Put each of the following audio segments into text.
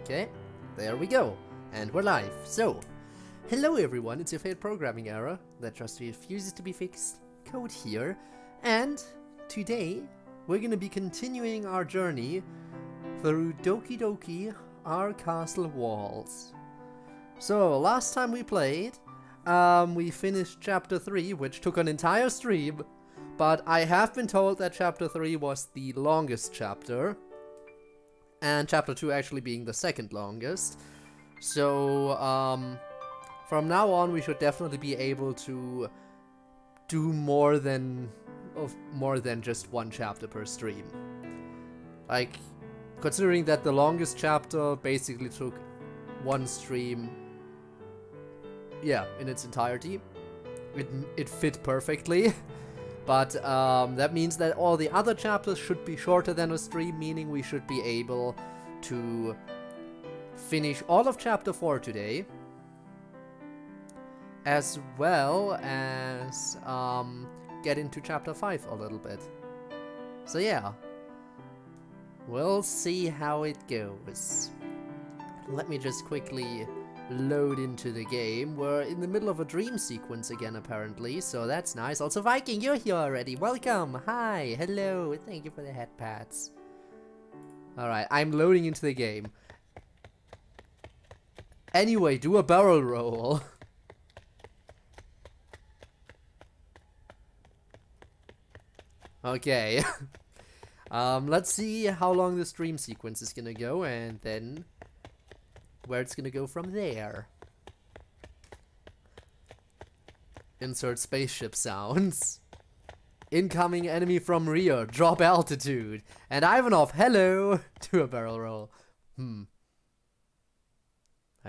Okay, there we go. And we're live. So, hello everyone, it's your favorite programming error that just refuses to be fixed, Code here. And today, we're gonna be continuing our journey through Doki Doki Our Castle Walls. So, last time we played, we finished Chapter 3, which took an entire stream. But I have been told that Chapter 3 was the longest chapter. And Chapter 2 actually being the second longest. So, from now on we should definitely be able to do more than just one chapter per stream. Like, considering that the longest chapter basically took one stream, yeah, in its entirety, it fit perfectly. But that means that all the other chapters should be shorter than a stream, meaning we should be able to finish all of Chapter 4 today, as well as get into Chapter 5 a little bit. So yeah, we'll see how it goes. Let me just quickly load into the game. We're in the middle of a dream sequence again, apparently, so that's nice. Also, Viking, you're here already. Welcome. Hi. Hello. Thank you for the head pats. Alright, I'm loading into the game. Anyway, do a barrel roll. Okay. Let's see how long this dream sequence is gonna go, and then where it's gonna go from there. Insert spaceship sounds. Incoming enemy from rear. Drop altitude. And Ivanov, hello! Do a barrel roll. I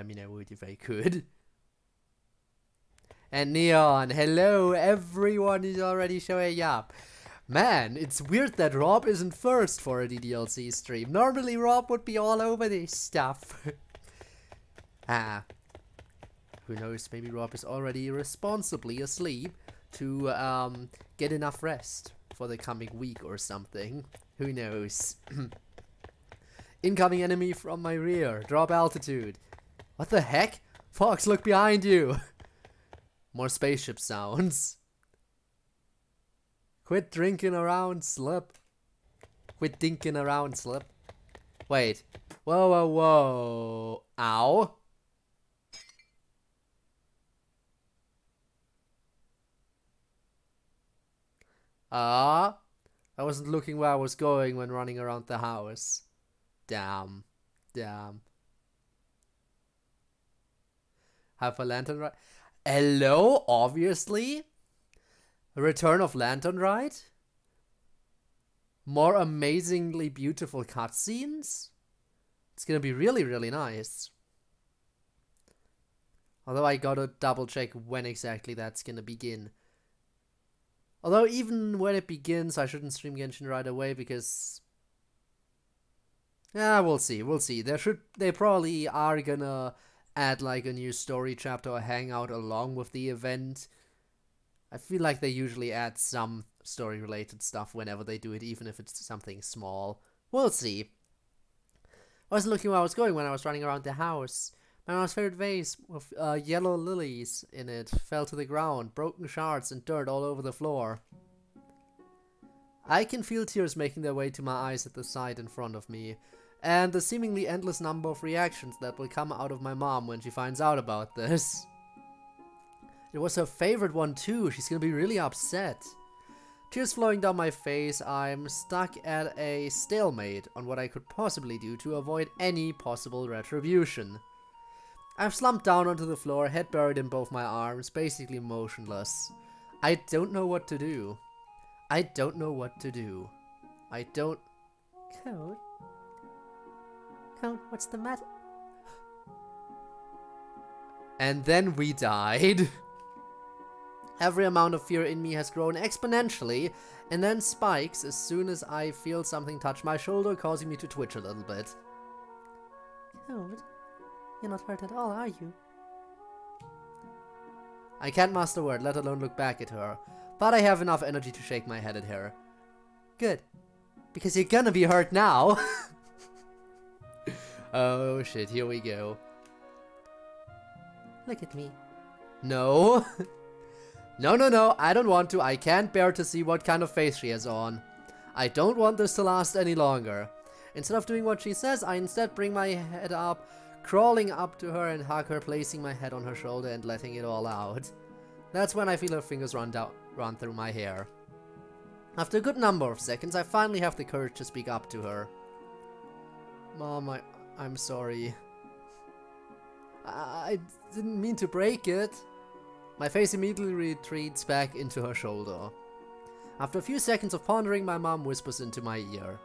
mean, I would if I could. And Neon, hello! Everyone is already showing up. Man, it's weird that Rob isn't first for a DDLC stream. Normally Rob would be all over this stuff. Who knows, maybe Rob is already responsibly asleep to get enough rest for the coming week or something. Who knows. Incoming enemy from my rear. Drop altitude. What the heck? Fox, look behind you. More spaceship sounds. Quit drinking around, slip. Quit dinking around, slip. Wait. Whoa, whoa, whoa. Ow. I wasn't looking where I was going when running around the house. Damn. Damn. Have a lantern ride? Hello, obviously. A return of lantern ride? More amazingly beautiful cutscenes? It's gonna be really, really nice. Although I gotta double check when exactly that's gonna begin. Although even when it begins, I shouldn't stream Genshin right away because... yeah, we'll see, we'll see. They probably are gonna add like a new story chapter or hangout along with the event. I feel like they usually add some story related stuff whenever they do it, even if it's something small. We'll see. I wasn't looking where I was going when I was running around the house. My mom's favorite vase with yellow lilies in it fell to the ground, broken shards and dirt all over the floor. I can feel tears making their way to my eyes at the sight in front of me, and the seemingly endless number of reactions that will come out of my mom when she finds out about this. It was her favorite one too, she's gonna be really upset. Tears flowing down my face, I'm stuck at a stalemate on what I could possibly do to avoid any possible retribution. I've slumped down onto the floor, head buried in both my arms, basically motionless. I don't know what to do. I don't know what to do. I don't... Code? Code, what's the matter? And then we died. Every amount of fear in me has grown exponentially, and then spikes as soon as I feel something touch my shoulder, causing me to twitch a little bit. Code? You're not hurt at all, are you? I can't master a word, let alone look back at her. But I have enough energy to shake my head at her. Good. Because you're gonna be hurt now. Oh shit, here we go. Look at me. No. No, I don't want to. I can't bear to see what kind of face she has on. I don't want this to last any longer. Instead of doing what she says, I instead bring my head up, crawling up to her and hug her, placing my head on her shoulder and letting it all out. That's when I feel her fingers run through my hair. After a good number of seconds, I finally have the courage to speak up to her. Mom, I'm sorry. I didn't mean to break it. My face immediately retreats back into her shoulder. After a few seconds of pondering, my mom whispers into my ear.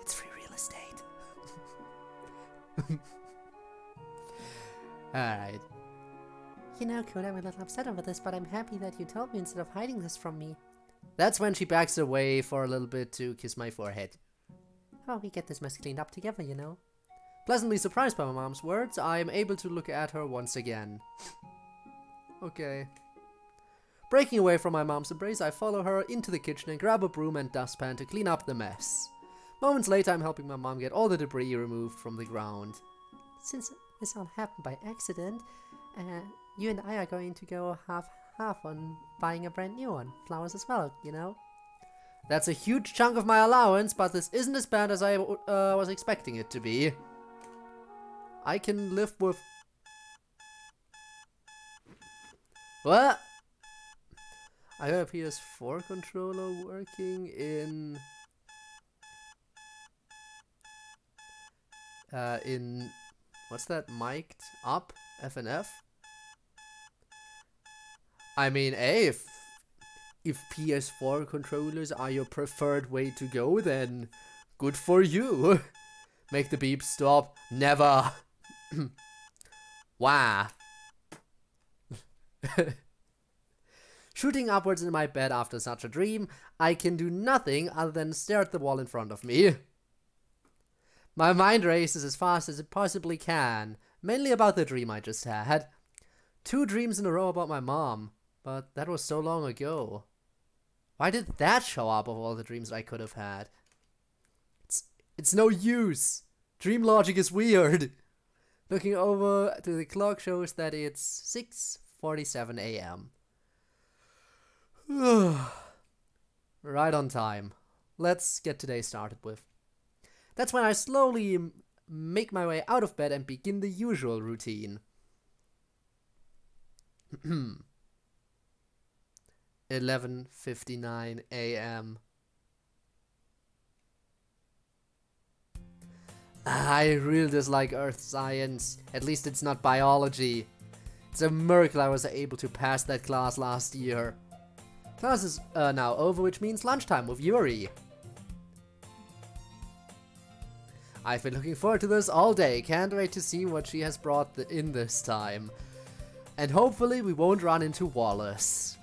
It's free real estate. Alright. You know, Code, I'm a little upset over this, but I'm happy that you told me instead of hiding this from me. That's when she backs away for a little bit to kiss my forehead. Oh, we get this mess cleaned up together, you know. Pleasantly surprised by my mom's words, I am able to look at her once again. Okay. Breaking away from my mom's embrace, I follow her into the kitchen and grab a broom and dustpan to clean up the mess. Moments later, I'm helping my mom get all the debris removed from the ground. Since this all happened by accident, you and I are going to go half on buying a brand new one. Flowers as well, you know? That's a huge chunk of my allowance, but this isn't as bad as I was expecting it to be. I can live with... What? I have a PS4 controller working in... What's that? Mic'd up? FNF? I mean, hey, if PS4 controllers are your preferred way to go, then good for you. Make the beep stop. Never. Wow. Shooting upwards in my bed after such a dream, I can do nothing other than stare at the wall in front of me. My mind races as fast as it possibly can, mainly about the dream I just had. 2 dreams in a row about my mom, but that was so long ago. Why did that show up of all the dreams I could have had? It's no use. Dream logic is weird. Looking over to the clock shows that it's 6:47 a.m. Right on time. Let's get today started with. That's when I slowly make my way out of bed and begin the usual routine. 11:59 a.m. I really dislike earth science. At least it's not biology. It's a miracle I was able to pass that class last year. Class is now over, which means lunchtime with Yuri. I've been looking forward to this all day. Can't wait to see what she has brought in this time. And hopefully we won't run into Wallace.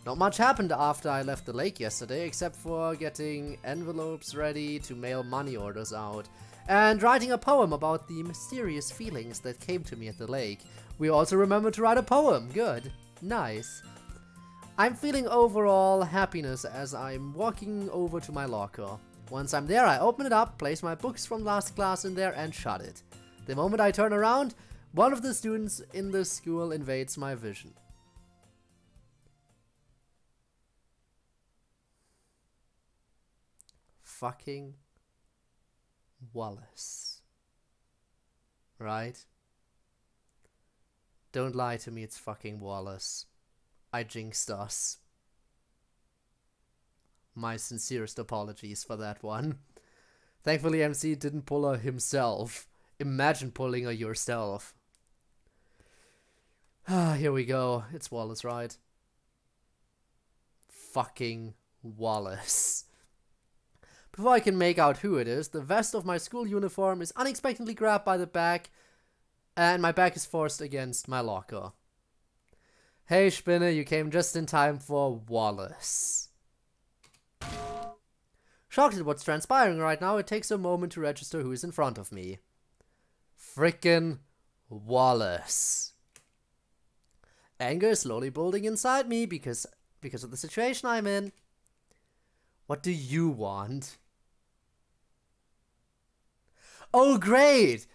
Not much happened after I left the lake yesterday, except for getting envelopes ready to mail money orders out. And writing a poem about the mysterious feelings that came to me at the lake. We also remembered to write a poem. Good. Nice. I'm feeling overall happiness as I'm walking over to my locker. Once I'm there, I open it up, place my books from last class in there, and shut it. The moment I turn around, one of the students in the school invades my vision. Fucking Wallace. Right? Don't lie to me, it's fucking Wallace. I jinxed us. My sincerest apologies for that one. Thankfully MC didn't pull her himself. Imagine pulling her yourself. Ah, here we go. It's Wallace, right? Fucking Wallace. Before I can make out who it is, the vest of my school uniform is unexpectedly grabbed by the back, and my back is forced against my locker. Hey Spinner, you came just in time for Wallace. Shocked at what's transpiring right now, it takes a moment to register who is in front of me. Frickin' Wallace. Anger is slowly building inside me because of the situation I'm in. What do you want? Oh, great!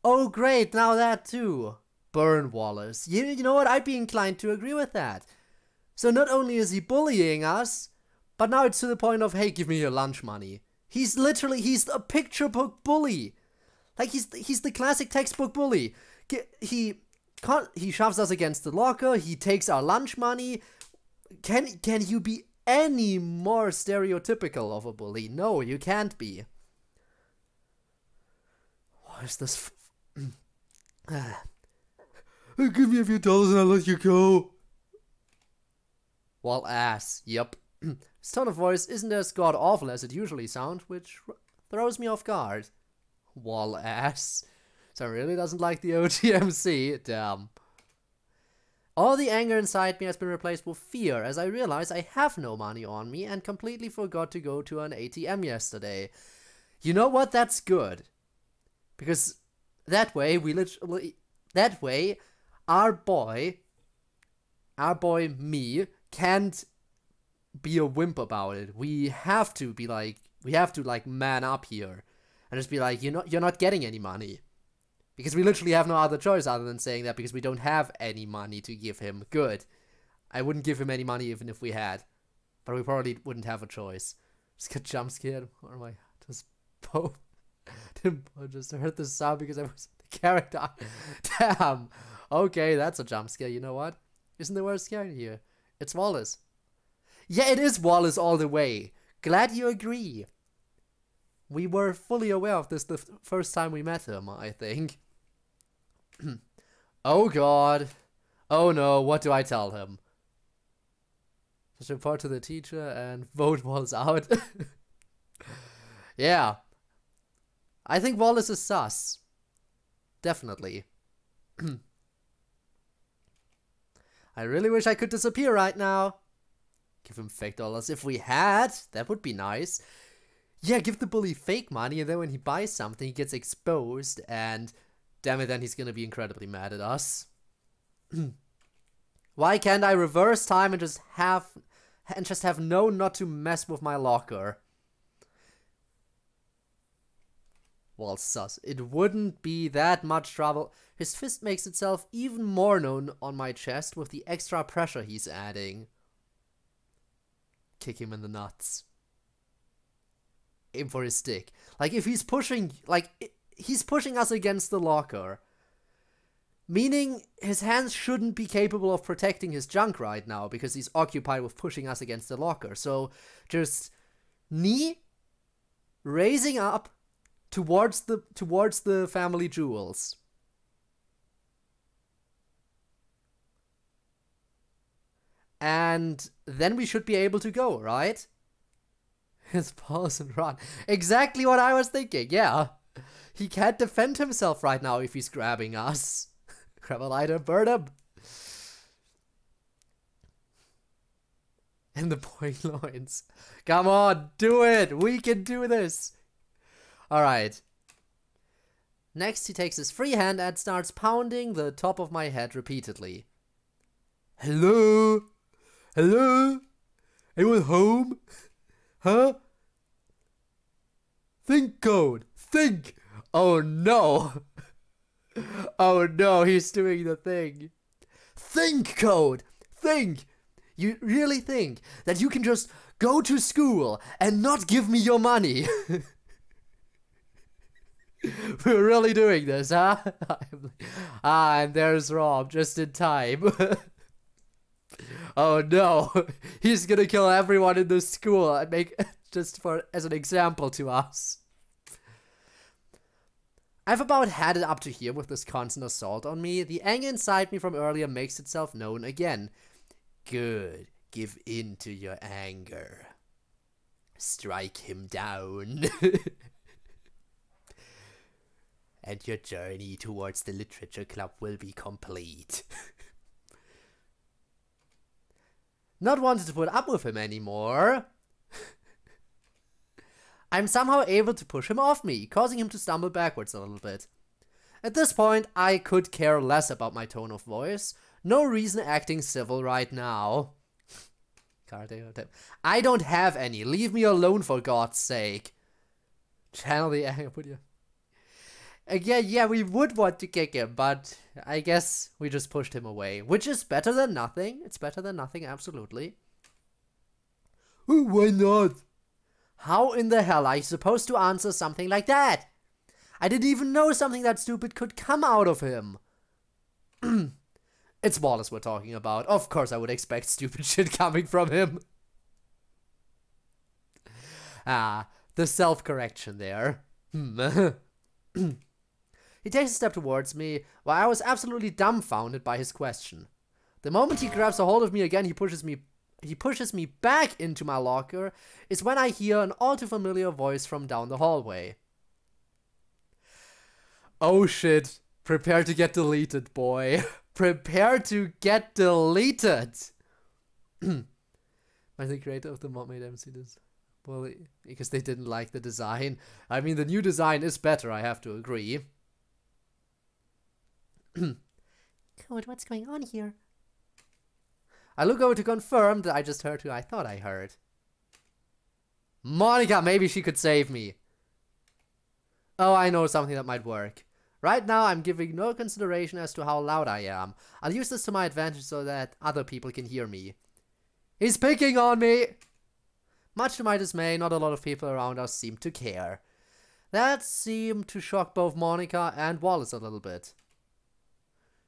Oh, great, now that too. Burn Wallace. You know what? I'd be inclined to agree with that. So not only is he bullying us, but now it's to the point of, hey, give me your lunch money. He's a picture book bully. Like, he's the classic textbook bully. He shoves us against the locker, he takes our lunch money. Can you be any more stereotypical of a bully? No, you can't be. What is this? Give me a few dollars and I'll let you go. Well, ass. Yep. His tone of voice isn't as god-awful as it usually sounds, which throws me off guard. Wall ass. So really doesn't like the OTMC. Damn. All the anger inside me has been replaced with fear as I realize I have no money on me and completely forgot to go to an ATM yesterday. You know what? That's good. Because that way our boy me can't be a wimp about it. We have to man up here and just be like, you're not getting any money. Because we literally have no other choice other than saying that, because we don't have any money to give him. Good. I wouldn't give him any money even if we had. But we probably wouldn't have a choice. Just get jump scared. Or am I just Pope? I just heard the sound because I was the character. Damn. Okay, that's a jump scare. You know what? Isn't there worse scare here? It's Wallace. Yeah, it is Wallace all the way. Glad you agree. We were fully aware of this the first time we met him, I think. Oh god. Oh no, what do I tell him? Just report to the teacher and vote Wallace out. Yeah. I think Wallace is sus. Definitely. I really wish I could disappear right now. Give him fake dollars. If we had, that would be nice. Yeah, give the bully fake money, and then when he buys something, he gets exposed, and damn it, then he's gonna be incredibly mad at us. Why can't I reverse time and just have known not to mess with my locker? Well, sus. It wouldn't be that much trouble. His fist makes itself even more known on my chest with the extra pressure he's adding. Kick him in the nuts. Aim for his stick. Like, if he's pushing, he's pushing us against the locker. Meaning, his hands shouldn't be capable of protecting his junk right now, because he's occupied with pushing us against the locker. So, just knee, raising up towards the family jewels. And then we should be able to go, right? His pause and run. Exactly what I was thinking, yeah. He can't defend himself right now if he's grabbing us. Grab a lighter, burn him. And the boy loins. Come on, do it! We can do this! Alright. Next, he takes his free hand and starts pounding the top of my head repeatedly. Hello? Hello? Anyone home? Huh? Think, Code. Think. Oh no. Oh no, he's doing the thing. Think, Code. Think. You really think that you can just go to school and not give me your money? We're really doing this, huh? And there's Rob, just in time. Oh no, he's gonna kill everyone in the school and make as an example to us. I've about had it up to here with this constant assault on me. The anger inside me from earlier makes itself known again. Good, give in to your anger. Strike him down. And your journey towards the literature club will be complete. Not wanting to put up with him anymore, I'm somehow able to push him off me, causing him to stumble backwards a little bit. At this point, I could care less about my tone of voice. No reason acting civil right now. I don't have any. Leave me alone, for God's sake. Channel the anger. Put your Yeah, we would want to kick him, but I guess we just pushed him away, which is better than nothing. It's better than nothing, absolutely. Why not? How in the hell are you supposed to answer something like that? I didn't even know something that stupid could come out of him. It's Wallace we're talking about. Of course I would expect stupid shit coming from him. Ah, the self-correction there. He takes a step towards me, while I was absolutely dumbfounded by his question. The moment he grabs a hold of me again, he pushes me back into my locker, is when I hear an all too familiar voice from down the hallway. Oh shit, prepare to get deleted, boy. Prepare to get deleted! The creator of the mod made MC this. Well, because they didn't like the design. I mean, the new design is better, I have to agree. Code, what's going on here? I look over to confirm that I just heard who I thought I heard. Monica, maybe she could save me. Oh, I know something that might work. Right now, I'm giving no consideration as to how loud I am. I'll use this to my advantage so that other people can hear me. He's picking on me! Much to my dismay, not a lot of people around us seemed to care. That seemed to shock both Monica and Wallace a little bit.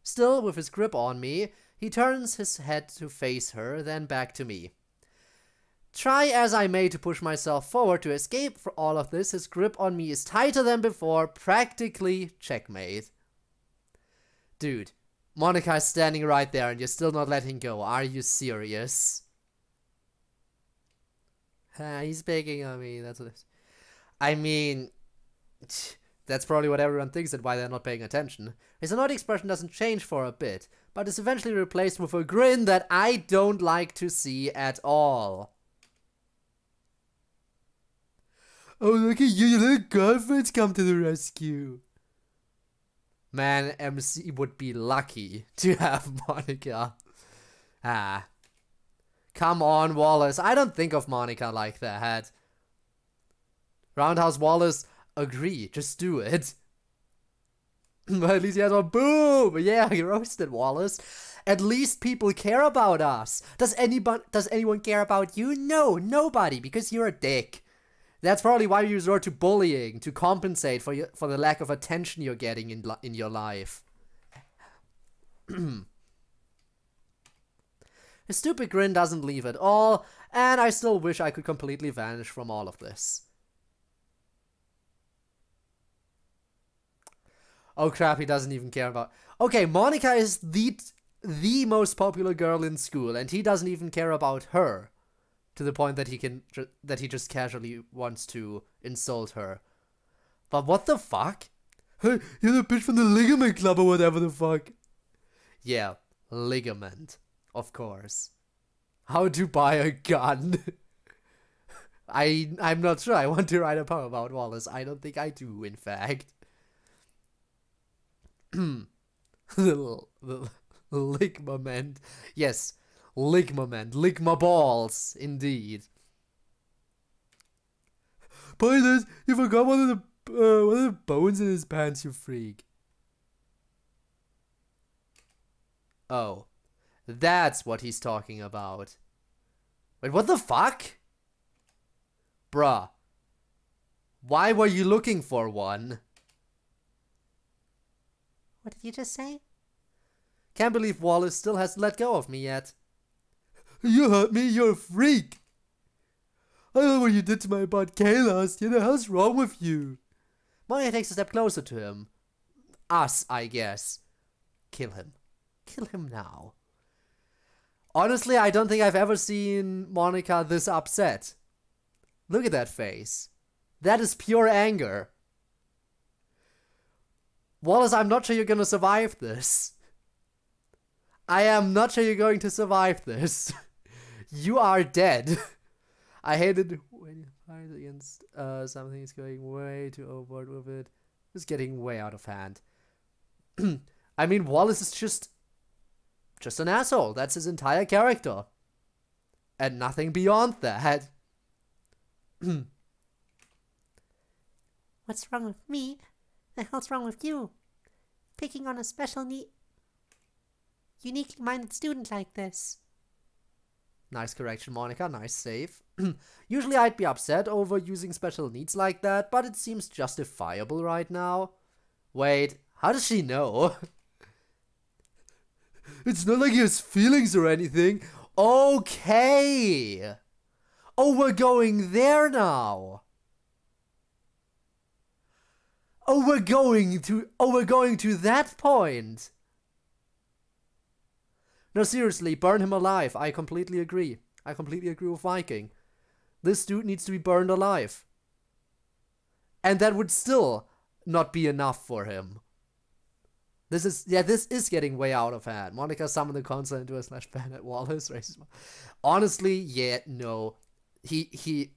Still, with his grip on me, he turns his head to face her, then back to me. Try as I may to push myself forward to escape from all of this, his grip on me is tighter than before, practically checkmate. Dude, Monica is standing right there and you're still not letting go. Are you serious? He's picking on me, that's what it is. I mean, that's probably what everyone thinks and why they're not paying attention. His annoyed expression doesn't change for a bit, but is eventually replaced with a grin that I don't like to see at all. Oh, look at you, your little girlfriend's come to the rescue. Man, MC would be lucky to have Monica. Ah. Come on, Wallace. I don't think of Monica like that. Roundhouse Wallace, agree. Just do it. But at least he has a boom. Yeah, he roasted Wallace. At least people care about us. Does anyone care about you? No, nobody, because you're a dick. That's probably why you resort to bullying, to compensate for the lack of attention you're getting in your life. His stupid grin doesn't leave at all, and I still wish I could completely vanish from all of this. Oh crap, he doesn't even care about... Okay, Monica is the most popular girl in school, and he doesn't even care about her. To the point that he just casually wants to insult her. But what the fuck? Hey, you're the bitch from the Ligament Club or whatever the fuck. Yeah, ligament. Of course. How to buy a gun. I'm not sure I want to write a poem about Wallace. I don't think I do, in fact. the ligament. Yes. Ligament. Ligma balls. Indeed. Pilot, you forgot one of the bones in his pants, you freak. Oh. That's what he's talking about. Wait, what the fuck? Bruh. Why were you looking for one? What did you just say? Can't believe Wallace still hasn't let go of me yet. You hurt me, you're a freak. I know what you did to my bud Kay last year. The hell's wrong with you? Monica takes a step closer to him. Us, I guess. Kill him. Kill him now. Honestly, I don't think I've ever seen Monica this upset. Look at that face. That is pure anger. Wallace, I'm not sure you're gonna survive this. I am not sure you're going to survive this. You are dead. I hated when you fight against something is going way too overboard with it. It's getting way out of hand. I mean, Wallace is just an asshole. That's his entire character. And nothing beyond that. What's wrong with me? The hell's wrong with you? Picking on a special uniquely minded student like this. Nice correction, Monica. Nice save. Usually I'd be upset over using special needs like that, but it seems justifiable right now. Wait, how does she know? It's not like he has feelings or anything. Okay. Oh, we're going there now. Oh, we're going to that point. No, seriously, burn him alive. I completely agree. I completely agree with Viking. This dude needs to be burned alive. And that would still not be enough for him. This is getting way out of hand. Monica summoned the console into a /ban at Wallace. Honestly, yeah, no. He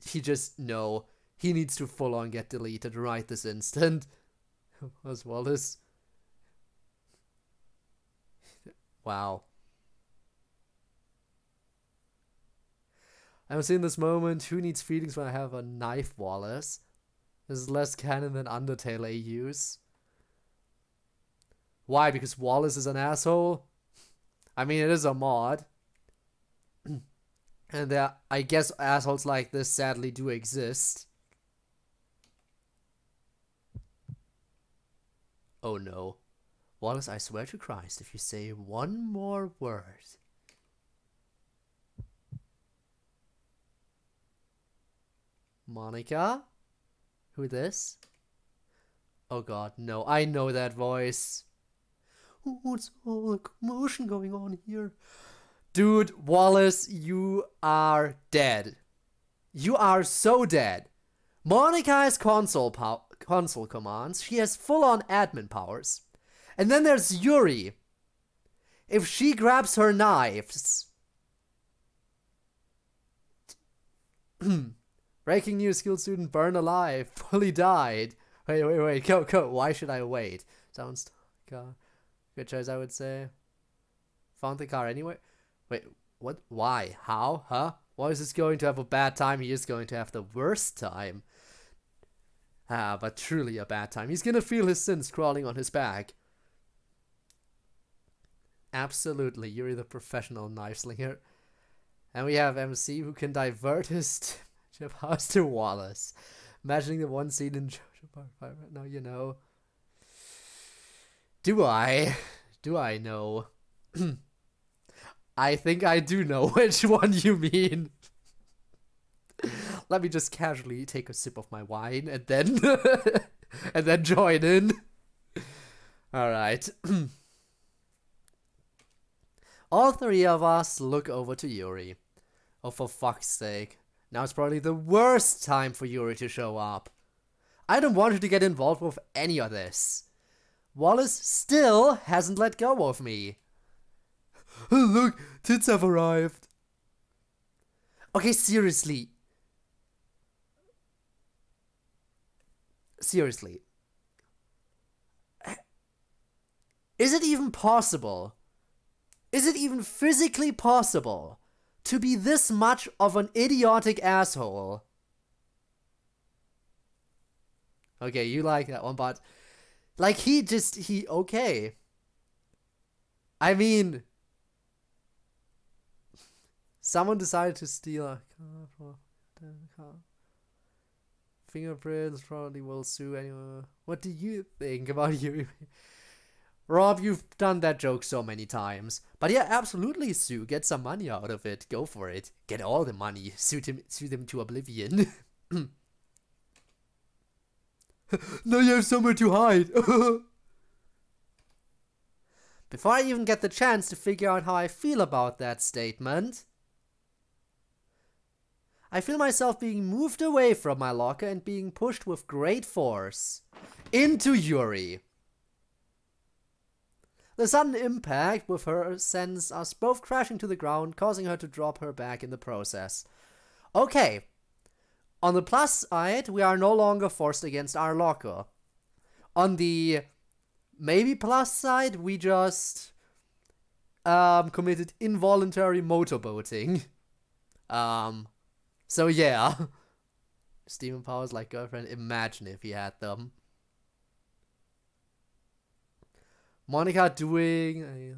just, no. He needs to full on get deleted right this instant. Was Wallace? Wow. I'm seeing this moment. Who needs feelings when I have a knife, Wallace? This is less canon than Undertale AUs. Why? Because Wallace is an asshole? I mean, it is a mod. And there, I guess assholes like this sadly do exist. Oh no. Wallace, I swear to Christ, if you say one more word. Monica? Who this? Oh god, no. I know that voice. What's all the commotion going on here? Dude, Wallace, you are dead. You are so dead. Monica has console commands. She has full-on admin powers. And then there's Yuri. If she grabs her knives... Breaking news, skilled student burned alive. Fully died. Wait. Go. Why should I wait? Sounds... Good choice, I would say. Found the car anyway. Wait, what? Why? How? Huh? Why is this going to have a bad time? He is going to have the worst time. Ah, but truly a bad time. He's gonna feel his sins crawling on his back. Absolutely, you're the professional knife slinger. And we have MC who can divert his house to Wallace. Imagining the one scene in JoJo Part 5 right now, you know. Do I? Do I know? I think I do know which one you mean. Let me just casually take a sip of my wine and then and then join in. All right. All three of us look over to Yuri. Oh, for fuck's sake. Now it's probably the worst time for Yuri to show up. I don't want her to get involved with any of this. Wallace still hasn't let go of me. Look, tits have arrived. Okay, seriously. Seriously. Is it even possible? Is it even physically possible to be this much of an idiotic asshole? Okay, you like that one, but like okay. I mean, someone decided to steal a car from the car. Fingerprints probably will sue anyone. What do you think about you? Rob, you've done that joke so many times. But yeah, absolutely sue. Get some money out of it. Go for it. Get all the money. Sue them to oblivion. Now you have somewhere to hide. Before I even get the chance to figure out how I feel about that statement, I feel myself being moved away from my locker and being pushed with great force into Yuri. The sudden impact with her sends us both crashing to the ground, causing her to drop her back in the process. Okay. On the plus side, we are no longer forced against our locker. On the maybe plus side, we just committed involuntary motorboating. So yeah. Steven powers like girlfriend, imagine if he had them. Monica doing a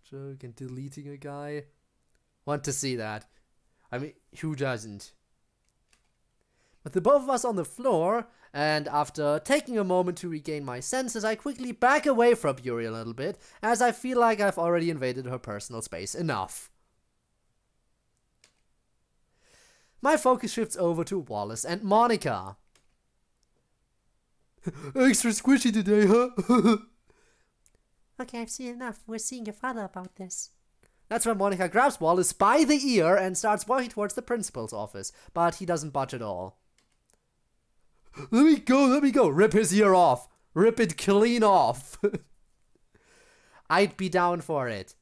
joke and deleting a guy. Want to see that. I mean, who doesn't? With the both of us on the floor, and after taking a moment to regain my senses, I quickly back away from Yuri a little bit, as I feel like I've already invaded her personal space enough. My focus shifts over to Wallace and Monica. Extra squishy today, huh? Okay, I've seen enough. We're seeing your father about this. That's when Monica grabs Wallace by the ear and starts walking towards the principal's office, but he doesn't budge at all. Let me go, rip his ear off. Rip it clean off. I'd be down for it.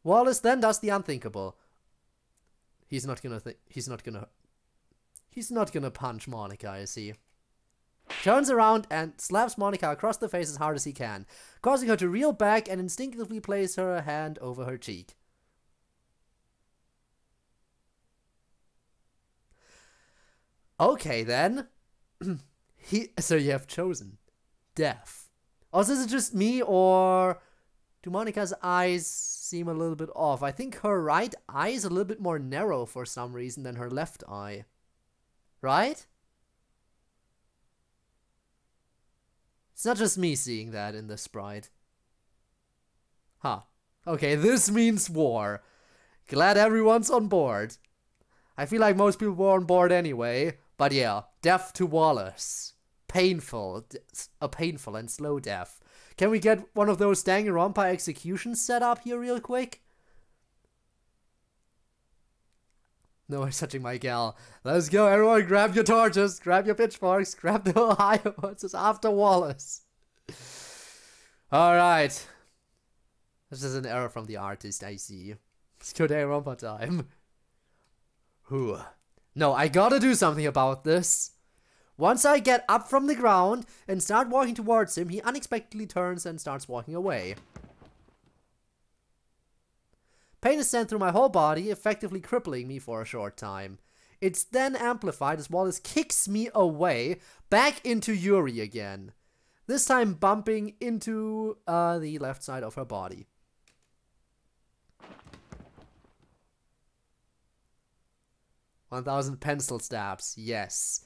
Wallace then does the unthinkable. He's not gonna punch Monica, is he? Turns around and slaps Monica across the face as hard as he can, causing her to reel back and instinctively place her hand over her cheek. Okay then. So you have chosen death. Or is it just me, or do Monica's eyes seem a little bit off? I think her right eye is a little bit more narrow for some reason than her left eye. Right? It's not just me seeing that in the sprite. Huh. Okay, this means war. Glad everyone's on board. I feel like most people were on board anyway. But yeah, death to Wallace. Painful. A painful and slow death. Can we get one of those Danganronpa executions set up here real quick? No, I'm touching my gal. Let's go, everyone. Grab your torches. Grab your pitchforks. Grab the Ohio horses after Wallace. Alright. This is an error from the artist, I see. It's CodeErr time. Whew. No, I gotta do something about this. Once I get up from the ground and start walking towards him, he unexpectedly turns and starts walking away. Pain is sent through my whole body, effectively crippling me for a short time. It's then amplified as Wallace kicks me away, back into Yuri again. This time bumping into the left side of her body. "1,000 pencil stabs, yes.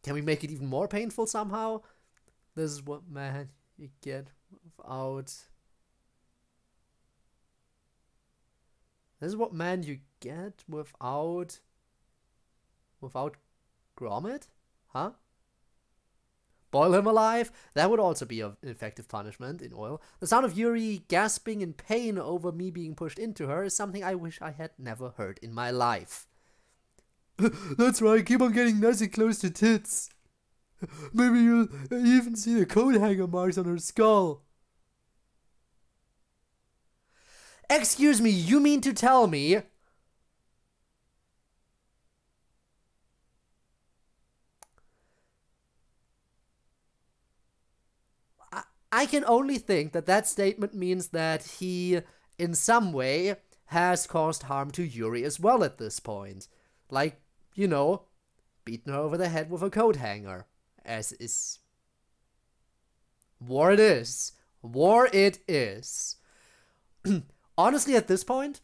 Can we make it even more painful somehow? This is what man you get without... This is what man you get without Gromit? Huh? Boil him alive? That would also be an effective punishment in oil. The sound of Yuri gasping in pain over me being pushed into her is something I wish I had never heard in my life. That's right, keep on getting nice and close to tits. Maybe you'll even see the coat hanger marks on her skull. Excuse me, you mean to tell me... I can only think that that statement means that he, in some way, has caused harm to Yuri as well at this point. Like, you know, beaten her over the head with a coat hanger. As is... War it is. War it is. Honestly, at this point,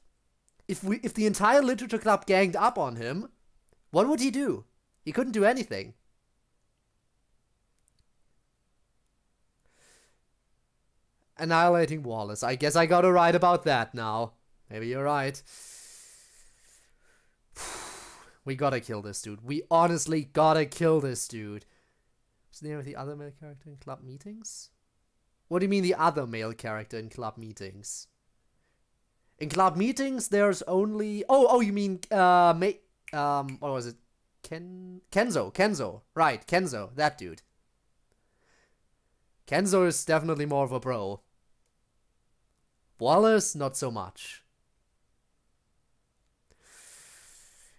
if the entire literature club ganged up on him, what would he do? He couldn't do anything. Annihilating Wallace. I guess I gotta write about that now. Maybe you're right. We gotta kill this dude. We honestly gotta kill this dude. What's the name of the other male character in club meetings? What do you mean the other male character in club meetings? In club meetings, there's only... Oh, you mean, what was it? Kenzo. Right, Kenzo. That dude. Kenzo is definitely more of a bro. Wallace, not so much.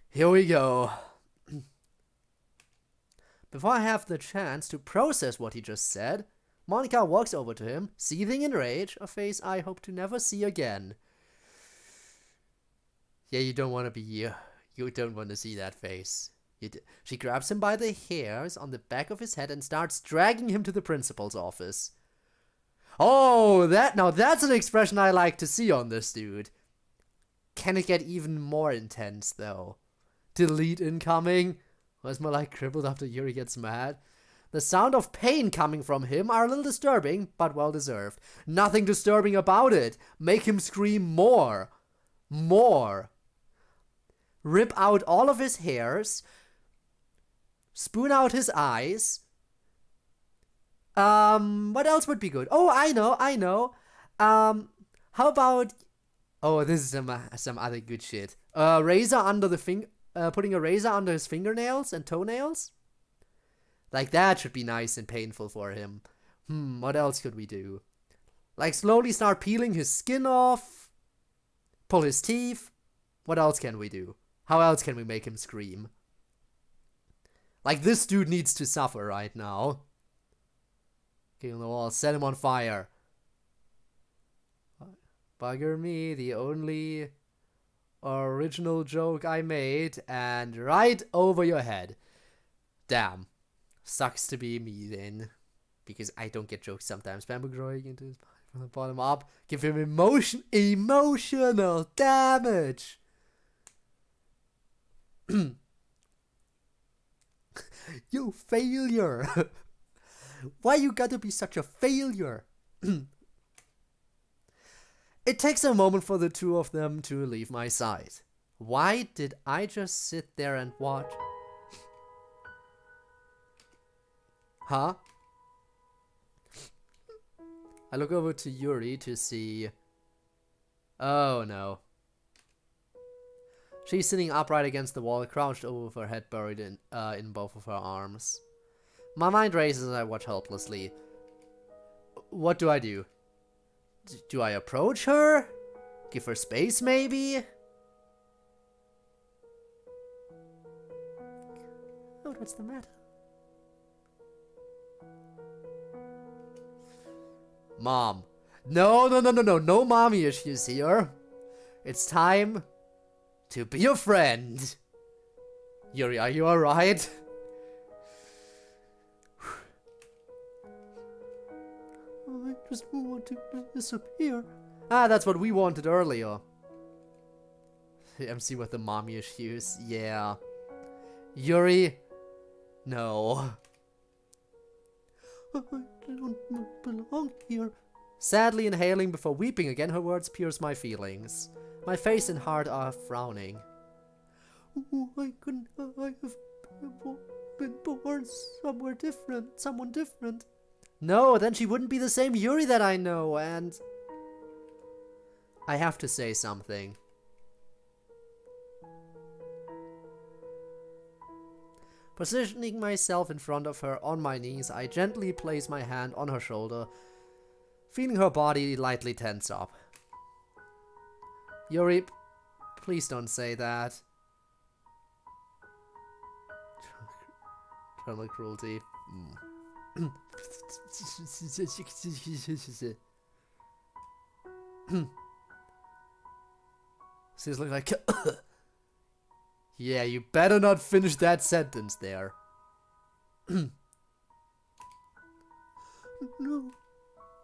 Here we go. Before I have the chance to process what he just said, Monica walks over to him, seething in rage, a face I hope to never see again. Yeah, you don't want to be here. You don't want to see that face. She grabs him by the hairs on the back of his head and starts dragging him to the principal's office. Oh, now that's an expression I like to see on this dude. Can it get even more intense, though? Delete incoming? Was more like crippled after Yuri gets mad? The sound of pain coming from him are a little disturbing, but well deserved. Nothing disturbing about it. Make him scream more. More. Rip out all of his hairs. Spoon out his eyes. What else would be good? Oh, I know. How about... Oh, this is some other good shit. Razor under the putting a razor under his fingernails and toenails? Like, that should be nice and painful for him. What else could we do? Like, slowly start peeling his skin off. Pull his teeth. What else can we do? How else can we make him scream? Like, this dude needs to suffer right now. King on the wall, set him on fire. Bugger me, the only original joke I made, and right over your head. Damn. Sucks to be me then. Because I don't get jokes sometimes. Bamboo growing into his body from the bottom up. Give him emotional damage. You failure. Why you gotta be such a failure? It takes a moment for the two of them to leave my side. Why did I just sit there and watch? Huh? I look over to Yuri to see... Oh no. She's sitting upright against the wall, crouched over with her head buried in both of her arms. My mind races as I watch helplessly. What do I do? Do I approach her? Give her space, maybe? Oh, what's the matter? Mom. No mommy issues here. It's time to be a friend. Yuri, are you alright? I just want to disappear. Ah, that's what we wanted earlier. MC with the mommy issues, yeah. Yuri, no. I don't belong here. Sadly inhaling before weeping again, her words pierce my feelings. My face and heart are frowning. Why couldn't I have been born somewhere different, someone different? No, then she wouldn't be the same Yuri that I know, and... I have to say something. Positioning myself in front of her on my knees, I gently place my hand on her shoulder, feeling her body lightly tense up. Yuri, please don't say that. Terminal cruelty. She's looking like... Yeah, you better not finish that sentence there. No.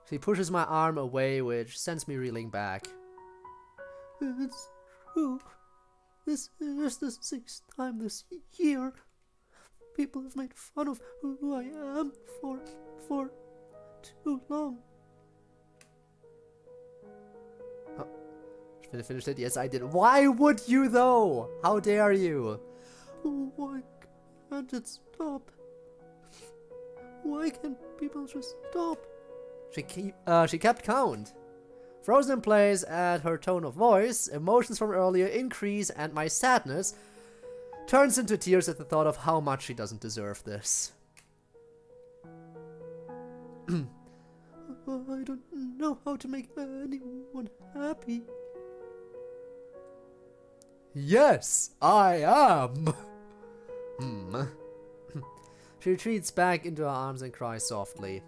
She pushes my arm away, which sends me reeling back. It's true. This is the 6th time this year. People have made fun of who I am for too long. Finished it? Yes, I did. Why would you, though? How dare you? Why can't it stop? Why can't people just stop? She kept count. Frozen in place at her tone of voice, emotions from earlier increase, and my sadness turns into tears at the thought of how much she doesn't deserve this. I don't know how to make anyone happy. Yes, I am. She retreats back into her arms and cries softly.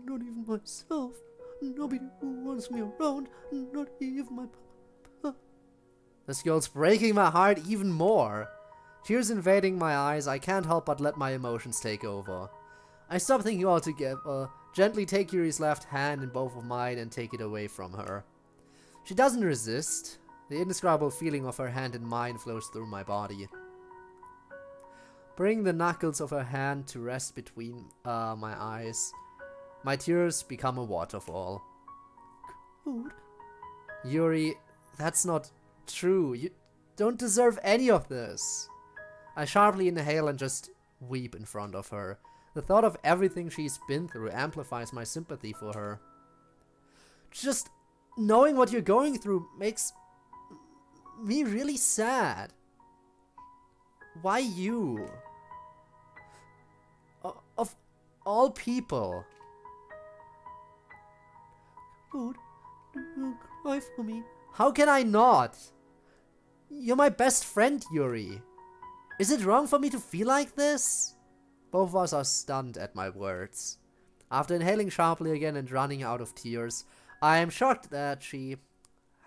Not even myself. Nobody wants me around. Not even my papa. This girl's breaking my heart even more. Tears invading my eyes, I can't help but let my emotions take over. I stop thinking altogether, gently take Yuri's left hand in both of mine and take it away from her. She doesn't resist. The indescribable feeling of her hand in mine flows through my body. Bring the knuckles of her hand to rest between my eyes. My tears become a waterfall. Code. Yuri, that's not true. You don't deserve any of this. I sharply inhale and just weep in front of her. The thought of everything she's been through amplifies my sympathy for her. Just knowing what you're going through makes me really sad. Why you? Of all people. Code, don't cry for me. How can I not? You're my best friend, Yuri. Is it wrong for me to feel like this? Both of us are stunned at my words. After inhaling sharply again and running out of tears, I am shocked that she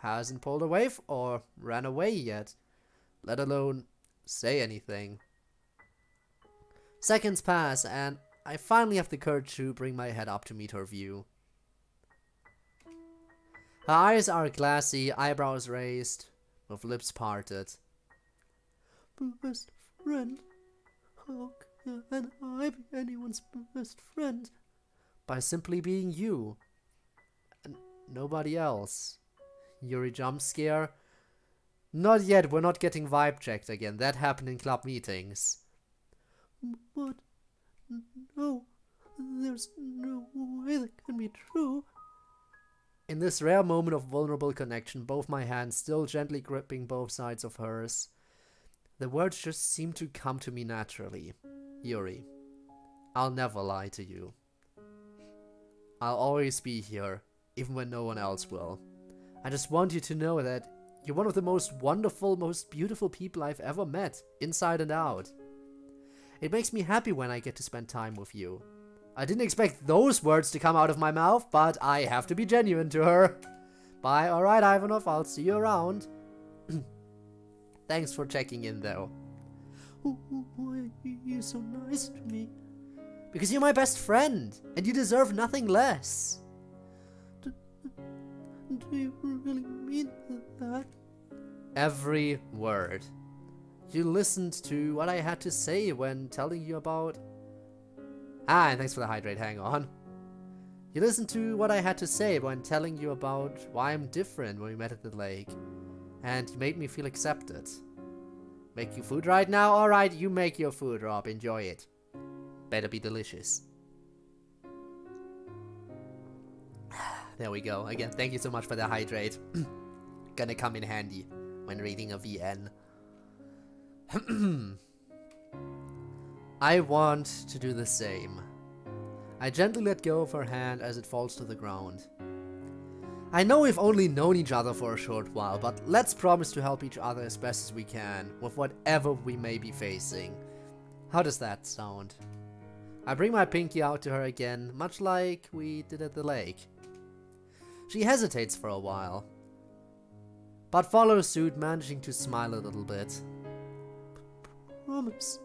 hasn't pulled away or ran away yet, let alone say anything. Seconds pass and I finally have the courage to bring my head up to meet her view. Her eyes are glassy, eyebrows raised, with lips parted. Best friend? How can I be anyone's best friend? By simply being you. And nobody else. Yuri jump scare. Not yet, we're not getting vibe checked again. That happened in club meetings. But no, there's no way that can be true. In this rare moment of vulnerable connection, both my hands still gently gripping both sides of hers, the words just seem to come to me naturally. Yuri, I'll never lie to you. I'll always be here, even when no one else will. I just want you to know that you're one of the most wonderful, most beautiful people I've ever met, inside and out. It makes me happy when I get to spend time with you. I didn't expect those words to come out of my mouth, but I have to be genuine to her. Bye, alright Ivanov, I'll see you around. Thanks for checking in though. Why are you so nice to me? Because you're my best friend, and you deserve nothing less. Do you really mean that? Every word. You listened to what I had to say when telling you about... Ah, and thanks for the hydrate, hang on. You listened to what I had to say when telling you about why I'm different when we met at the lake. And you made me feel accepted. Make you food right now? Alright, you make your food, Rob. Enjoy it. Better be delicious. There we go. Again, thank you so much for the hydrate. Gonna come in handy when reading a VN. I want to do the same. I gently let go of her hand as it falls to the ground. I know we've only known each other for a short while, but let's promise to help each other as best as we can with whatever we may be facing. How does that sound? I bring my pinky out to her again, much like we did at the lake. She hesitates for a while, but follows suit, managing to smile a little bit. Promise.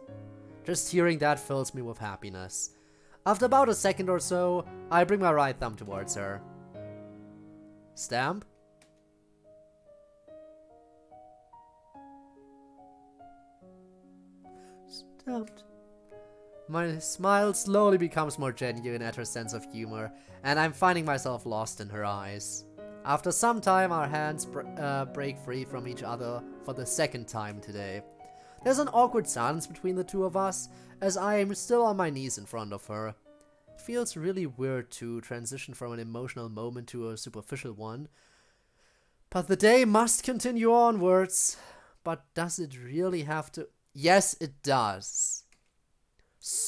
Just hearing that fills me with happiness. After about a second or so, I bring my right thumb towards her. Stamp? Stamped. My smile slowly becomes more genuine at her sense of humor, and I'm finding myself lost in her eyes. After some time, our hands break free from each other for the second time today. There's an awkward silence between the two of us, as I am still on my knees in front of her. It feels really weird to transition from an emotional moment to a superficial one. But the day must continue onwards. But does it really have to? Yes, it does. So...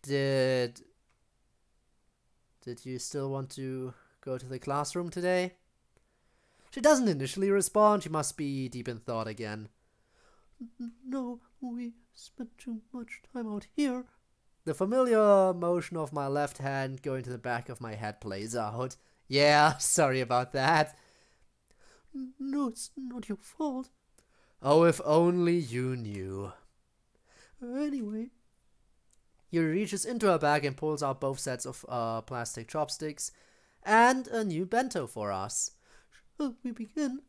Did you still want to go to the classroom today? She doesn't initially respond. She must be deep in thought again. No, we spent too much time out here. The familiar motion of my left hand going to the back of my head plays out. Yeah, sorry about that. No, it's not your fault. Oh, if only you knew. Anyway. He reaches into her bag and pulls out both sets of plastic chopsticks and a new bento for us. Shall we begin?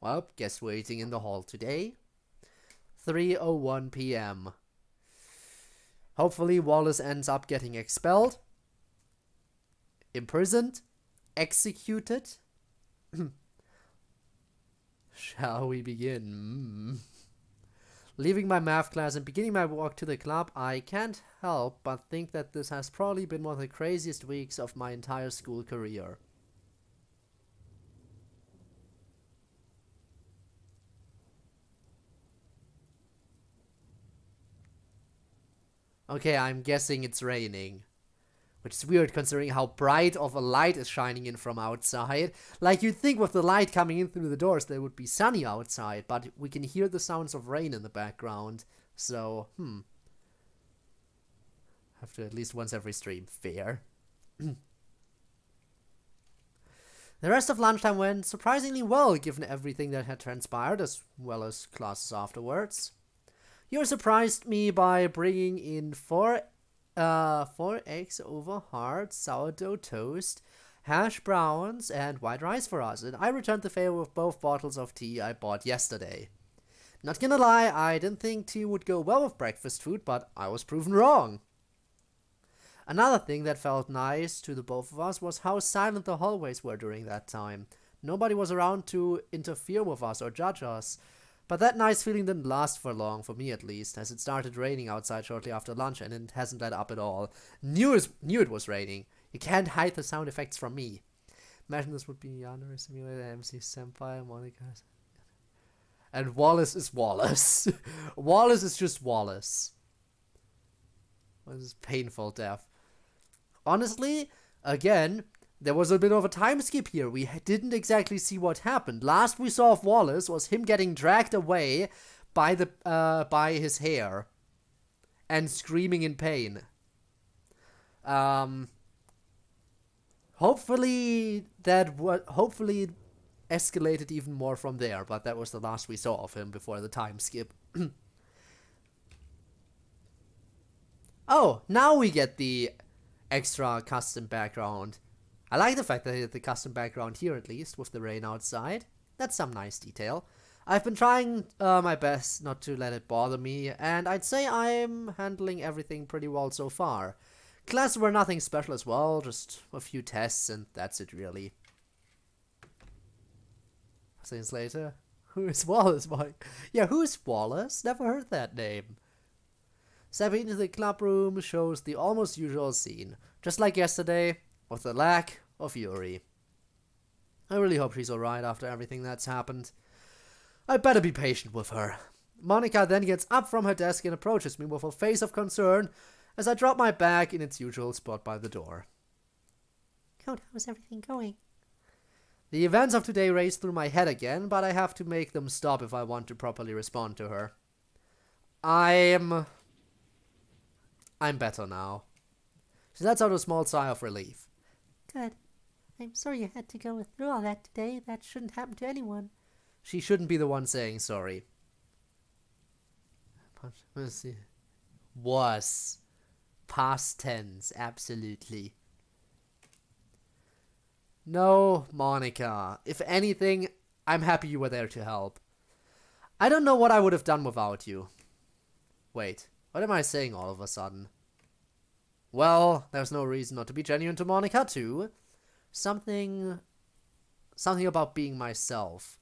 Well, guest waiting in the hall today. 3:01 p.m. Hopefully Wallace ends up getting expelled, imprisoned, executed. Shall we begin? Leaving my math class and beginning my walk to the club, I can't help but think that this has probably been one of the craziest weeks of my entire school career. Okay, I'm guessing it's raining. Which is weird considering how bright of a light is shining in from outside. Like, you'd think with the light coming in through the doors there would be sunny outside, but we can hear the sounds of rain in the background. So, have to at least once every stream. Fair. The rest of lunchtime went surprisingly well given everything that had transpired, as well as classes afterwards. You surprised me by bringing in 4 eggs over hard sourdough toast, hash browns, and white rice for us, and I returned the favor with both bottles of tea I bought yesterday. Not gonna lie, I didn't think tea would go well with breakfast food, but I was proven wrong. Another thing that felt nice to the both of us was how silent the hallways were during that time. Nobody was around to interfere with us or judge us. But that nice feeling didn't last for long, for me at least, as it started raining outside shortly after lunch and it hasn't let up at all. Knew it was raining. You can't hide the sound effects from me. Imagine this would be Yana Simulator, MC Senpai, Monica. And Wallace is Wallace. Wallace is just Wallace. This is painful death. Honestly, again, there was a bit of a time skip here. We didn't exactly see what happened. Last we saw of Wallace was him getting dragged away by his hair and screaming in pain. Hopefully escalated even more from there, but that was the last we saw of him before the time skip. Oh, now we get the extra custom background. I like the fact that they had the custom background here, at least, with the rain outside. That's some nice detail. I've been trying my best not to let it bother me, and I'd say I'm handling everything pretty well so far. Classes were nothing special as well, just a few tests, and that's it really. Seconds later, who is Wallace, Mike? Yeah, who's Wallace? Never heard that name. Stepping into the club room shows the almost usual scene, just like yesterday, with the lack of Yuri. I really hope she's alright after everything that's happened. I better be patient with her. Monica then gets up from her desk and approaches me with a face of concern as I drop my bag in its usual spot by the door. Code, how's everything going? The events of today race through my head again, but I have to make them stop if I want to properly respond to her. I'm better now. She lets out a small sigh of relief. Good. I'm sorry you had to go through all that today. That shouldn't happen to anyone. She shouldn't be the one saying sorry. Was. Past tense, absolutely. No, Monica. If anything, I'm happy you were there to help. I don't know what I would have done without you. Wait, what am I saying all of a sudden? Well, there's no reason not to be genuine to Monica too. Something about being myself.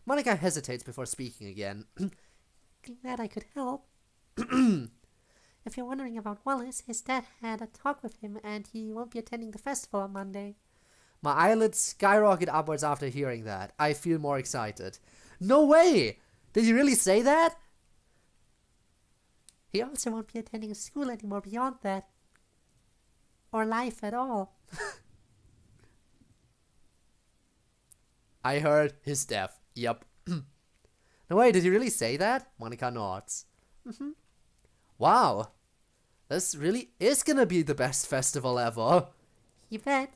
Monica hesitates before speaking again. Glad I could help. If you're wondering about Wallace, his dad had a talk with him and he won't be attending the festival on Monday. My eyelids skyrocket upwards after hearing that. I feel more excited. No way! Did he really say that? He also won't be attending school anymore beyond that. Or life at all. I heard his death. Yep. No way, did he really say that? Monica nods. Wow. This really is gonna be the best festival ever. You bet.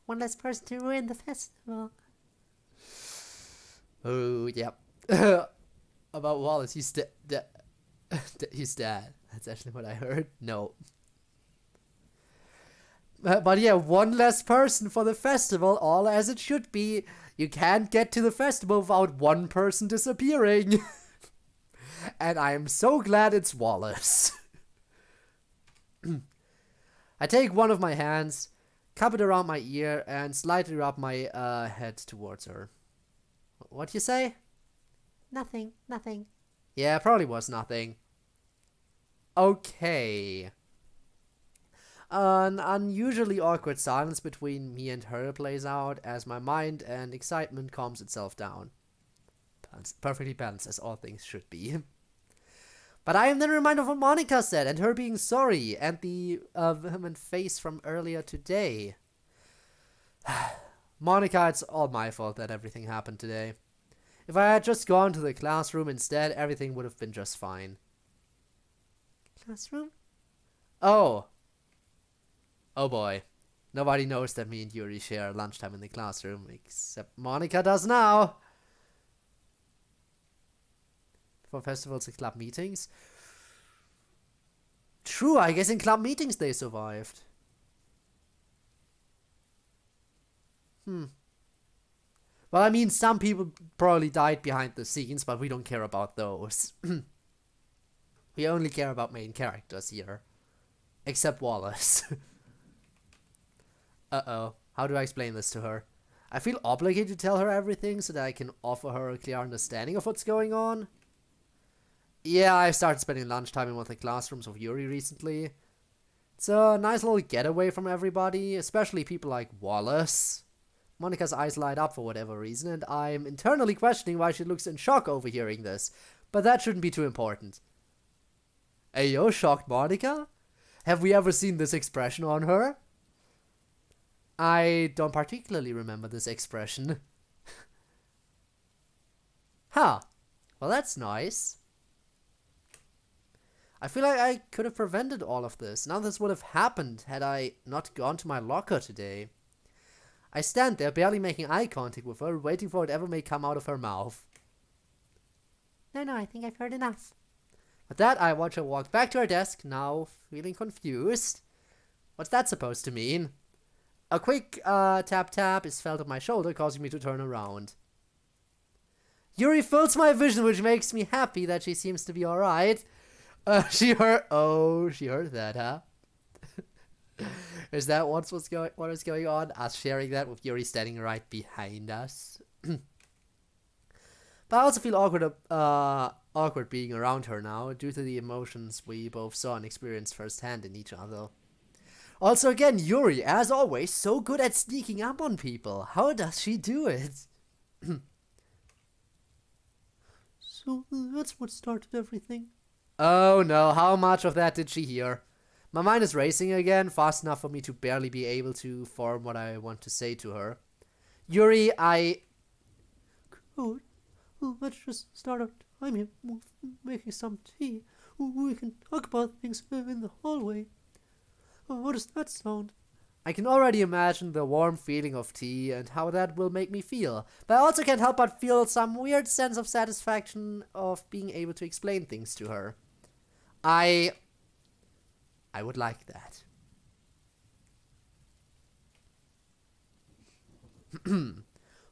One less person to ruin the festival. Oh, yep. About Wallace, he's he's dead. That's actually what I heard. No. But yeah, one less person for the festival, all as it should be. You can't get to the festival without one person disappearing. And I am so glad it's Wallace. I take one of my hands, cup it around my ear, and slightly rub my head towards her. What you say? Nothing, nothing. Yeah, probably was nothing. Okay. An unusually awkward silence between me and her plays out as my mind and excitement calms itself down. Perfectly balanced, as all things should be. But I am then reminded of what Monica said, and her being sorry, and the vehement face from earlier today. Monica, it's all my fault that everything happened today. If I had just gone to the classroom instead, everything would have been just fine. Classroom? Oh. Oh boy. Nobody knows that me and Yuri share lunchtime in the classroom, except Monica does now. For festivals and club meetings? True, I guess in club meetings they survived. Well, I mean, some people probably died behind the scenes, but we don't care about those. We only care about main characters here. Except Wallace. Uh-oh. How do I explain this to her? I feel obligated to tell her everything so that I can offer her a clear understanding of what's going on. Yeah, I started spending lunchtime in one of the classrooms of Yuri recently. It's a nice little getaway from everybody, especially people like Wallace. Monica's eyes light up for whatever reason, and I'm internally questioning why she looks in shock overhearing this. But that shouldn't be too important. Ayo, shocked Monica? Have we ever seen this expression on her? I don't particularly remember this expression. Huh. Well, that's nice. I feel like I could have prevented all of this. None of this would have happened had I not gone to my locker today. I stand there, barely making eye contact with her, waiting for whatever may come out of her mouth. No, I think I've heard enough. With that, I watch her walk back to her desk, now feeling confused. What's that supposed to mean? A quick tap is felt on my shoulder, causing me to turn around. Yuri fills my vision, which makes me happy that she seems to be alright. She heard that, huh? Is that what was going on? Us sharing that with Yuri standing right behind us. But I also feel awkward being around her now, due to the emotions we both saw and experienced firsthand in each other. Also, again, Yuri, as always, so good at sneaking up on people. How does she do it? So that's what started everything. Oh no, how much of that did she hear? My mind is racing again, fast enough for me to barely be able to form what I want to say to her. Yuri, Code, let's just start our time here making some tea. We can talk about things in the hallway. How does that sound? I can already imagine the warm feeling of tea and how that will make me feel, but I also can't help but feel some weird sense of satisfaction of being able to explain things to her. I would like that.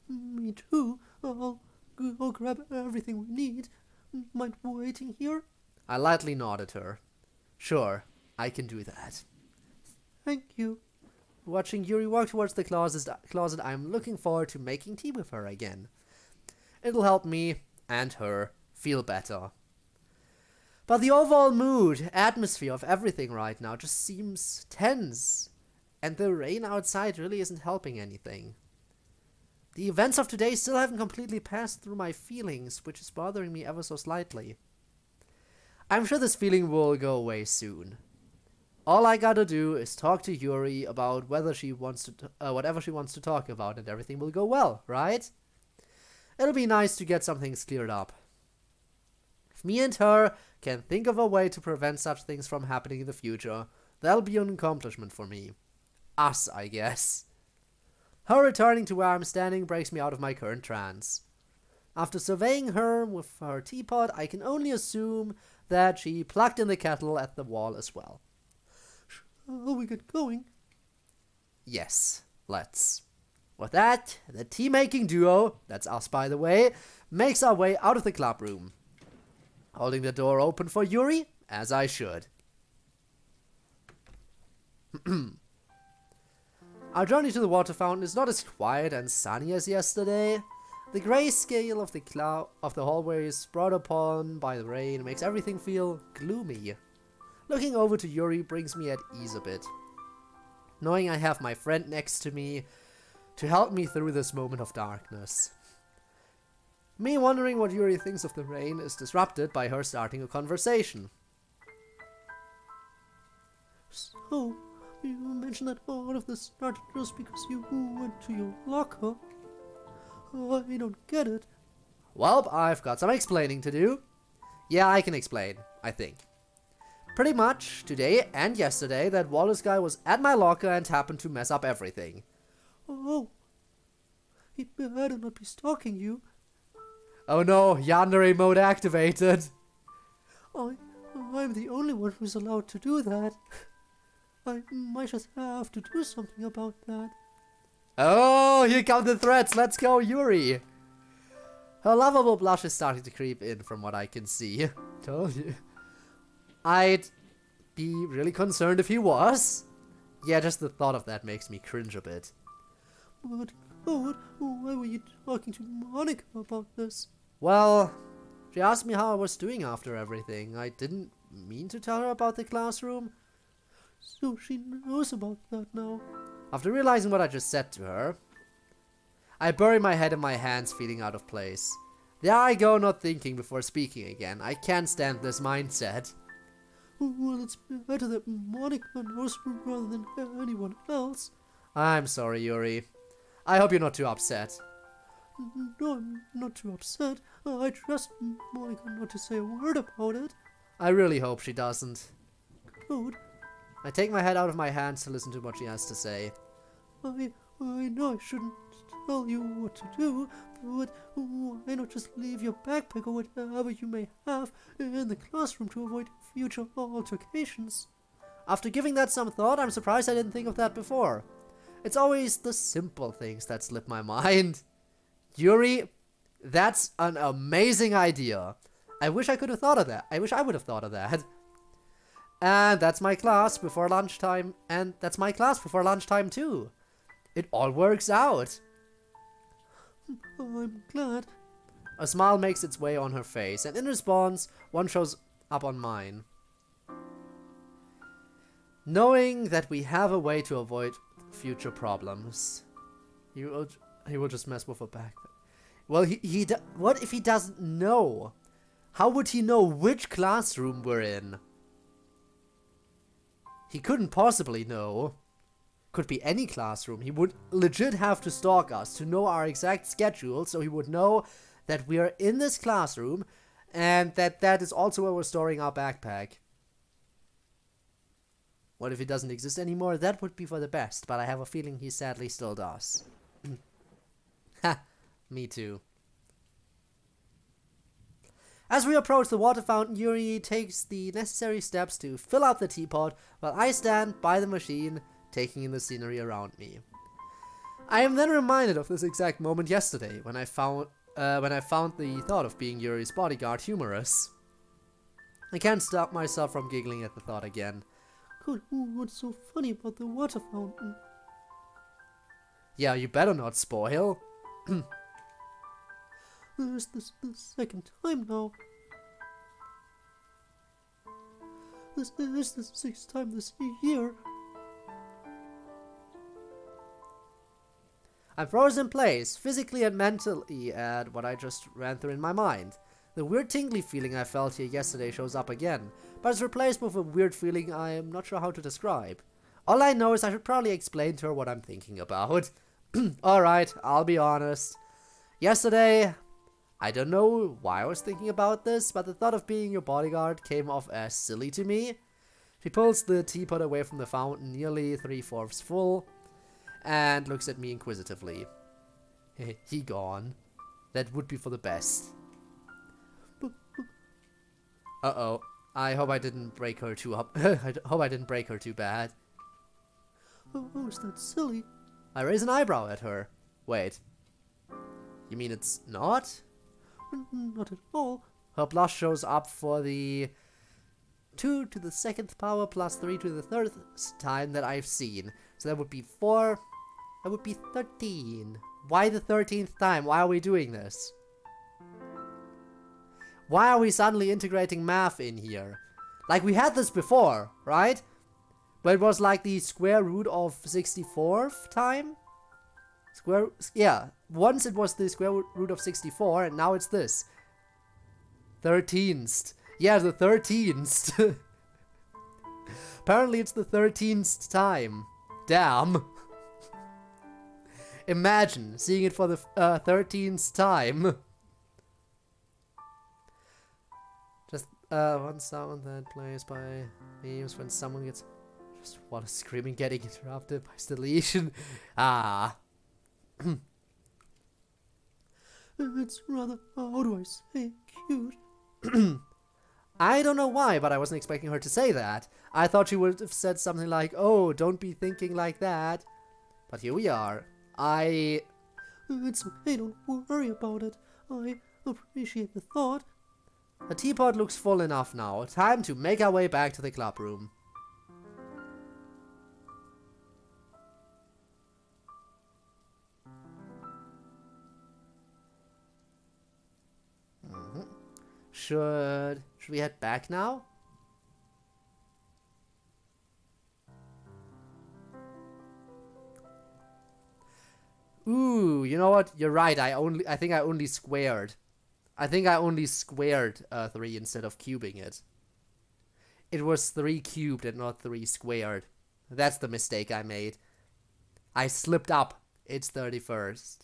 Me too. I'll go grab everything we need. Mind waiting here? I lightly nod at her. Sure, I can do that. Thank you. Watching Yuri walk towards the closet, I'm looking forward to making tea with her again. It'll help me and her feel better. But the overall mood, atmosphere of everything right now just seems tense, and the rain outside really isn't helping anything. The events of today still haven't completely passed through my feelings, which is bothering me ever so slightly. I'm sure this feeling will go away soon. All I gotta do is talk to Yuri about whether she wants to, whatever she wants to talk about, and everything will go well, right? It'll be nice to get some things cleared up. If me and her can think of a way to prevent such things from happening in the future, that'll be an accomplishment for me. Us, I guess. Her returning to where I'm standing breaks me out of my current trance. After surveying her with her teapot, I can only assume that she plugged in the kettle at the wall as well. Shall we get going? Yes, let's. With that, the tea-making duo, that's us by the way, makes our way out of the club room. Holding the door open for Yuri, as I should. Our journey to the water fountain is not as quiet and sunny as yesterday. The grayscale of the hallways brought upon by the rain makes everything feel gloomy. Looking over to Yuri brings me at ease a bit. Knowing I have my friend next to me to help me through this moment of darkness. Me wondering what Yuri thinks of the rain is disrupted by her starting a conversation. So, you mentioned that all of this started just because you went to your locker. I don't get it. Well, I've got some explaining to do. Yeah, I can explain, I think. Pretty much, today and yesterday, that Wallace guy was at my locker and happened to mess up everything. Oh, he better not be stalking you. Oh no, yandere mode activated. I'm the only one who's allowed to do that. I might just have to do something about that. Oh, here come the threats. Let's go, Yuri. Her lovable blush is starting to creep in from what I can see. Told you. I'd be really concerned if he was. Yeah, just the thought of that makes me cringe a bit. But, Code, why were you talking to Monica about this? Well, she asked me how I was doing after everything. I didn't mean to tell her about the classroom. So she knows about that now. After realizing what I just said to her, I bury my head in my hands, feeling out of place. There I go, not thinking before speaking again. I can't stand this mindset. Well, it's better that Monica knows rather than anyone else. I'm sorry, Yuri. I hope you're not too upset. No, I'm not too upset. I trust Monica not to say a word about it. I really hope she doesn't. Code, I take my head out of my hands to listen to what she has to say. I know I shouldn't tell you what to do, but why not just leave your backpack or whatever you may have in the classroom to avoid future altercations? After giving that some thought, I'm surprised I didn't think of that before. It's always the simple things that slip my mind. Yuri, that's an amazing idea. I wish I could have thought of that. I wish I would have thought of that. And that's my class before lunchtime. And that's my class before lunchtime too. It all works out. I'm glad. A smile makes its way on her face, and in response, one shows up on mine. Knowing that we have a way to avoid future problems, he will just mess with her backpack. Well, what if he doesn't know? How would he know which classroom we're in? He couldn't possibly know. Could be any classroom. He would legit have to stalk us to know our exact schedule, so he would know that we are in this classroom and that is also where we're storing our backpack. What if he doesn't exist anymore? That would be for the best, but I have a feeling he sadly still does. Ha, me too. As we approach the water fountain, Yuri takes the necessary steps to fill out the teapot, while I stand by the machine, taking in the scenery around me. I am then reminded of this exact moment yesterday, when I found the thought of being Yuri's bodyguard humorous. I can't stop myself from giggling at the thought again. God, what's so funny about the water fountain? Yeah, you better not spoil. This is the second time now. This is the sixth time this year. I'm frozen in place, physically and mentally, at what I just ran through in my mind. The weird tingly feeling I felt here yesterday shows up again, but it's replaced with a weird feeling I am not sure how to describe. All I know is I should probably explain to her what I'm thinking about. Alright, I'll be honest. Yesterday, I don't know why I was thinking about this, but the thought of being your bodyguard came off as silly to me. She pulls the teapot away from the fountain, nearly 3/4 full, and looks at me inquisitively. He gone. that would be for the best. But, Uh-oh. I hope I didn't break her too up. I hope I didn't break her too bad. oh, is that silly? I raise an eyebrow at her. Wait. You mean it's not? Not at all. Her blush shows up for the 2 to the 2nd power plus 3 to the 3rd time that I've seen. So that would be 4. That would be 13. Why the 13th time? Why are we doing this? Why are we suddenly integrating math in here? Like we had this before, right? But it was like the square root of 64th time? Yeah, once it was the square root of 64 and now it's this. 13th. Yeah, the 13th. Apparently it's the 13th time. Damn. Imagine seeing it for the 13th time. Just one sound that plays by memes when someone gets... Just what a screaming getting interrupted by deletion. Ah. It's rather, how do I say, cute. I don't know why, but I wasn't expecting her to say that. I thought she would have said something like, oh, don't be thinking like that. But here we are. It's okay, don't worry about it. I appreciate the thought. The teapot looks full enough now. Time to make our way back to the club room. Should we head back now? Ooh, you know what? You're right. I think I only squared. I think I only squared 3 instead of cubing it. It was 3 cubed and not 3 squared. That's the mistake I made. I slipped up. It's 31st.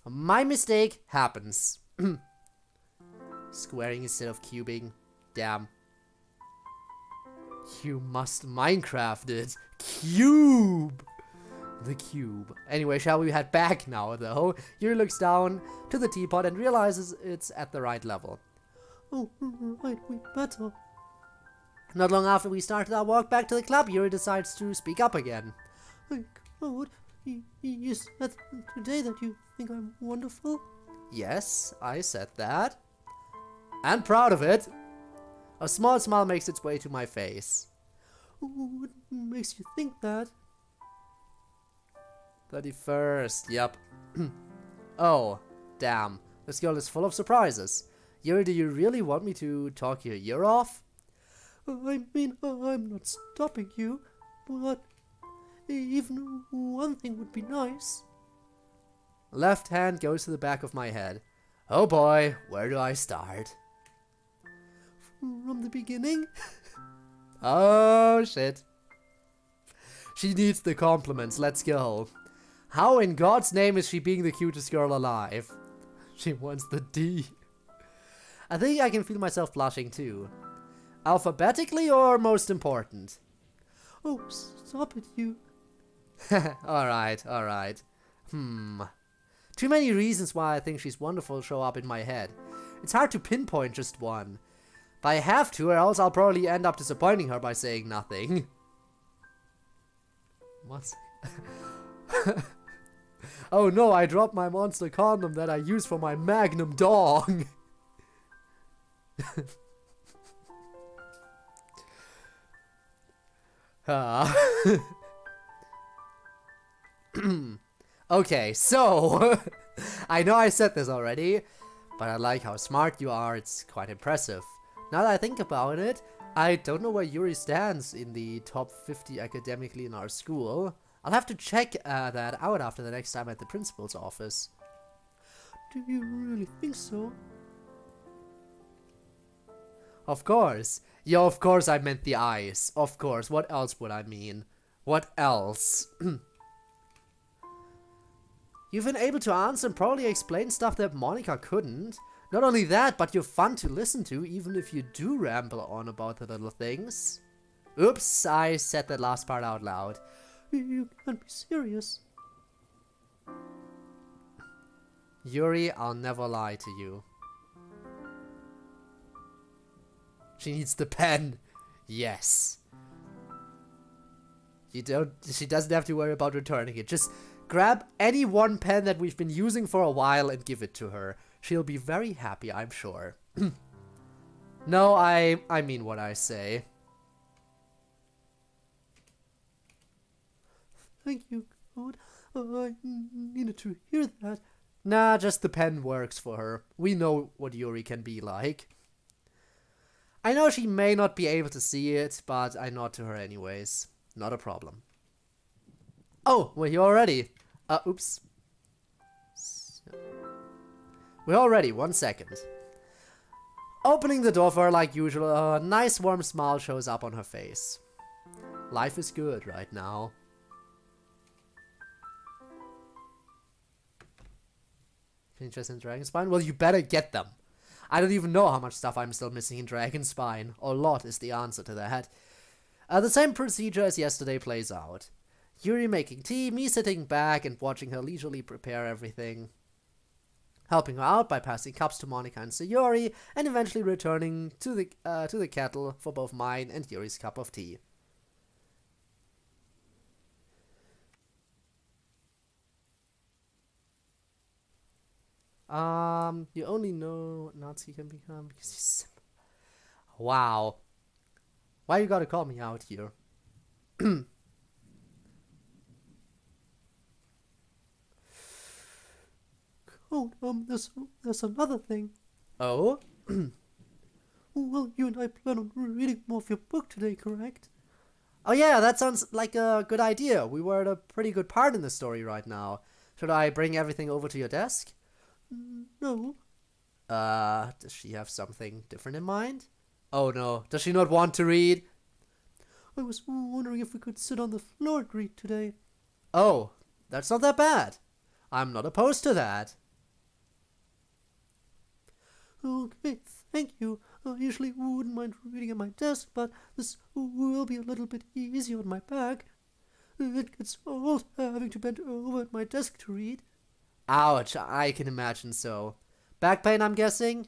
My mistake happens. Squaring instead of cubing. Damn. You must Minecraft it. Cube! The cube. Anyway, shall we head back now, though? Yuri looks down to the teapot and realizes it's at the right level. Oh, right, we better. Not long after we started our walk back to the club, Yuri decides to speak up again. Hey, Code, you said today that you think I'm wonderful? Yes, I said that. And proud of it. A small smile makes its way to my face. What makes you think that? 31st, yep. Oh, damn. This girl is full of surprises. Yuri, do you really want me to talk your ear off? I mean, I'm not stopping you, but even one thing would be nice. Left hand goes to the back of my head. Oh boy, where do I start? From the beginning? Oh shit. She needs the compliments, let's go. How in God's name is she being the cutest girl alive? She wants the D. I think I can feel myself blushing too. Alphabetically or most important? Oh, stop it, you. Alright, alright. Too many reasons why I think she's wonderful show up in my head. It's hard to pinpoint just one. But I have to, or else I'll probably end up disappointing her by saying nothing. What? Oh no, I dropped my monster condom that I use for my magnum dong. Okay, so I know I said this already, but I like how smart you are. It's quite impressive. Now that I think about it, I don't know where Yuri stands in the top 50 academically in our school. I'll have to check that out after the next time at the principal's office. Do you really think so? Of course. Yeah, of course I meant the eyes. Of course. What else would I mean? What else? You've been able to answer and probably explain stuff that Monica couldn't. Not only that, but you're fun to listen to, even if you do ramble on about the little things. Oops, I said that last part out loud. You can't be serious. Yuri, I'll never lie to you. She needs the pen. Yes. She doesn't have to worry about returning it. Just grab any one pen that we've been using for a while and give it to her. She'll be very happy, I'm sure. No, I mean what I say. Thank you, Code. I needed to hear that. Nah, just the pen works for her. We know what Yuri can be like. I know she may not be able to see it, but I nod to her anyways. Not a problem. Oh, we're here already. Oops. We're all ready, 1 second. Opening the door for her like usual, a nice warm smile shows up on her face. Life is good right now. Interest in Dragonspine? Well, you better get them. I don't even know how much stuff I'm still missing in Dragonspine. A lot is the answer to that. The same procedure as yesterday plays out. Yuri making tea, me sitting back and watching her leisurely prepare everything. Helping her out by passing cups to Monica and Sayori, and eventually returning to the kettle for both mine and Yuri's cup of tea. You only know what Natsuki can become because he's simple. Wow. Why you gotta call me out here? Oh, there's another thing. Oh? Well, you and I plan on reading more of your book today, correct? Oh yeah, that sounds like a good idea. We were at a pretty good part in the story right now. Should I bring everything over to your desk? No. Does she have something different in mind? Oh no, does she not want to read? I was wondering if we could sit on the floor and read today. Oh, that's not that bad. I'm not opposed to that. Okay, thank you. I usually wouldn't mind reading at my desk, but this will be a little bit easier on my back. It gets old having to bend over at my desk to read. Ouch, I can imagine so. Back pain, I'm guessing?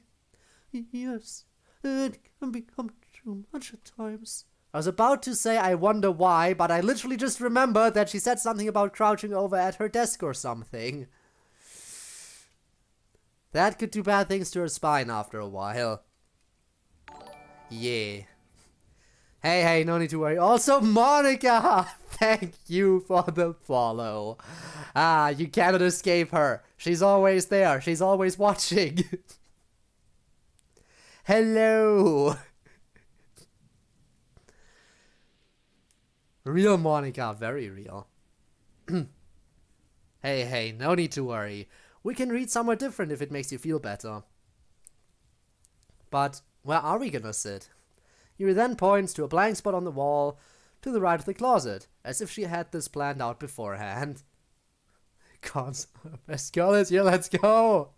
Yes, it can become too much at times. I was about to say I wonder why, but I literally just remembered that she said something about crouching over at her desk or something. That could do bad things to her spine after a while. Yeah. Hey, no need to worry. Also, Monica! Thank you for the follow. You cannot escape her. She's always there. She's always watching. Hello. Real Monica, very real. Hey, no need to worry. We can read somewhere different if it makes you feel better. But where are we gonna sit? Yuri then points to a blank spot on the wall to the right of the closet, as if she had this planned out beforehand. Cons, best girl is here, let's go!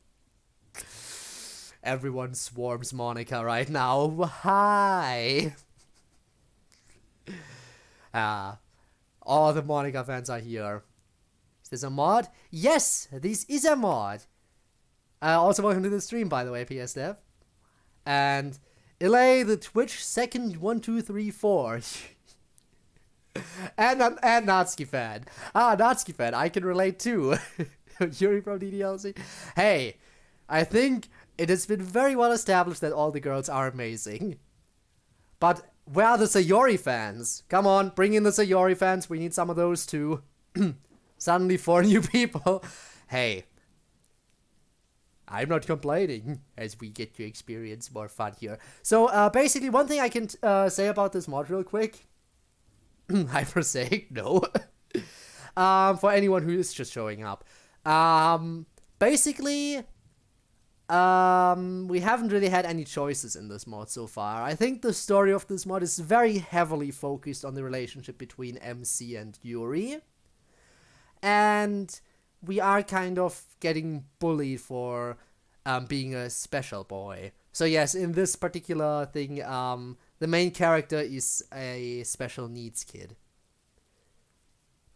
Everyone swarms Monica right now. Hi! All the Monica fans are here. Is this a mod? Yes, this is a mod. Also welcome to the stream, by the way, PS Dev. And Ilay, the Twitch second 1234. and Natsuki fan. Natsuki fan, I can relate too. Yuri from DDLC. Hey, I think it has been very well established that all the girls are amazing. But where are the Sayori fans? Come on, bring in the Sayori fans. We need some of those too. Suddenly 4 new people. Hey, I'm not complaining as we get to experience more fun here. So basically one thing I can say about this mod real quick. Hypersake, no. For anyone who is just showing up. Basically, we haven't really had any choices in this mod so far. I think the story of this mod is very heavily focused on the relationship between MC and Yuri. And we are kind of getting bullied for being a special boy. So yes, in this particular thing, the main character is a special needs kid.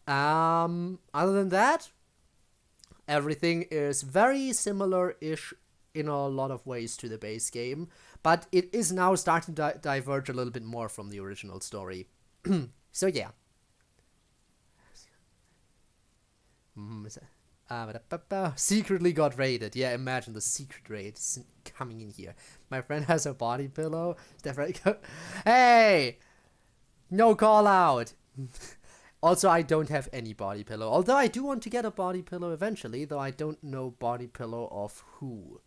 Other than that, Everything is very similar-ish in a lot of ways to the base game, but it is now starting to diverge a little bit more from the original story. So yeah. Secretly got raided. Yeah, imagine the secret raid coming in here. My friend has a body pillow. Hey! No call out! Also, I don't have any body pillow. Although I do want to get a body pillow eventually, though I don't know body pillow of who.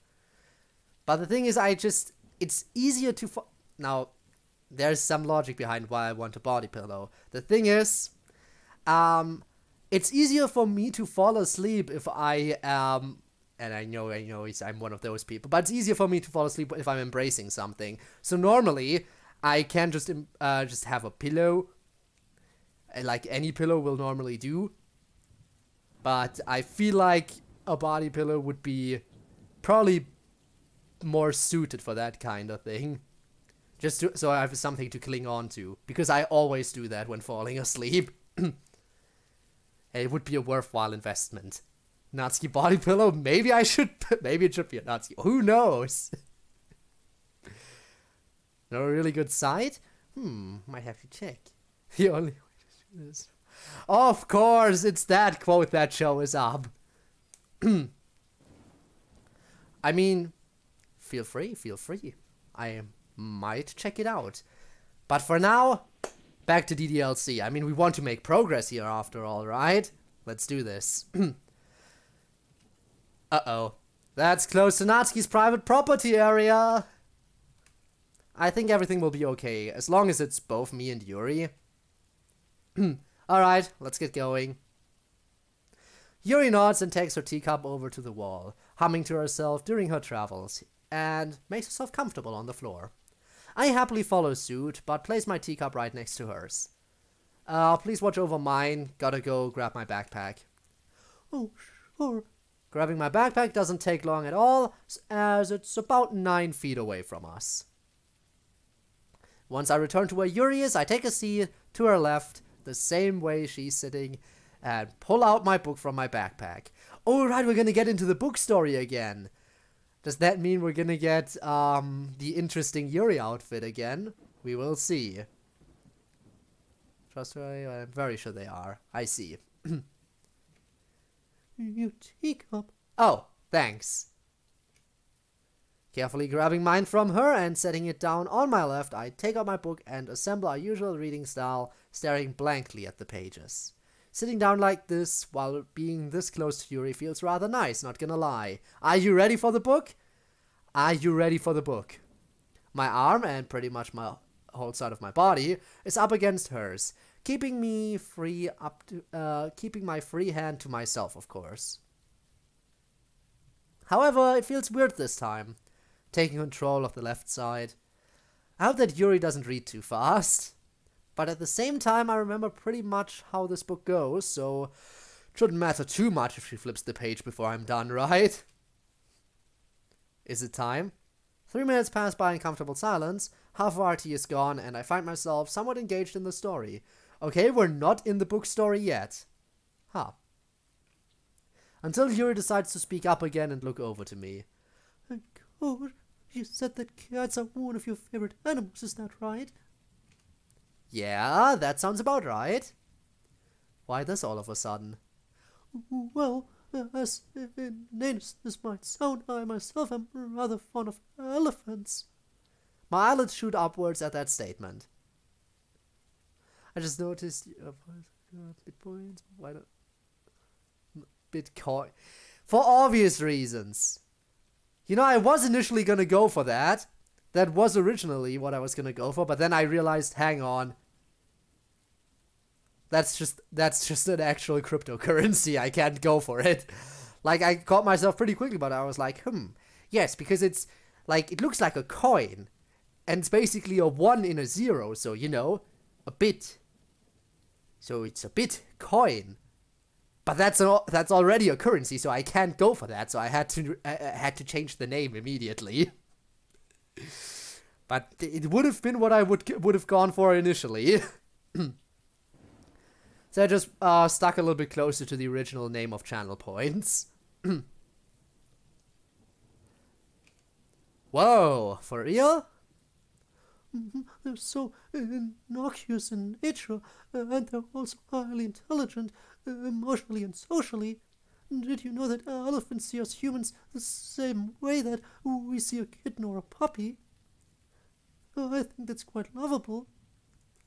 But the thing is, it's easier to... Now, there's some logic behind why I want a body pillow. The thing is, it's easier for me to fall asleep if I am... And I know I'm one of those people. But it's easier for me to fall asleep if I'm embracing something. So normally, I can just have a pillow. Like any pillow will normally do. But I feel like a body pillow would be probably more suited for that kind of thing. So I have something to cling on to. Because I always do that when falling asleep. It would be a worthwhile investment. Natsuki body pillow? Maybe it should be a Natsuki. Who knows? No really good site? Might have to check. The only way to do this. Of course, it's that quote that shows up. I mean, feel free. I might check it out. But for now, back to DDLC. I mean, we want to make progress here after all, right? Let's do this. Uh-oh. That's close to Natsuki's private property area. I think everything will be okay, as long as it's both me and Yuri. Alright, let's get going. Yuri nods and takes her teacup over to the wall, humming to herself during her travels, and makes herself comfortable on the floor. I happily follow suit, but place my teacup right next to hers. Please watch over mine. Gotta go grab my backpack. Oh, sure. Grabbing my backpack doesn't take long at all, as it's about 9 feet away from us. Once I return to where Yuri is, I take a seat to her left, the same way she's sitting, and pull out my book from my backpack. Alright, we're gonna get into the book story again. Does that mean we're gonna get the interesting Yuri outfit again? We will see. Trust me, I'm very sure they are. I see. Your teacup. Oh, thanks. Carefully grabbing mine from her and setting it down on my left, I take out my book and assemble our usual reading style, staring blankly at the pages. Sitting down like this, while being this close to Yuri, feels rather nice, not gonna lie. Are you ready for the book? Are you ready for the book? My arm, and pretty much my whole side of my body, is up against hers, keeping my free hand to myself, of course. However, it feels weird this time, taking control of the left side. I hope that Yuri doesn't read too fast. But at the same time, I remember pretty much how this book goes, so it shouldn't matter too much if she flips the page before I'm done, right? Is it time? 3 minutes pass by in comfortable silence, half of our tea is gone, and I find myself somewhat engaged in the story. Okay, we're not in the book story yet. Huh. Until Yuri decides to speak up again and look over to me. Code, you said that cats are one of your favorite animals, is that right? Yeah, that sounds about right. Why this all of a sudden? Well, as innocent as might sound, I myself am rather fond of elephants. My eyelids shoot upwards at that statement. I just noticed Bitcoins. Why not Bitcoin? For obvious reasons. You know, I was initially gonna go for that. That was originally what I was gonna go for, but then I realized, hang on. That's just an actual cryptocurrency. I can't go for it. Like, I caught myself pretty quickly, but I was like, yes, because it's like, it looks like a coin, and it's basically a 1 in a 0, so, you know, a bit. So it's a Bitcoin. But that's already a currency, so I can't go for that, so I had to change the name immediately. But it would have been what I would have gone for initially. So I just stuck a little bit closer to the original name of channel points. Whoa, for real? They're so innocuous in nature, and they're also highly intelligent, emotionally and socially. Did you know that elephants see us humans the same way that we see a kitten or a puppy? I think that's quite lovable.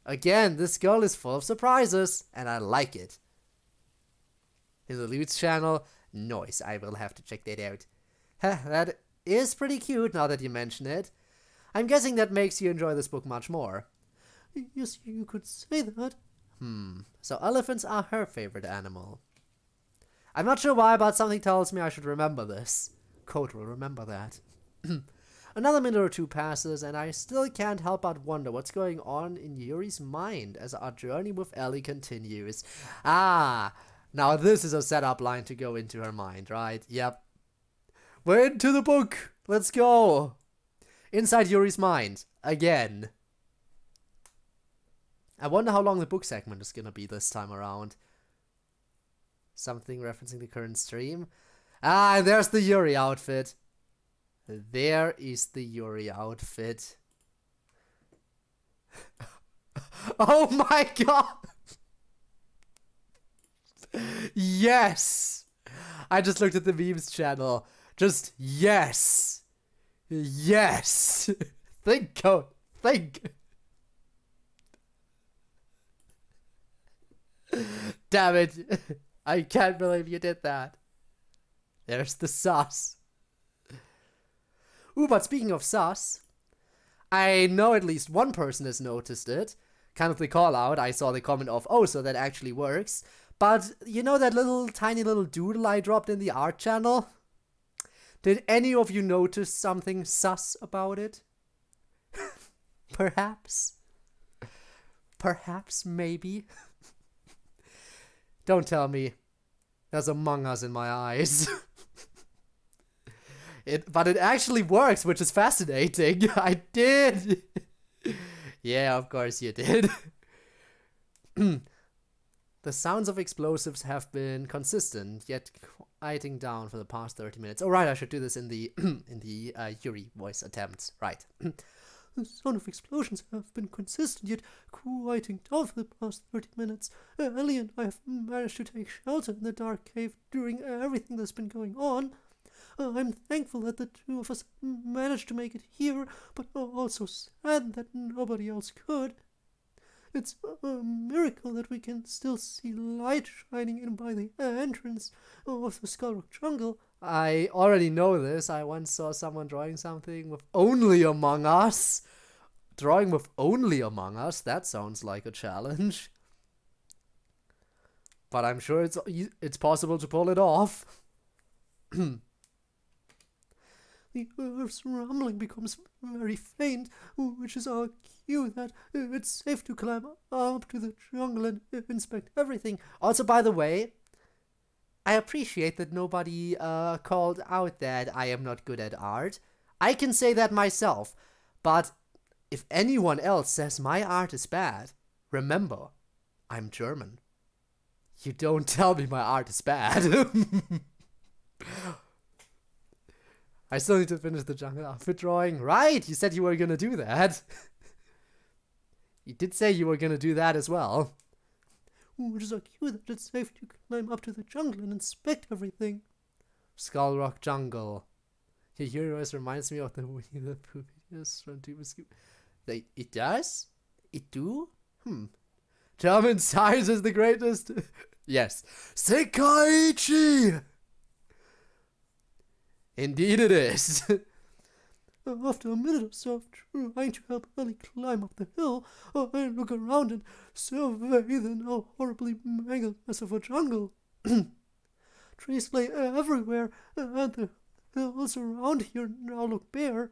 Again, this girl is full of surprises, and I like it. In the Lutz channel, nice, I will have to check that out. That is pretty cute now that you mention it. I'm guessing that makes you enjoy this book much more. Yes, you could say that. So elephants are her favorite animal. I'm not sure why, but something tells me I should remember this. Code will remember that. Another minute or two passes, and I still can't help but wonder what's going on in Yuri's mind as our journey with Ellie continues. Ah, now this is a setup line to go into her mind, right? Yep. We're into the book. Let's go. Inside Yuri's mind. Again. I wonder how long the book segment is gonna be this time around. Something referencing the current stream. Ah, and there's the Yuri outfit. There is the Yuri outfit. Oh my god! Yes! I just looked at the memes channel. Just yes! Yes! Think, Code. Think! Damn it! I can't believe you did that. There's the sauce. Ooh, but speaking of sauce, I know at least one person has noticed it. Kind of the call out. I saw the comment of, oh, so that actually works. But you know that tiny little doodle I dropped in the art channel? Did any of you notice something sus about it? Perhaps? Perhaps, maybe? Don't tell me. There's Among Us in my eyes. But it actually works, which is fascinating. I did. Yeah, of course you did. The sounds of explosives have been consistent, yet quieting down for the past 30 minutes. Oh, right, I should do this in the Yuri voice attempts. Right. The sound of explosions have been consistent, yet quieting down for the past 30 minutes. Ellie and I have managed to take shelter in the dark cave during everything that's been going on. I'm thankful that the two of us managed to make it here, but also sad that nobody else could. It's a miracle that we can still see light shining in by the entrance of the Skullrock Jungle. I already know this. I once saw someone drawing something with only Among Us. Drawing with only Among Us? That sounds like a challenge. But I'm sure it's possible to pull it off. The Earth's rumbling becomes very faint, which is our cue that it's safe to climb up to the jungle and inspect everything. Also, by the way, I appreciate that nobody called out that I am not good at art. I can say that myself, but if anyone else says my art is bad, remember, I'm German. You don't tell me my art is bad. I still need to finish the jungle outfit drawing. Right, you said you were gonna do that. You did say you were gonna do that as well. Which is a cue that it's safe to climb up to the jungle and inspect everything. Skullrock Jungle. Your heroes reminds me of the Winnie the Pooh videos from Tuba Scoop. It does? It do? German science is the greatest. Yes. Sekaiichi! Indeed it is. After a minute or so of trying to help Ellie climb up the hill, I look around and survey the now horribly mangled mess of a jungle. Trees lay everywhere, and the hills around here now look bare.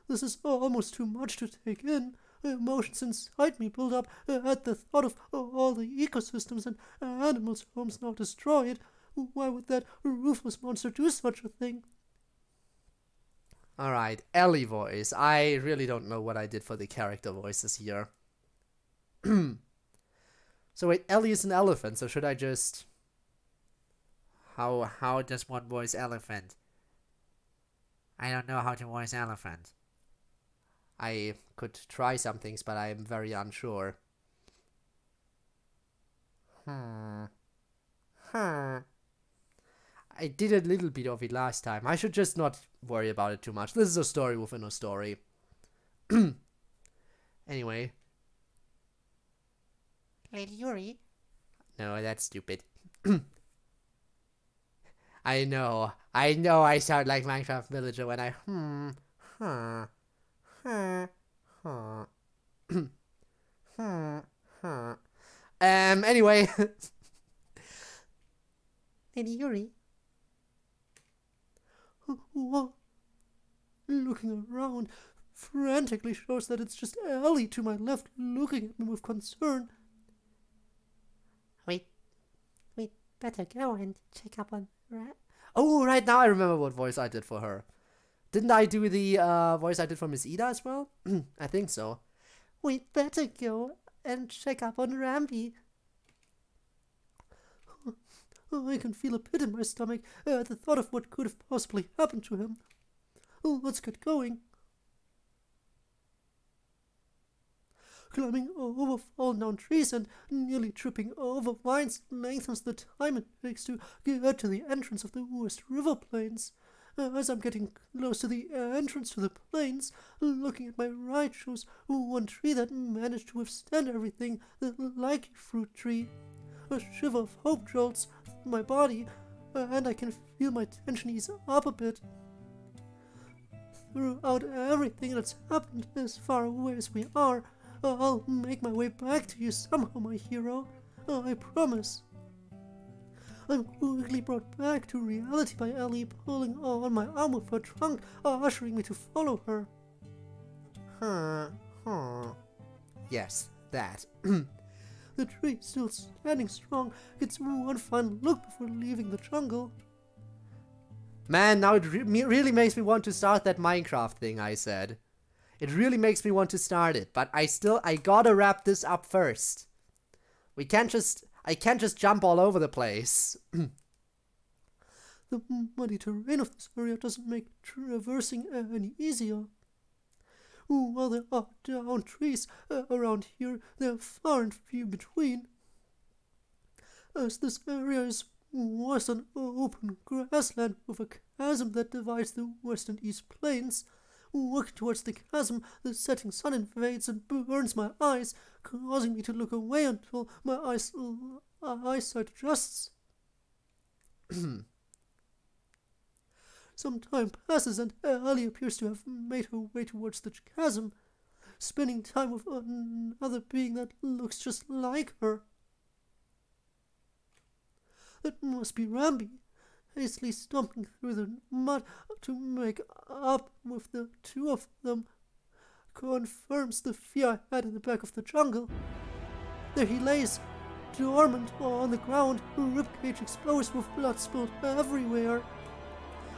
This is almost too much to take in. Emotions inside me build up at the thought of all the ecosystems and animals' homes now destroyed. Why would that ruthless monster do such a thing? Alright, Ellie voice. I really don't know what I did for the character voices here. So wait, Ellie is an elephant, so should I just... How does one voice elephant? I don't know how to voice elephant. I could try some things, but I am very unsure. I did a little bit of it last time. I should just not worry about it too much. This is a story within a story. Anyway. Lady Yuri? No, that's stupid. I know I sound like Minecraft Villager when anyway. Lady Yuri? What? Looking around frantically shows that it's just Ellie to my left looking at me with concern. We'd better go and check up on Rat. Oh, right, now I remember what voice I did for her. Didn't I do the voice I did for Miss Ida as well? I think so. We'd better go and check up on Rambi. I can feel a pit in my stomach at the thought of what could have possibly happened to him. Let's get going. Climbing over fallen down trees and nearly tripping over vines lengthens the time it takes to get to the entrance of the West River Plains. As I'm getting close to the entrance to the plains, looking at my right shows one tree that managed to withstand everything, the likey fruit tree. A shiver of hope jolts through my body, and I can feel my tension ease up a bit. Throughout everything that's happened as far away as we are, I'll make my way back to you somehow, my hero. I promise. I'm quickly brought back to reality by Ellie pulling on my arm with her trunk, ushering me to follow her. Yes, that. The tree, still standing strong, gets one final look before leaving the jungle. Man, now it really makes me want to start that Minecraft thing I said. It really makes me want to start it, but I gotta wrap this up first. I can't just jump all over the place. The muddy terrain of this area doesn't make traversing any easier. While there are down trees around here, they are far and few between. As this area is was an open grassland with a chasm that divides the west and east plains. Walking towards the chasm, the setting sun invades and burns my eyes, causing me to look away until my eyesight adjusts. Some time passes and Ellie appears to have made her way towards the chasm, spending time with another being that looks just like her. That must be Rambi, hastily stomping through the mud to make up with the two of them. Confirms the fear I had in the back of the jungle. There he lays, dormant on the ground, ribcage exposed with blood spilled everywhere.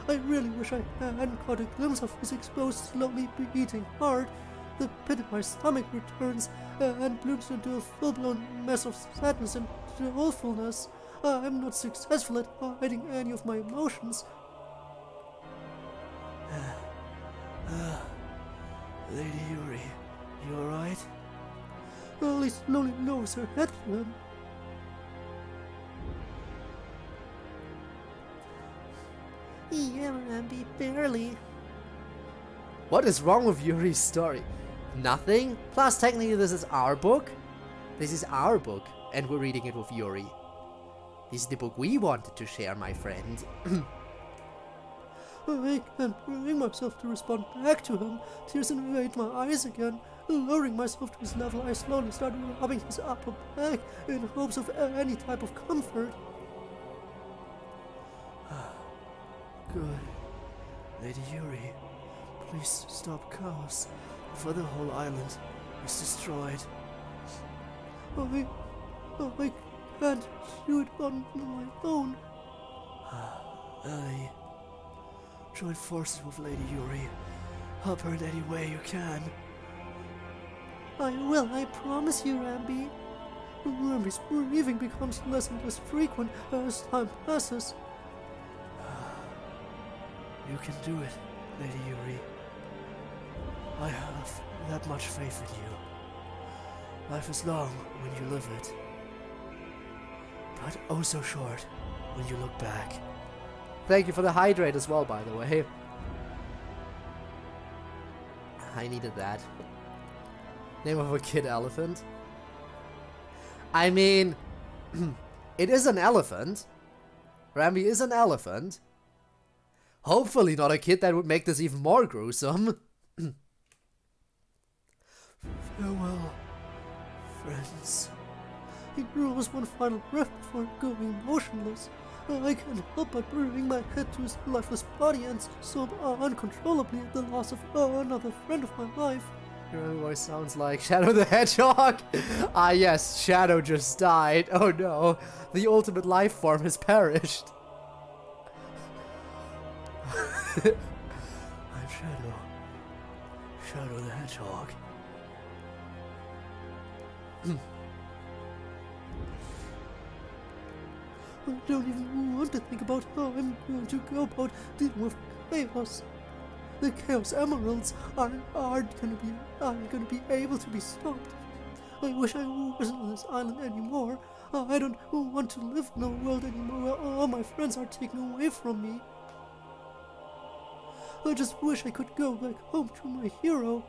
I really wish I hadn't caught a glimpse of his exposed, slowly beating heart. The pit in my stomach returns and blooms into a full-blown mess of sadness and dolefulness. I'm not successful at hiding any of my emotions. Lady Yuri, you alright? Ellie slowly lowers her head to him. Yeah, Rambi, barely. What is wrong with Yuri's story? Nothing? Plus, technically, this is our book. This is our book, and we're reading it with Yuri. This is the book we wanted to share, my friend. I can't bring myself to respond back to him. Tears invade my eyes again. Lowering myself to his level, I slowly start rubbing his upper back in hopes of any type of comfort. Good. Lady Yuri, please stop chaos before the whole island is destroyed. I can't do it on my own. Ellie, join forces with Lady Yuri. Help her in any way you can. I will, I promise you, Rambi. Rambi's breathing becomes less and less frequent as time passes. You can do it, Lady Yuri. I have that much faith in you. Life is long when you live it, but oh so short when you look back. Thank you for the hydrate as well, by the way. I needed that. Name of a kid elephant. I mean, it is an elephant. Rambi is an elephant. Hopefully not a kid that would make this even more gruesome. Farewell, friends. He draws one final breath before going motionless. I can't help but burying my head to his lifeless body and sob uncontrollably at the loss of another friend of my life. Your voice sounds like Shadow the Hedgehog. Ah yes, Shadow just died. Oh no, the ultimate life form has perished. I'm Shadow. Shadow the Hedgehog. I don't even want to think about how I'm going to go about dealing with chaos. The Chaos Emeralds aren't gonna be able to be stopped. I wish I wasn't on this island anymore. I don't want to live in a world anymore where all my friends are taken away from me. I just wish I could go back home to my hero.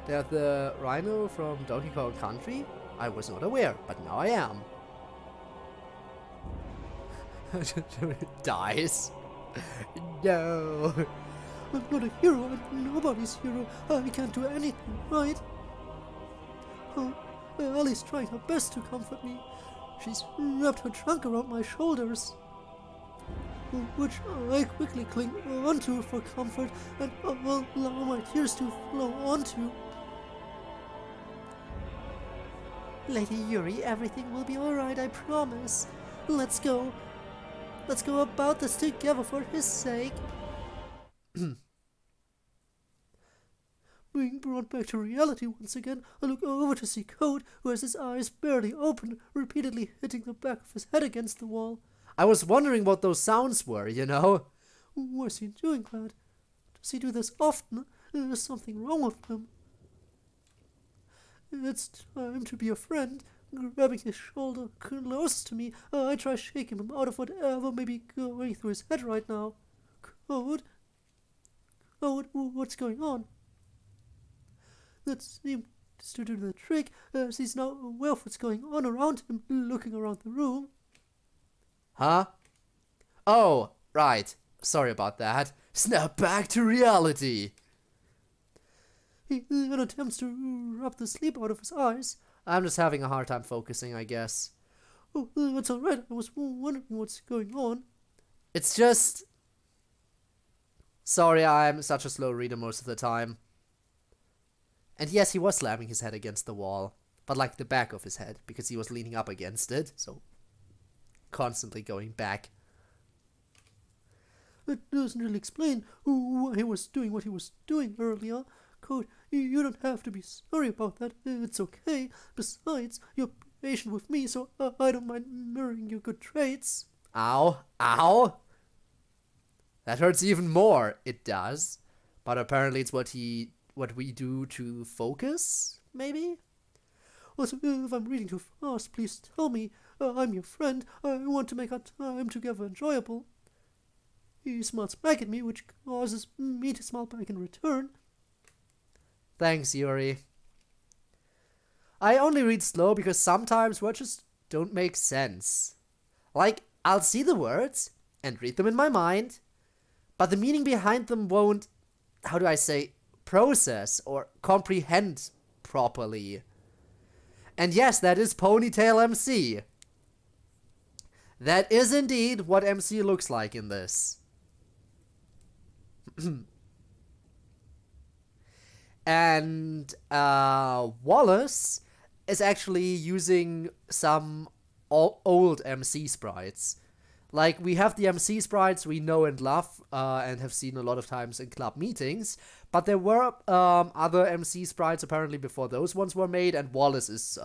They're the rhino from Donkey Kong Country? I was not aware, but now I am. Dies. No. I'm not a hero, I'm nobody's hero. I can't do anything, right? Ellie's trying her best to comfort me. She's wrapped her trunk around my shoulders, which I quickly cling onto for comfort and allow my tears to flow onto. Lady Yuri, everything will be alright, I promise. Let's go. Let's go about this together for his sake. Being brought back to reality once again, I look over to see Code, who has his eyes barely open, repeatedly hitting the back of his head against the wall. I was wondering what those sounds were, you know? What's he doing, lad? Does he do this often? There's something wrong with him. It's time to be a friend. Grabbing his shoulder close to me, I try shaking him out of whatever may be going through his head right now. Code? Code, what's going on? That seemed to do the trick, as he's now aware of what's going on around him, looking around the room. Huh? Oh, right. Sorry about that. Snap back to reality. He then attempts to rub the sleep out of his eyes. I'm just having a hard time focusing, I guess. Oh, that's alright. I was wondering what's going on. It's just... Sorry, I'm such a slow reader most of the time. And yes, he was slamming his head against the wall. But like the back of his head, because he was leaning up against it, so... Constantly going back. That doesn't really explain why he was doing what he was doing earlier. Code, you don't have to be sorry about that. It's okay. Besides, you're patient with me, so I don't mind mirroring your good traits. Ow. Ow. That hurts even more. It does. But apparently it's what we do to focus, maybe? Also, if I'm reading too fast, please tell me. I'm your friend. I want to make our time together enjoyable. He smiles back at me, which causes me to smile back in return. Thanks, Yuri. I only read slow because sometimes words just don't make sense. Like, I'll see the words and read them in my mind, but the meaning behind them won't, how do I say, process or comprehend properly. And yes, that is Ponytail MC. That is indeed what MC looks like in this. And Wallace is actually using some old MC sprites. Like, we have the MC sprites we know and love and have seen a lot of times in club meetings, but there were other MC sprites apparently before those ones were made, and Wallace is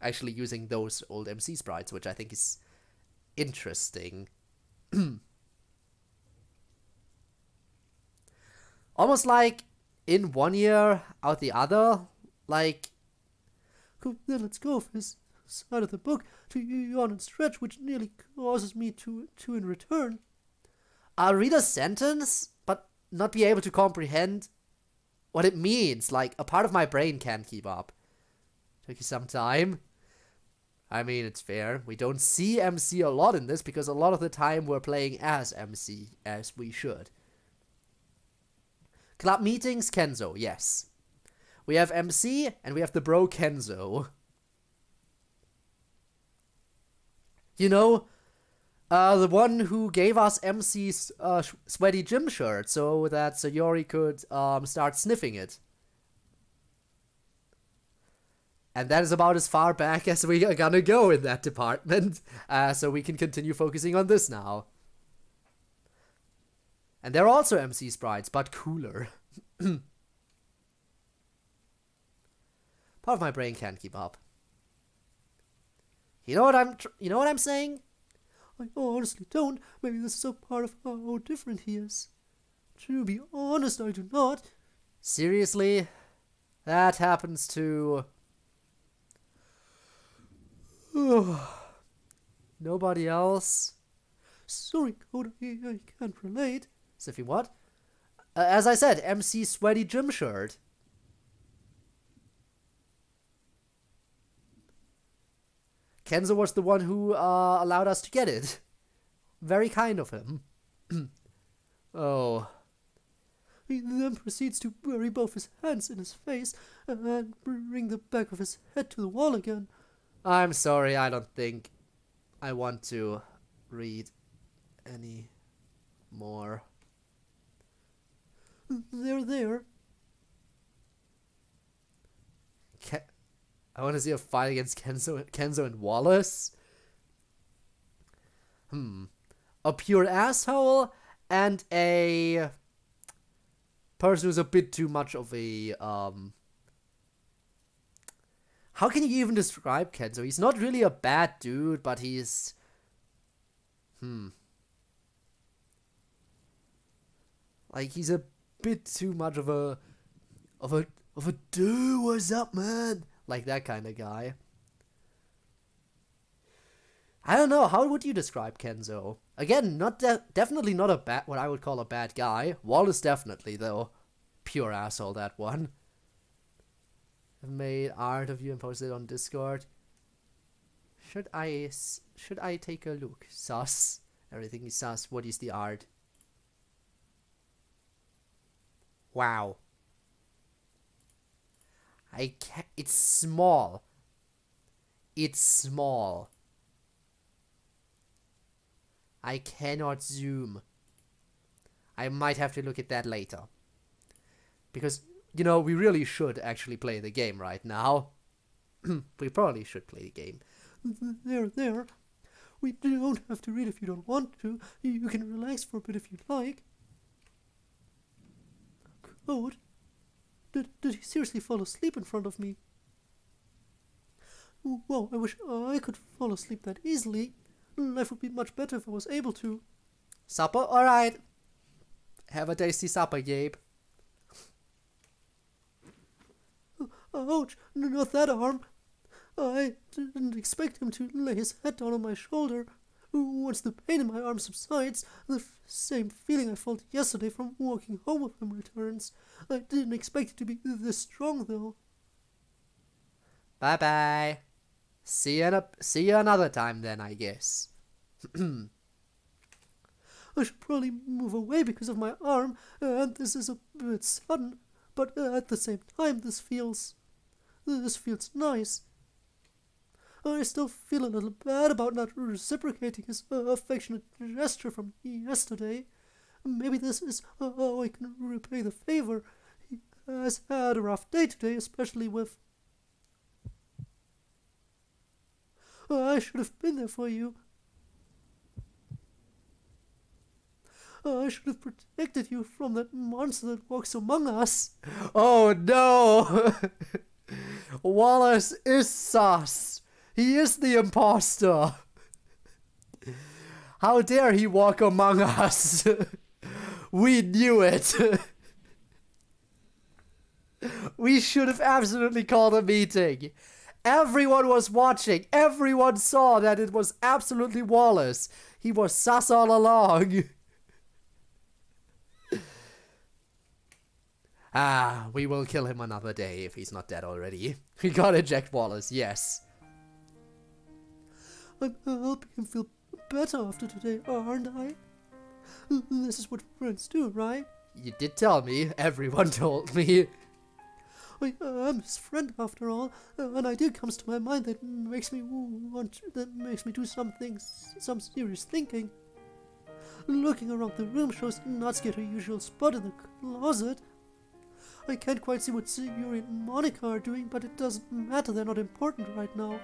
actually using those old MC sprites, which I think is interesting. almost like in one ear, out the other. Like, Good, then let's go for this side of the book to yawn and stretch, which nearly causes me to in return. I'll read a sentence, but not be able to comprehend what it means. Like, a part of my brain can't keep up. Took you some time. I mean, it's fair. We don't see MC a lot in this because a lot of the time we're playing as MC, as we should. Club meetings, Kenzo, yes. We have MC and we have the bro Kenzo. You know, the one who gave us MC's sweaty gym shirt so that Sayori could start sniffing it. And that is about as far back as we are gonna go in that department. So we can continue focusing on this now. And they're also MC sprites, but cooler. Part of my brain can't keep up. You know what I'm saying? I honestly don't. Maybe this is a part of how different he is. To be honest, I do not. Seriously? That happens to... nobody else? Sorry, Code, I can't relate. Siffy, what? As I said, MC sweaty gym shirt. Kenzo was the one who allowed us to get it. Very kind of him. Oh. He then proceeds to bury both his hands in his face and bring the back of his head to the wall again. I'm sorry, I don't think I want to read any more. There. I want to see a fight against Kenzo and Wallace. A pure asshole and a person who's a bit too much of a, how can you even describe Kenzo? He's not really a bad dude, but he's, like, he's a bit too much of a dude, what's up, man? Like that kind of guy. I don't know, how would you describe Kenzo? Again, definitely not a bad, what I would call a bad guy. Wallace definitely, though. Pure asshole, that one. I've made art of you and posted it on Discord. Should I take a look? Sus. Everything is sus. What is the art? Wow. I can't, it's small. It's small. I cannot zoom. I might have to look at that later. Because, you know, we really should actually play the game right now. We probably should play the game. There. We don't have to read if you don't want to. You can relax for a bit if you like. Code? Did he seriously fall asleep in front of me? Whoa, I wish I could fall asleep that easily. Life would be much better if I was able to. Supper? Alright. Have a tasty supper, Gabe. Ouch, not that arm. I didn't expect him to lay his head down on my shoulder. Once the pain in my arm subsides, the same feeling I felt yesterday from walking home with him returns. I didn't expect it to be this strong, though. Bye-bye. See you another time then, I guess. I should probably move away because of my arm, and this is a bit sudden, but at the same time this feels nice. I still feel a little bad about not reciprocating his affectionate gesture from yesterday. Maybe this is how I can repay the favor. He has had a rough day today, especially with... I should have been there for you. I should have protected you from that monster that walks among us. Oh no! Wallace is sus. He is the imposter. How dare he walk among us? We knew it. We should have absolutely called a meeting. Everyone was watching. Everyone saw that it was absolutely Wallace. He was sus all along. We will kill him another day if he's not dead already. We gotta eject Wallace, yes. I'm helping him feel better after today, aren't I? This is what friends do, right? You did tell me. Everyone told me. I am his friend after all. An idea comes to my mind that makes me do some serious thinking. Looking around the room shows Natsuki at her usual spot in the closet. I can't quite see what Sayori and Monica are doing, but it doesn't matter, they're not important right now.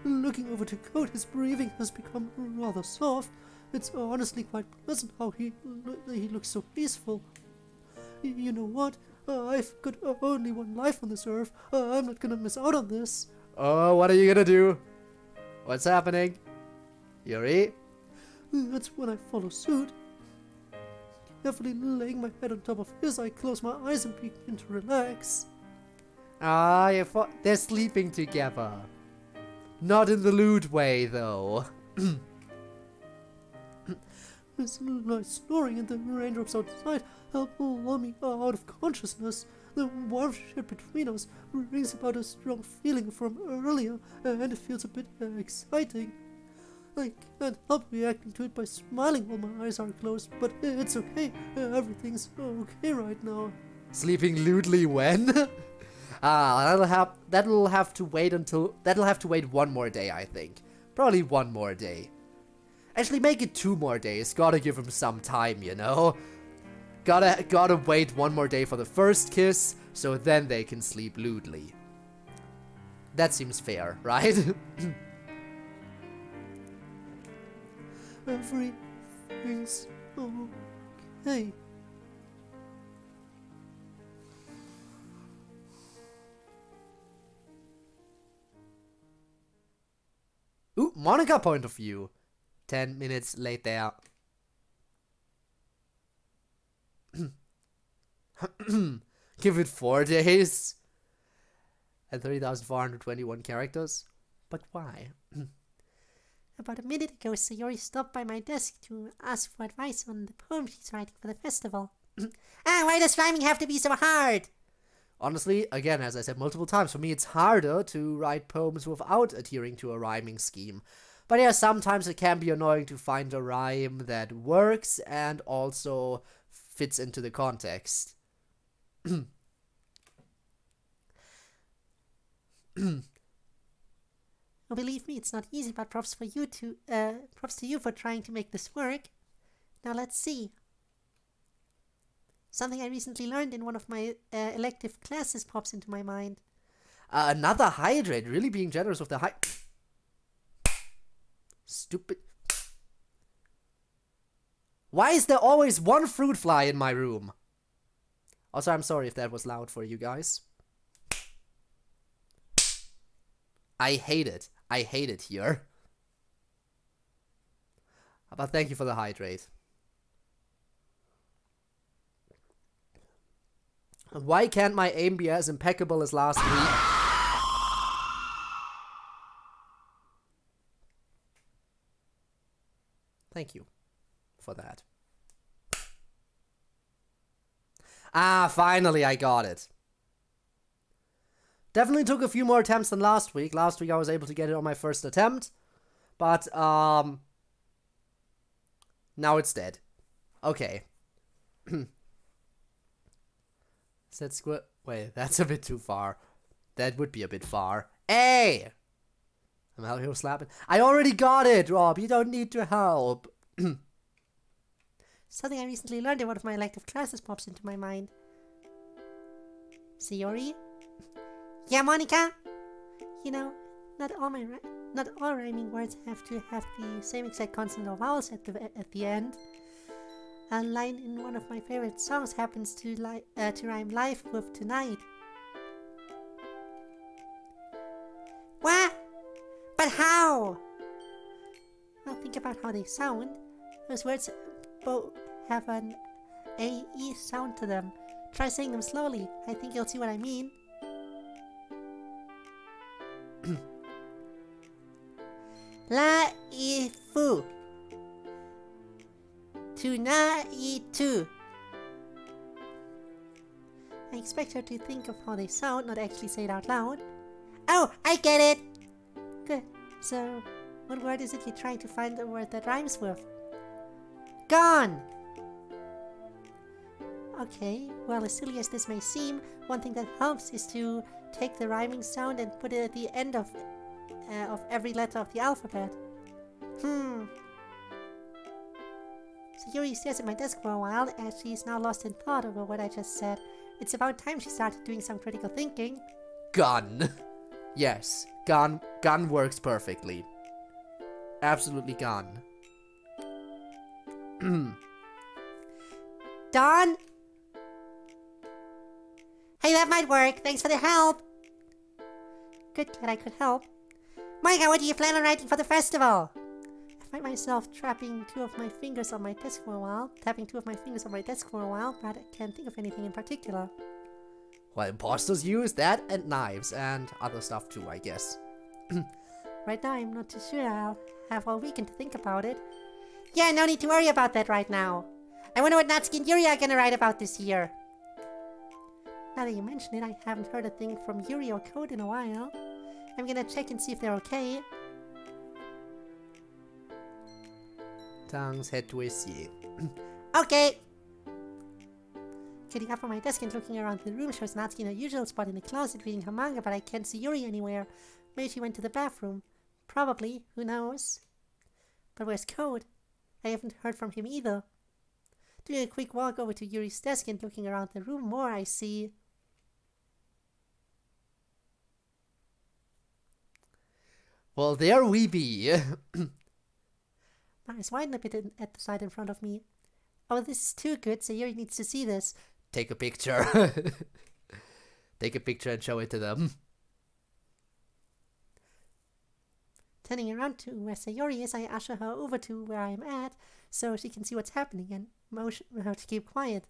Looking over to Code, his breathing has become rather soft. It's honestly quite pleasant how he looks so peaceful. You know what? I've got only one life on this earth. I'm not gonna miss out on this. Oh, what are you gonna do? What's happening? Yuri? That's when I follow suit. Carefully laying my head on top of his, I close my eyes and begin to relax. They're sleeping together. Not in the lewd way, though. His light snoring and the raindrops outside help lull me out of consciousness. The warmth shared between us brings about a strong feeling from earlier, and it feels a bit exciting. I can't help reacting to it by smiling while my eyes are closed, but it's okay. Everything's okay right now. Sleeping lewdly when? That'll have to wait one more day, I think. Probably one more day. Actually, make it 2 more days. Gotta give him some time, you know? Gotta wait 1 more day for the first kiss, so then they can sleep lewdly. That seems fair, right? Everything's okay. Ooh, Monica point of view. 10 minutes later. Give it 4 days. And 3,421 characters. But why? About a minute ago, Sayori stopped by my desk to ask for advice on the poem she's writing for the festival. Why does rhyming have to be so hard? Honestly, again, as I said multiple times, for me it's harder to write poems without adhering to a rhyming scheme. But yeah, sometimes it can be annoying to find a rhyme that works and also fits into the context. Oh, believe me, it's not easy, but props to you for trying to make this work. Now let's see. Something I recently learned in one of my elective classes pops into my mind. Another hydrate, really being generous with the Stupid. Why is there always one fruit fly in my room? Also, I'm sorry if that was loud for you guys. I hate it. I hate it here. But thank you for the hydrate. Why can't my aim be as impeccable as last week? Thank you for that. Finally I got it. Definitely took a few more attempts than last week. Last week I was able to get it on my first attempt. But, now it's dead. Okay. Said squid. Wait, that's a bit too far. That would be a bit far. Hey! I'm out here slapping. I already got it, Rob. You don't need to help. Something I recently learned in one of my elective classes pops into my mind. Sayori? Yeah, Monica? You know, not all rhyming words have to have the same exact consonant or vowels at the end. A line in one of my favorite songs happens to rhyme life with tonight. What? But how? Well, think about how they sound. Those words both have an AE sound to them. Try saying them slowly. I think you'll see what I mean. La I fu. Tu na I tu. I expect her to think of how they sound, not actually say it out loud. Oh, I get it! Good. So, what word is it you're trying to find a word that rhymes with? Gone! Okay, well, as silly as this may seem, one thing that helps is to take the rhyming sound and put it at the end of every letter of the alphabet. So Yuri stares at my desk for a while as she's now lost in thought over what I just said. It's about time she started doing some critical thinking. Gun. Yes, gun works perfectly. Absolutely gun. Dawn? Hey, that might work. Thanks for the help. Good, glad I could help. Monica, what do you plan on writing for the festival? I find myself tapping two of my fingers on my desk for a while, but I can't think of anything in particular. Well, imposters use that and knives and other stuff too, I guess. Right now, I'm not too sure. I'll have all weekend to think about it. Yeah, no need to worry about that right now. I wonder what Natsuki and Yuri are gonna write about this year. Now that you mention it, I haven't heard a thing from Yuri or Code in a while. I'm gonna check and see if they're okay. Tongues head to essier. Okay! Getting up from my desk and looking around the room shows Natsuki in her usual spot in the closet reading her manga, but I can't see Yuri anywhere. Maybe she went to the bathroom. Probably, who knows? But where's Code? I haven't heard from him either. Doing a quick walk over to Yuri's desk and looking around the room more, I see... Well, there we be. My eyes widen a bit at the side in front of me. Oh, this is too good, so Yuri needs to see this. Take a picture. Take a picture and show it to them. Turning around to where Sayori is, I usher her over to where I'm at, so she can see what's happening and motion her to keep quiet.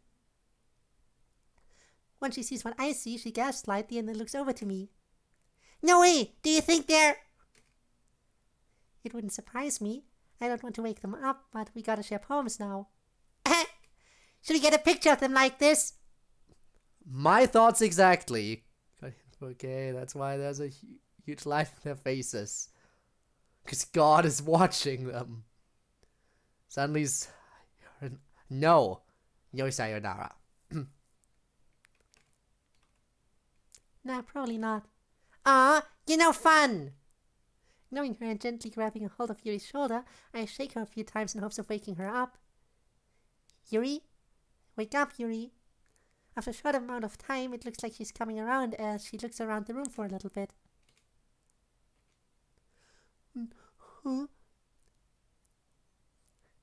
Once she sees what I see, she gasps slightly and then looks over to me. No way! Do you think they're... It wouldn't surprise me. I don't want to wake them up, but we gotta share poems now. Should we get a picture of them like this? My thoughts exactly. Okay, that's why there's a huge light in their faces. Because God is watching them. Suddenly, no. No sayonara. Nah, probably not. Ah, you know fun! Ignoring her and gently grabbing a hold of Yuri's shoulder, I shake her a few times in hopes of waking her up. Yuri? Wake up, Yuri. After a short amount of time, it looks like she's coming around as she looks around the room for a little bit. Huh?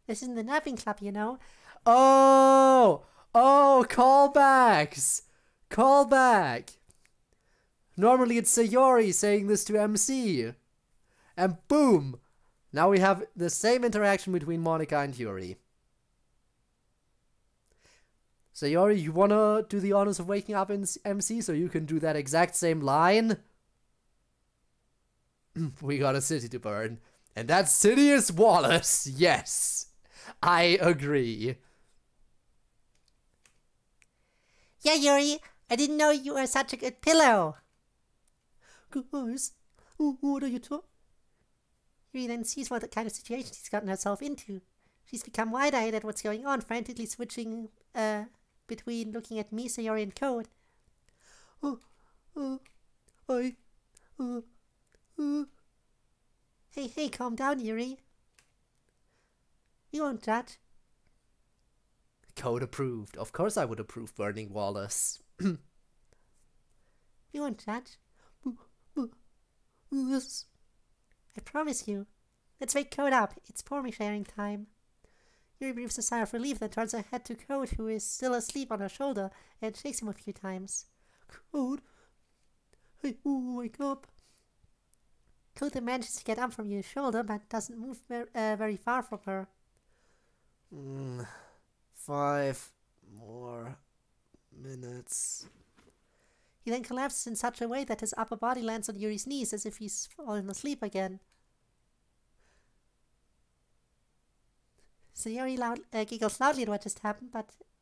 This isn't the napping club, you know. Oh! Oh, callbacks! Callback! Normally it's Sayori saying this to MC. And boom! Now we have the same interaction between Monica and Yuri. Sayori, you wanna do the honors of waking up in MC so you can do that exact same line? We got a city to burn. And that city is Wallace. Yes. I agree. Yeah, Yuri, I didn't know you were such a good pillow. Guys, what are you talking? Yuri then sees what kind of situation she's gotten herself into. She's become wide-eyed at what's going on, frantically switching between looking at me, Sayori, and Code. Hey, calm down, Yuri. We won't judge. Code approved. Of course I would approve burning Wallace. We won't judge. This... I promise you. Let's wake Code up. It's poem sharing time. Yuri breathes a sigh of relief, then turns her head to Code, who is still asleep on her shoulder, and shakes him a few times. Code? Hey, wake up. Code then manages to get up from Yuri's shoulder, but doesn't move very far from her. 5 more minutes. He then collapses in such a way that his upper body lands on Yuri's knees as if he's fallen asleep again. So Yuri giggles loudly at what just happened,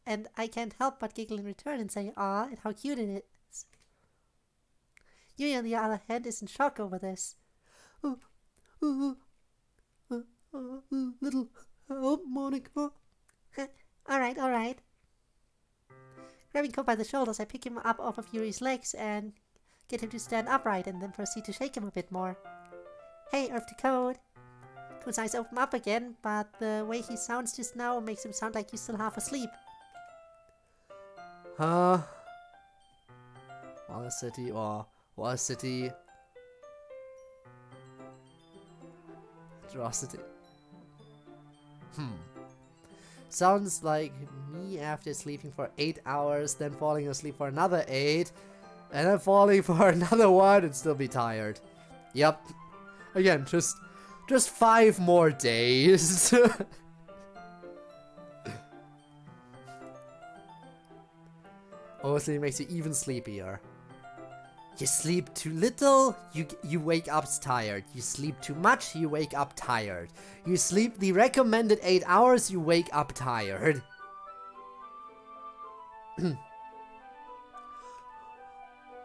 and I can't help but giggle in return and say, "Aw, and how cute it is." Yuri, on the other hand, is in shock over this. Little help, Monica. Alright. Grabbing Code by the shoulders, I pick him up off of Yuri's legs and get him to stand upright and then proceed to shake him a bit more. "Hey, Earth to Code." Code's eyes open up again, but the way he sounds just now makes him sound like he's still half asleep. Velocity or velocity. Atrocity. Sounds like me after sleeping for 8 hours, then falling asleep for another 8, and then falling for another 1 and still be tired. Yep. Again, just 5 more days. Honestly, it makes you even sleepier. You sleep too little, you wake up tired. You sleep too much, you wake up tired. You sleep the recommended 8 hours, you wake up tired.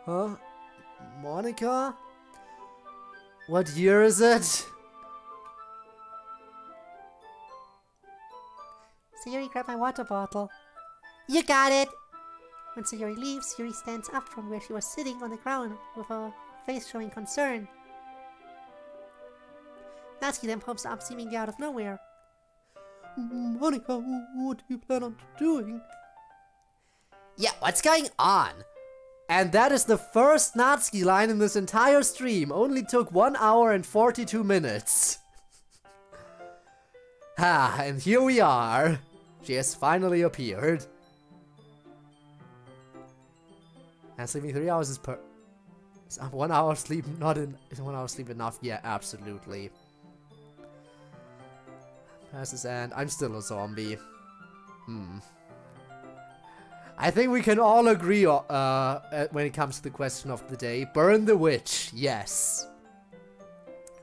Huh? Monica? What year is it? Sayuri, grab my water bottle. You got it! When Sayuri leaves, Yuri stands up from where she was sitting on the ground with her face showing concern. Natsuki then pops up seemingly out of nowhere. Monica, what do you plan on doing? Yeah, what's going on? And that is the first Natsuki line in this entire stream. Only took 1 hour and 42 minutes. Ha, and here we are. She has finally appeared. And sleeping 3 hours is is 1 hour sleep is 1 hour sleep enough? Yeah, absolutely. Passes and I'm still a zombie. I think we can all agree when it comes to the question of the day. Burn the witch, yes.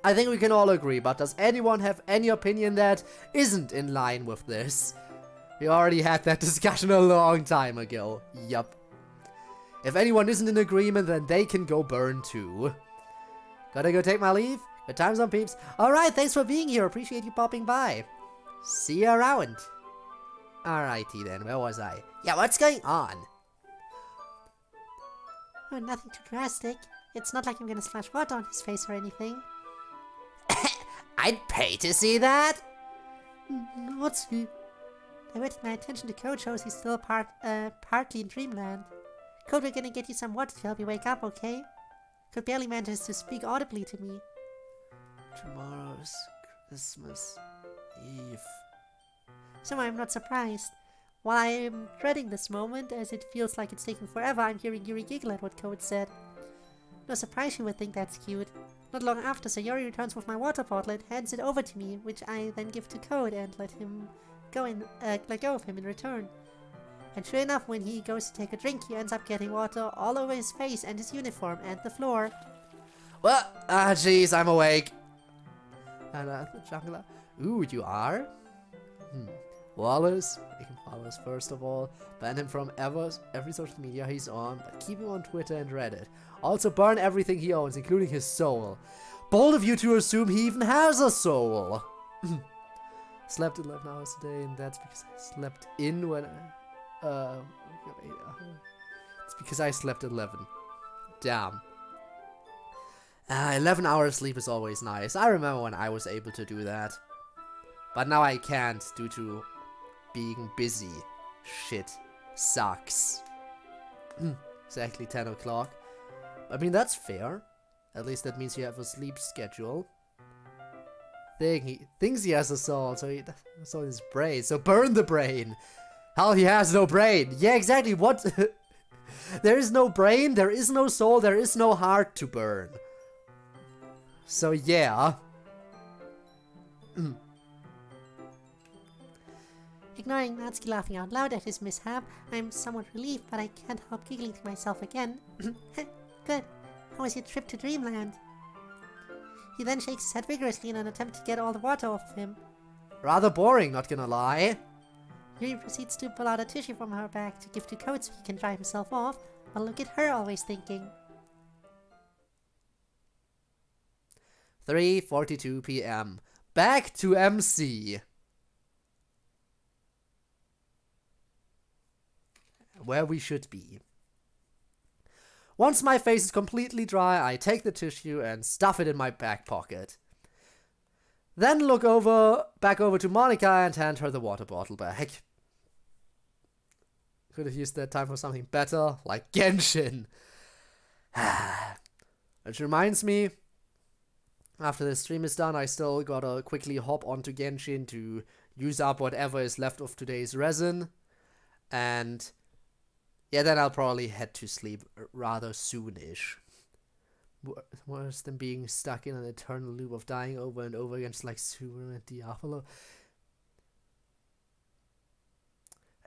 I think we can all agree, but does anyone have any opinion that isn't in line with this? We already had that discussion a long time ago. Yup. If anyone isn't in agreement, then they can go burn too. Gotta go take my leave? Good times on peeps. Alright, thanks for being here. Appreciate you popping by. See you around. Alrighty then, where was I? Yeah, what's going on? Oh, nothing too drastic. It's not like I'm gonna splash water on his face or anything. I'd pay to see that. Natsuki. Diverting my attention to Code shows he's still partly in dreamland. Code, we're gonna get you some water to help you wake up, okay? Code barely manages to speak audibly to me. Tomorrow's Christmas Eve. So I'm not surprised. While I'm dreading this moment, as it feels like it's taking forever, I'm hearing Yuri giggle at what Code said. No surprise you would think that's cute. Not long after, Sayori returns with my water bottle and hands it over to me, which I then give to Code and let go of him in return. And sure enough, when he goes to take a drink, he ends up getting water all over his face and his uniform and the floor. Well, jeez, I'm awake. And the jungler. Ooh, you are? Wallace, make him follow us first of all. Ban him from every social media he's on, but keep him on Twitter and Reddit. Also burn everything he owns, including his soul. Bold of you to assume he even has a soul. Slept 11 hours a day, and that's because I slept in when it's because I slept 11. Damn. 11 hours sleep is always nice. I remember when I was able to do that. But now I can't due to being busy. Shit. Sucks. Exactly 10 o'clock. I mean, that's fair. At least that means you have a sleep schedule. He thinks he has a soul, so he so his brain. So burn the brain. Hell, he has no brain. Yeah, exactly. What? There is no brain, there is no soul, there is no heart to burn. So yeah. Ignoring Natsuki laughing out loud at his mishap, I'm somewhat relieved, but I can't help giggling to myself again. Good. How was your trip to Dreamland? He then shakes his head vigorously in an attempt to get all the water off of him. Rather boring, not gonna lie. Yuri proceeds to pull out a tissue from her bag to give to Code so he can dry himself off, but look at her always thinking. 3:42 p.m. Back to MC. Where we should be. Once my face is completely dry, I take the tissue and stuff it in my back pocket. Then look back over to Monica and hand her the water bottle back. Could have used that time for something better, like Genshin. Which reminds me, after the stream is done, I still gotta quickly hop onto Genshin to use up whatever is left of today's resin. And yeah, then I'll probably head to sleep rather soonish. Worse than being stuck in an eternal loop of dying over and over again, just like Super and Diablo.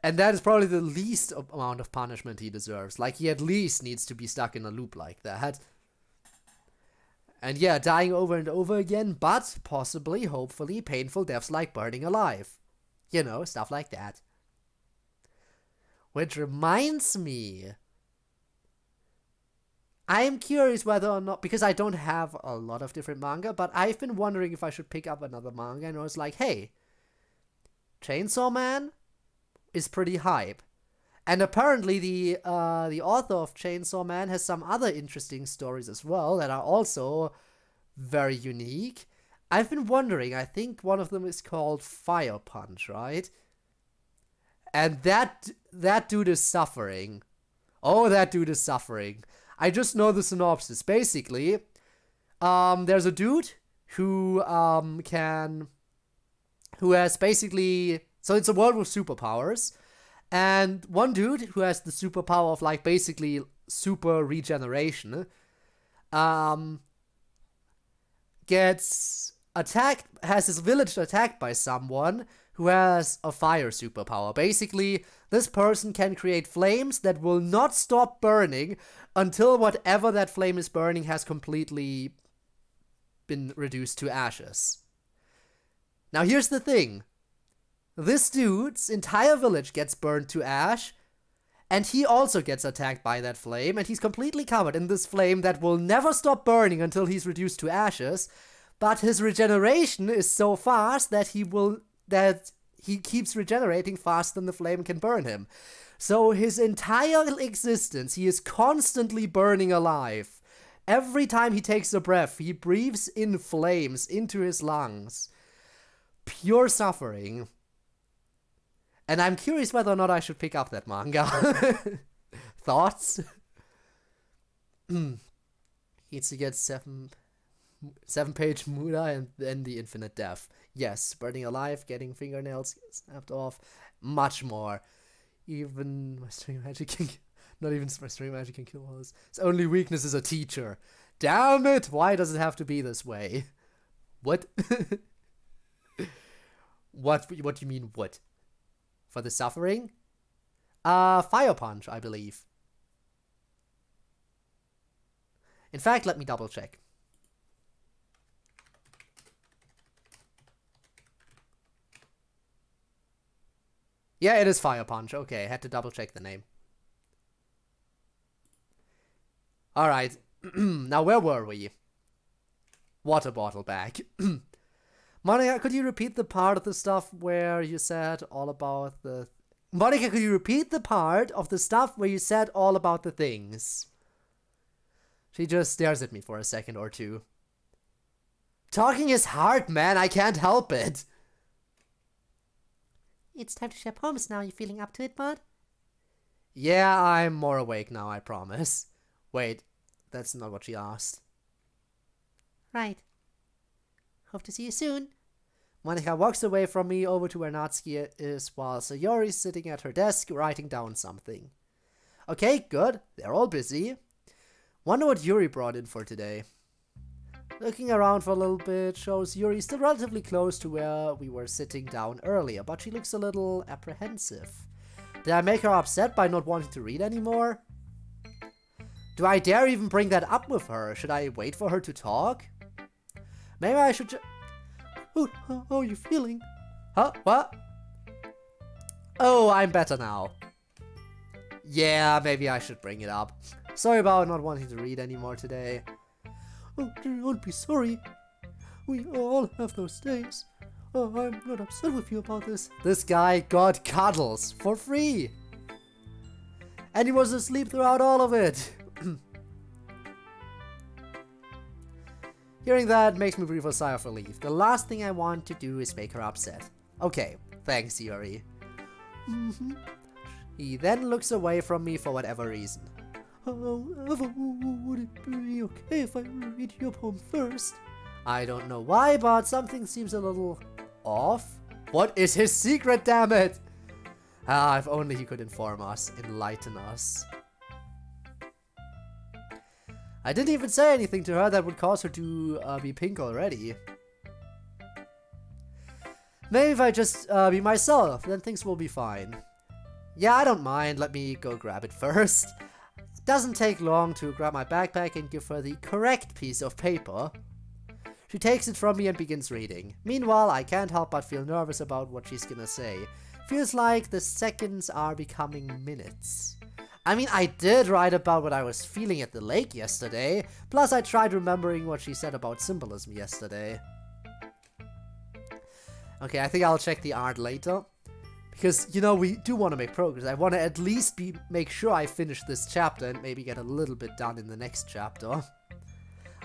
And that is probably the least amount of punishment he deserves. Like, he at least needs to be stuck in a loop like that. And yeah, dying over and over again, but possibly, hopefully, painful deaths like burning alive. You know, stuff like that. Which reminds me, I am curious whether or not, because I don't have a lot of different manga, but I've been wondering if I should pick up another manga, and I was like, hey, Chainsaw Man is pretty hype. And apparently the author of Chainsaw Man has some other interesting stories as well that are also very unique. I've been wondering, I think one of them is called Fire Punch, right? And that dude is suffering. Oh, that dude is suffering. I just know the synopsis. Basically, there's a dude who has basically, so it's a world with superpowers, and one dude who has the superpower of like basically super regeneration, gets attacked, has his village attacked by someone who has a fire superpower. Basically, this person can create flames that will not stop burning until whatever that flame is burning has completely been reduced to ashes. Now here's the thing. This dude's entire village gets burned to ash, and he also gets attacked by that flame, and he's completely covered in this flame that will never stop burning until he's reduced to ashes, but his regeneration is so fast that he keeps regenerating faster than the flame can burn him. So his entire existence, he is constantly burning alive. Every time he takes a breath, he breathes in flames into his lungs. Pure suffering. And I'm curious whether or not I should pick up that manga. Thoughts? Needs to get 7-page Muda and then the infinite death. Yes, burning alive, getting fingernails snapped off, much more. Even my string magic can, not even my string magic can kill us. Its only weakness is a teacher. Damn it! Why does it have to be this way? What? What do you mean, what? For the suffering? Fire Punch, I believe. In fact, let me double check. Yeah, it is Fire Punch. Okay, had to double check the name. Alright. Now, where were we? Water bottle bag. Monica, could you repeat the part of the stuff where you said all about the... Monica, could you repeat the part of the stuff where you said all about the things? She just stares at me for a second or two. Talking is hard, man. I can't help it. It's time to share poems now. You feeling up to it, bud? Yeah, I'm more awake now, I promise. Wait, that's not what she asked. Right. Hope to see you soon. Monica walks away from me over to where Natsuki is while Sayori's sitting at her desk writing down something. Okay, good. They're all busy. Wonder what Yuri brought in for today. Looking around for a little bit shows Yuri still relatively close to where we were sitting down earlier, but she looks a little apprehensive. Did I make her upset by not wanting to read anymore? Do I dare even bring that up with her? Should I wait for her to talk? Maybe I should Oh, how are you feeling? Huh? What? Oh, I'm better now. Yeah, maybe I should bring it up. Sorry about not wanting to read anymore today. Oh, don't be sorry. We all have those days. Oh, I'm not upset with you about this. This guy got cuddles for free. And he was asleep throughout all of it. Hearing that makes me breathe a sigh of relief. The last thing I want to do is make her upset. Okay, thanks, Yuri. He then looks away from me for whatever reason. However, would it be okay if I read your poem first? I don't know why, but something seems a little off. What is his secret, damn it? Ah, if only he could inform us, enlighten us. I didn't even say anything to her that would cause her to be pink already. Maybe if I just be myself, then things will be fine. Yeah, I don't mind. Let me go grab it first. It doesn't take long to grab my backpack and give her the correct piece of paper. She takes it from me and begins reading. Meanwhile, I can't help but feel nervous about what she's gonna say. Feels like the seconds are becoming minutes. I mean, I did write about what I was feeling at the lake yesterday, plus I tried remembering what she said about symbolism yesterday. Okay, I think I'll check the art later. Because, you know, we do want to make progress. I want to at least make sure I finish this chapter and maybe get a little bit done in the next chapter.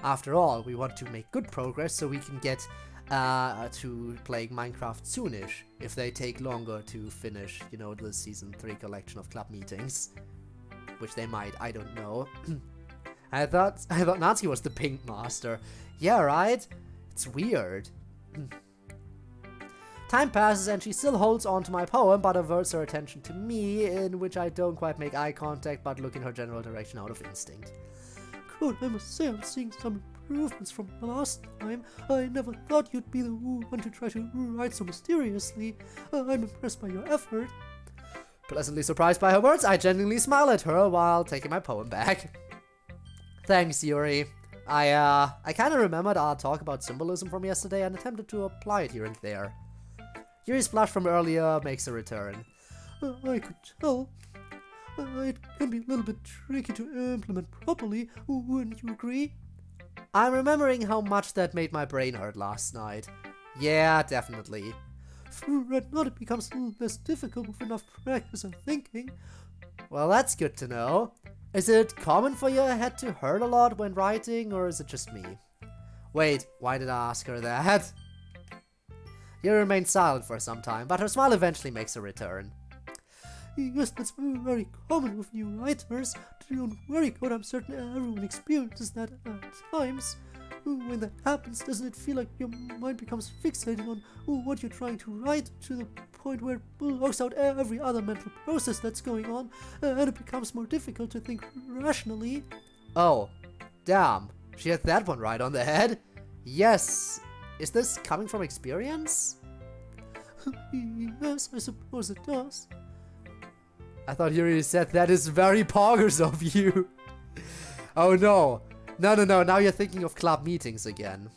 After all, we want to make good progress so we can get to playing Minecraft soonish, if they take longer to finish, you know, the Season 3 collection of club meetings. Which they might, I don't know. I thought Natsuki was the pink master. Yeah, right? It's weird. Time passes and she still holds on to my poem, but averts her attention to me, in which I don't quite make eye contact, but look in her general direction out of instinct. Good, I must say I'm seeing some improvements from last time. I never thought you'd be the one to try to write so mysteriously. I'm impressed by your effort. Pleasantly surprised by her words, I genuinely smile at her while taking my poem back. Thanks, Yuri. I kinda remembered our talk about symbolism from yesterday and attempted to apply it here and there. Yuri's blush from earlier makes a return. I could tell. It can be a little bit tricky to implement properly, wouldn't you agree? I'm remembering how much that made my brain hurt last night. Yeah, definitely. Right now it becomes less difficult with enough practice and thinking. Well, that's good to know. Is it common for your head to hurt a lot when writing, or is it just me? Wait, why did I ask her that? You remained silent for some time, but her smile eventually makes a return. Yes, that's very common with new writers. Don't worry, God, I'm certain everyone experiences that at times. When that happens, doesn't it feel like your mind becomes fixated on what you're trying to write to the point where it blocks out every other mental process that's going on, and it becomes more difficult to think rationally? Oh, damn. She had that one right on the head. Yes. Is this coming from experience? Yes, I suppose it does. I thought you already said that is very poggers of you. Oh no. No, now you're thinking of club meetings again.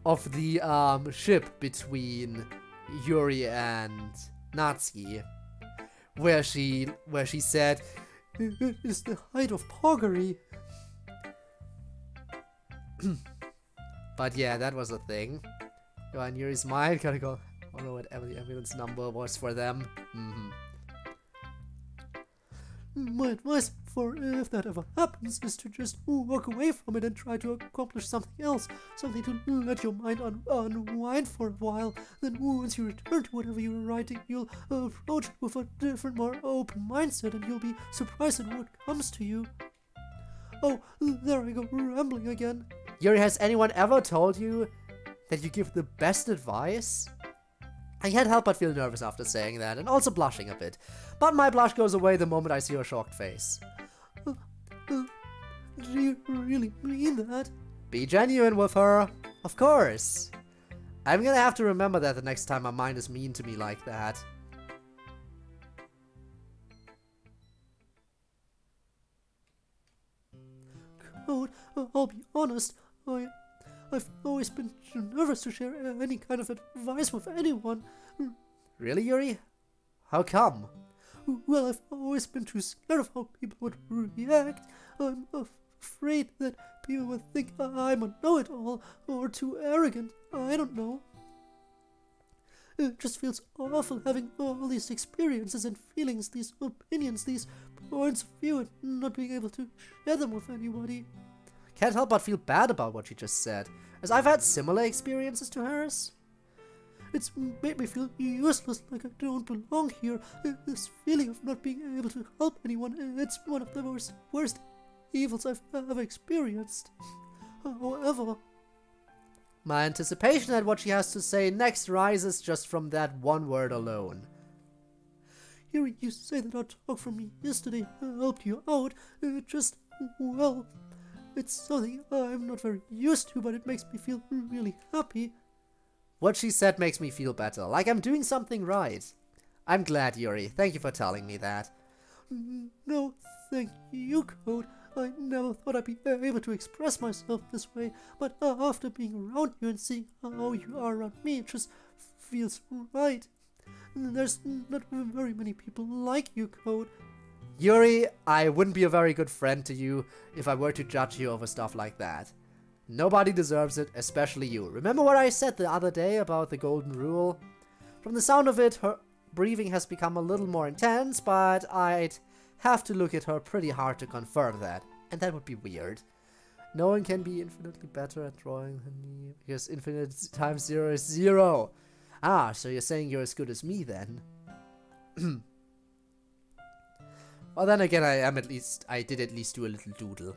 Of the ship between Yuri and Natsuki. Where she said, "It is the height of poggery." But yeah, that was a thing. Go on, Yuri's mind, gotta go. I don't know what the ambulance number was for them. My advice for if that ever happens is to just walk away from it and try to accomplish something else. Something to let your mind unwind for a while. Then once you return to whatever you were writing, you'll approach it with a different, more open mindset, and you'll be surprised at what comes to you. Oh, there I go, rambling again. Yuri, has anyone ever told you that you give the best advice? I can't help but feel nervous after saying that, and also blushing a bit. But my blush goes away the moment I see her shocked face. Do you really mean that? Be genuine with her. Of course. I'm gonna have to remember that the next time my mind is mean to me like that. Code, I'll be honest, I've always been too nervous to share any kind of advice with anyone. Really, Yuri? How come? Well, I've always been too scared of how people would react. I'm afraid that people would think I'm a know-it-all or too arrogant. I don't know. It just feels awful having all these experiences and feelings, these opinions, these points of view, and not being able to share them with anybody. Can't help but feel bad about what you just said, as I've had similar experiences to hers. It's made me feel useless, like I don't belong here. This feeling of not being able to help anyone, it's one of the worst evils I've ever experienced. However, my anticipation at what she has to say next rises just from that one word alone. Hearing you say that our talk from yesterday helped you out, well, it's something I'm not very used to, but it makes me feel really happy. What she said makes me feel better, like I'm doing something right. I'm glad, Yuri. Thank you for telling me that. No, thank you, Code. I never thought I'd be able to express myself this way, but after being around you and seeing how you are around me, it just feels right. There's not very many people like you, Code. Yuri, I wouldn't be a very good friend to you if I were to judge you over stuff like that. Nobody deserves it, especially you. Remember what I said the other day about the golden rule? From the sound of it, her breathing has become a little more intense, but I'd have to look at her pretty hard to confirm that. And that would be weird. No one can be infinitely better at drawing than me, because infinite times 0 is 0. Ah, so you're saying you're as good as me then? Well, then again, I did at least do a little doodle.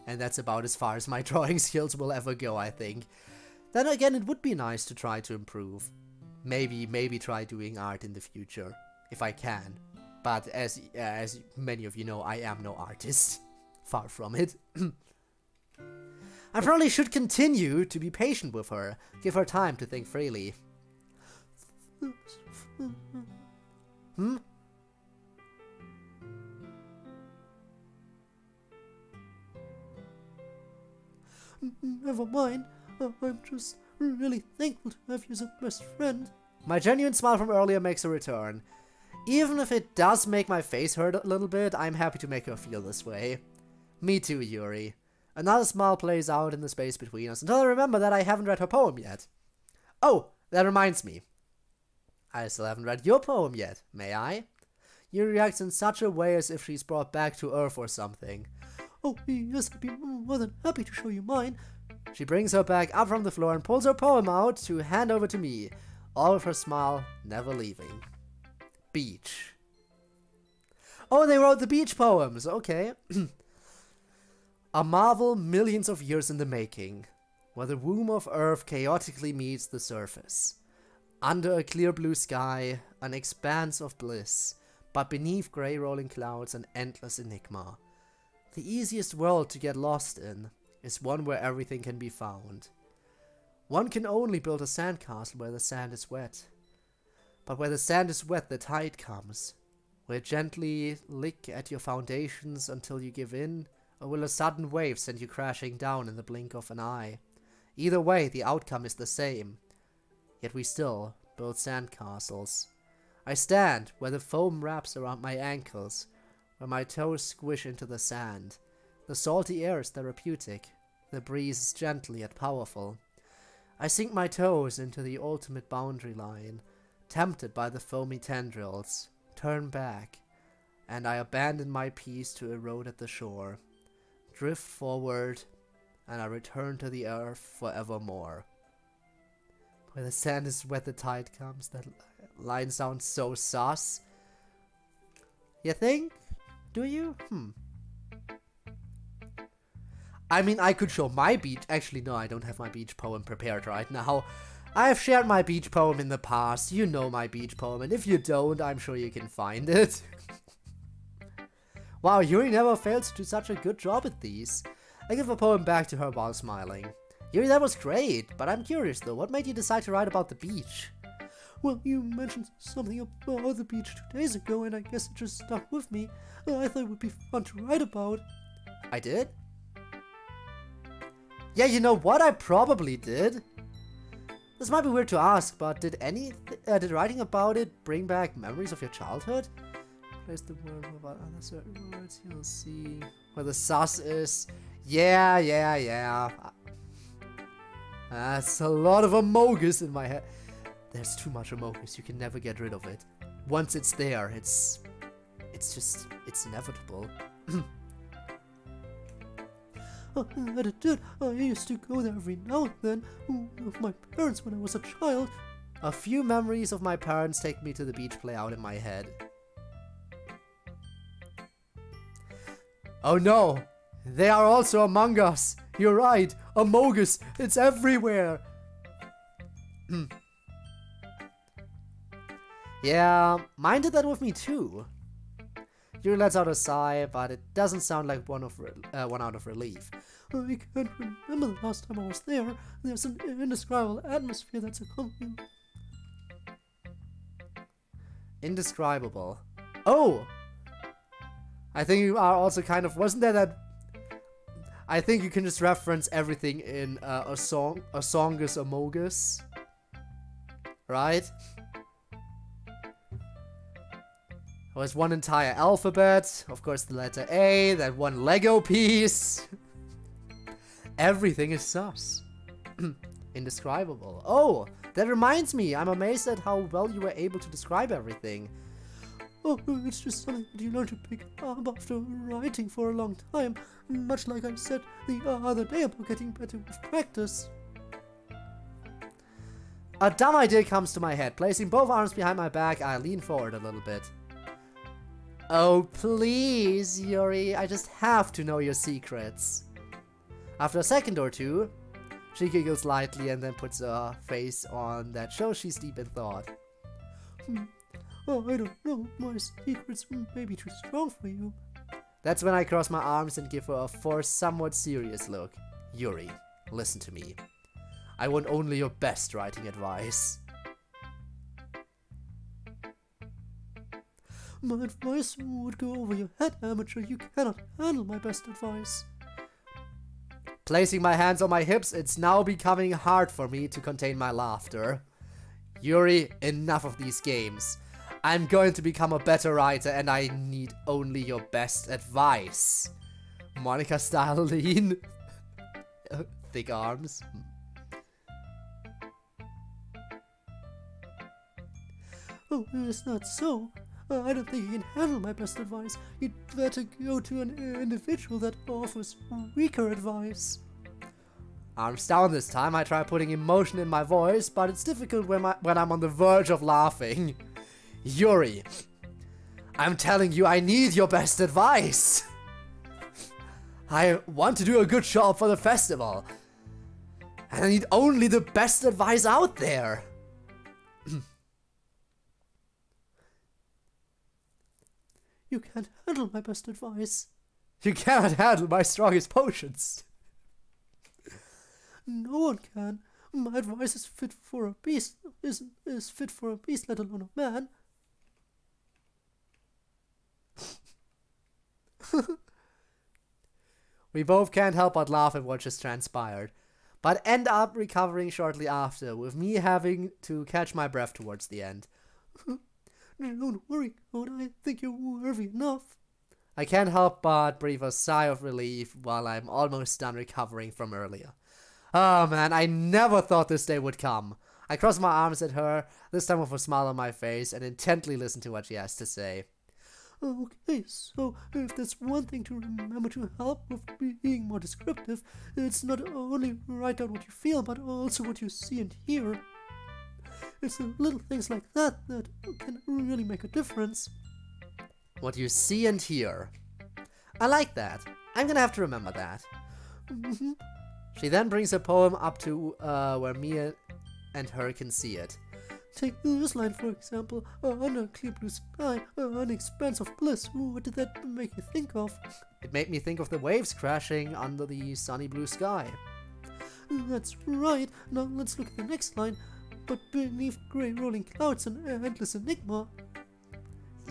And that's about as far as my drawing skills will ever go, I think. Then again, it would be nice to try to improve. Maybe try doing art in the future, if I can. But as many of you know, I am no artist. Far from it. I probably should continue to be patient with her, give her time to think freely. Hmm? Never mind. I'm just really thankful to have you as a best friend. My genuine smile from earlier makes a return. Even if it does make my face hurt a little bit, I'm happy to make her feel this way. Me too, Yuri. Another smile plays out in the space between us until I remember that I haven't read her poem yet. Oh, that reminds me. I still haven't read your poem yet, may I? Yuri reacts in such a way as if she's brought back to Earth or something. Oh, yes, I'd be more than happy to show you mine. She brings her bag up from the floor and pulls her poem out to hand over to me, all of her smile never leaving. Beach. Oh, they wrote the beach poems, okay. A marvel millions of years in the making, where the womb of Earth chaotically meets the surface. Under a clear blue sky, an expanse of bliss, but beneath grey rolling clouds an endless enigma. The easiest world to get lost in is one where everything can be found. One can only build a sandcastle where the sand is wet. But where the sand is wet, the tide comes. Will it gently lick at your foundations until you give in, or will a sudden wave send you crashing down in the blink of an eye? Either way, the outcome is the same. Yet we still build sandcastles. I stand where the foam wraps around my ankles, where my toes squish into the sand. The salty air is therapeutic. The breeze is gentle yet powerful. I sink my toes into the ultimate boundary line, tempted by the foamy tendrils, turn back, and I abandon my peace to erode at the shore, drift forward, and I return to the earth forevermore. Where the sand is wet, the tide comes. That line sounds so sus. You think? Do you? I mean, I could show my beach. Actually, no, I don't have my beach poem prepared right now. I have shared my beach poem in the past. You know my beach poem, and if you don't, I'm sure you can find it. Wow, Yuri never fails to do such a good job at these. I give the poem back to her while smiling. Yuri, that was great, but I'm curious though, what made you decide to write about the beach? Well, you mentioned something about the beach 2 days ago, and I guess it just stuck with me. I thought it would be fun to write about. I did? Yeah, you know what? I probably did. This might be weird to ask, but did writing about it bring back memories of your childhood? Place the word about other certain words, you'll see where the sus is. Yeah. That's a lot of amogus in my head. There's too much amogus, you can never get rid of it. Once it's there, it's inevitable. That it did. I used to go there every now and then with my parents when I was a child. A few memories of my parents take me to the beach play out in my head. Oh no! They are also among us! You're right! Amogus! It's everywhere! Yeah, mine did that with me too. Yuri lets out a sigh, but it doesn't sound like one out of relief. I can't remember the last time I was there. There's an indescribable atmosphere that's accompanying. Indescribable. Oh! I think you are also kind of... Wasn't there that... I think you can just reference everything in a song is Amogus. Right? There's one entire alphabet, of course the letter A, that one Lego piece. Everything is sus. Indescribable. Oh, that reminds me, I'm amazed at how well you were able to describe everything. Oh, it's just something that you learn to pick up after writing for a long time, much like I said the other day about getting better with practice. A dumb idea comes to my head. Placing both arms behind my back, I lean forward a little bit. Oh, please, Yuri, I just have to know your secrets. After a second or two, she giggles lightly and then puts a face on that shows she's deep in thought. Oh, I don't know, my secrets may be too strong for you. That's when I cross my arms and give her a forced, somewhat serious look. Yuri, listen to me. I want only your best writing advice. My advice would go over your head, amateur. You cannot handle my best advice. Placing my hands on my hips, it's now becoming hard for me to contain my laughter. Yuri, enough of these games. I'm going to become a better writer and I need only your best advice. Monica style lean. Thick arms. Oh, it's not so. I don't think you can handle my best advice. You'd better go to an individual that offers weaker advice. Arms down this time. I try putting emotion in my voice, but it's difficult when I'm on the verge of laughing. Yuri, I'm telling you, I need your best advice. I want to do a good job for the festival. And I need only the best advice out there. You can't handle my best advice. You cannot handle my strongest potions. No one can. My advice is fit for a beast. Is fit for a beast, let alone a man. We both can't help but laugh at what just transpired, but end up recovering shortly after, with me having to catch my breath towards the end. Don't worry, Code. I think you're worthy enough. I can't help but breathe a sigh of relief while I'm almost done recovering from earlier. Oh man, I never thought this day would come. I cross my arms at her, this time with a smile on my face, and intently listen to what she has to say. Okay, so if there's one thing to remember to help with being more descriptive, it's not only write out what you feel, but also what you see and hear. It's the little things like that that can really make a difference. What you see and hear. I like that. I'm gonna have to remember that. She then brings her poem up to where me and her can see it. Take this line for example. Under a clear blue sky, an expanse of bliss. What did that make you think of? It made me think of the waves crashing under the sunny blue sky. That's right. Now let's look at the next line. But beneath grey rolling clouds, an endless enigma.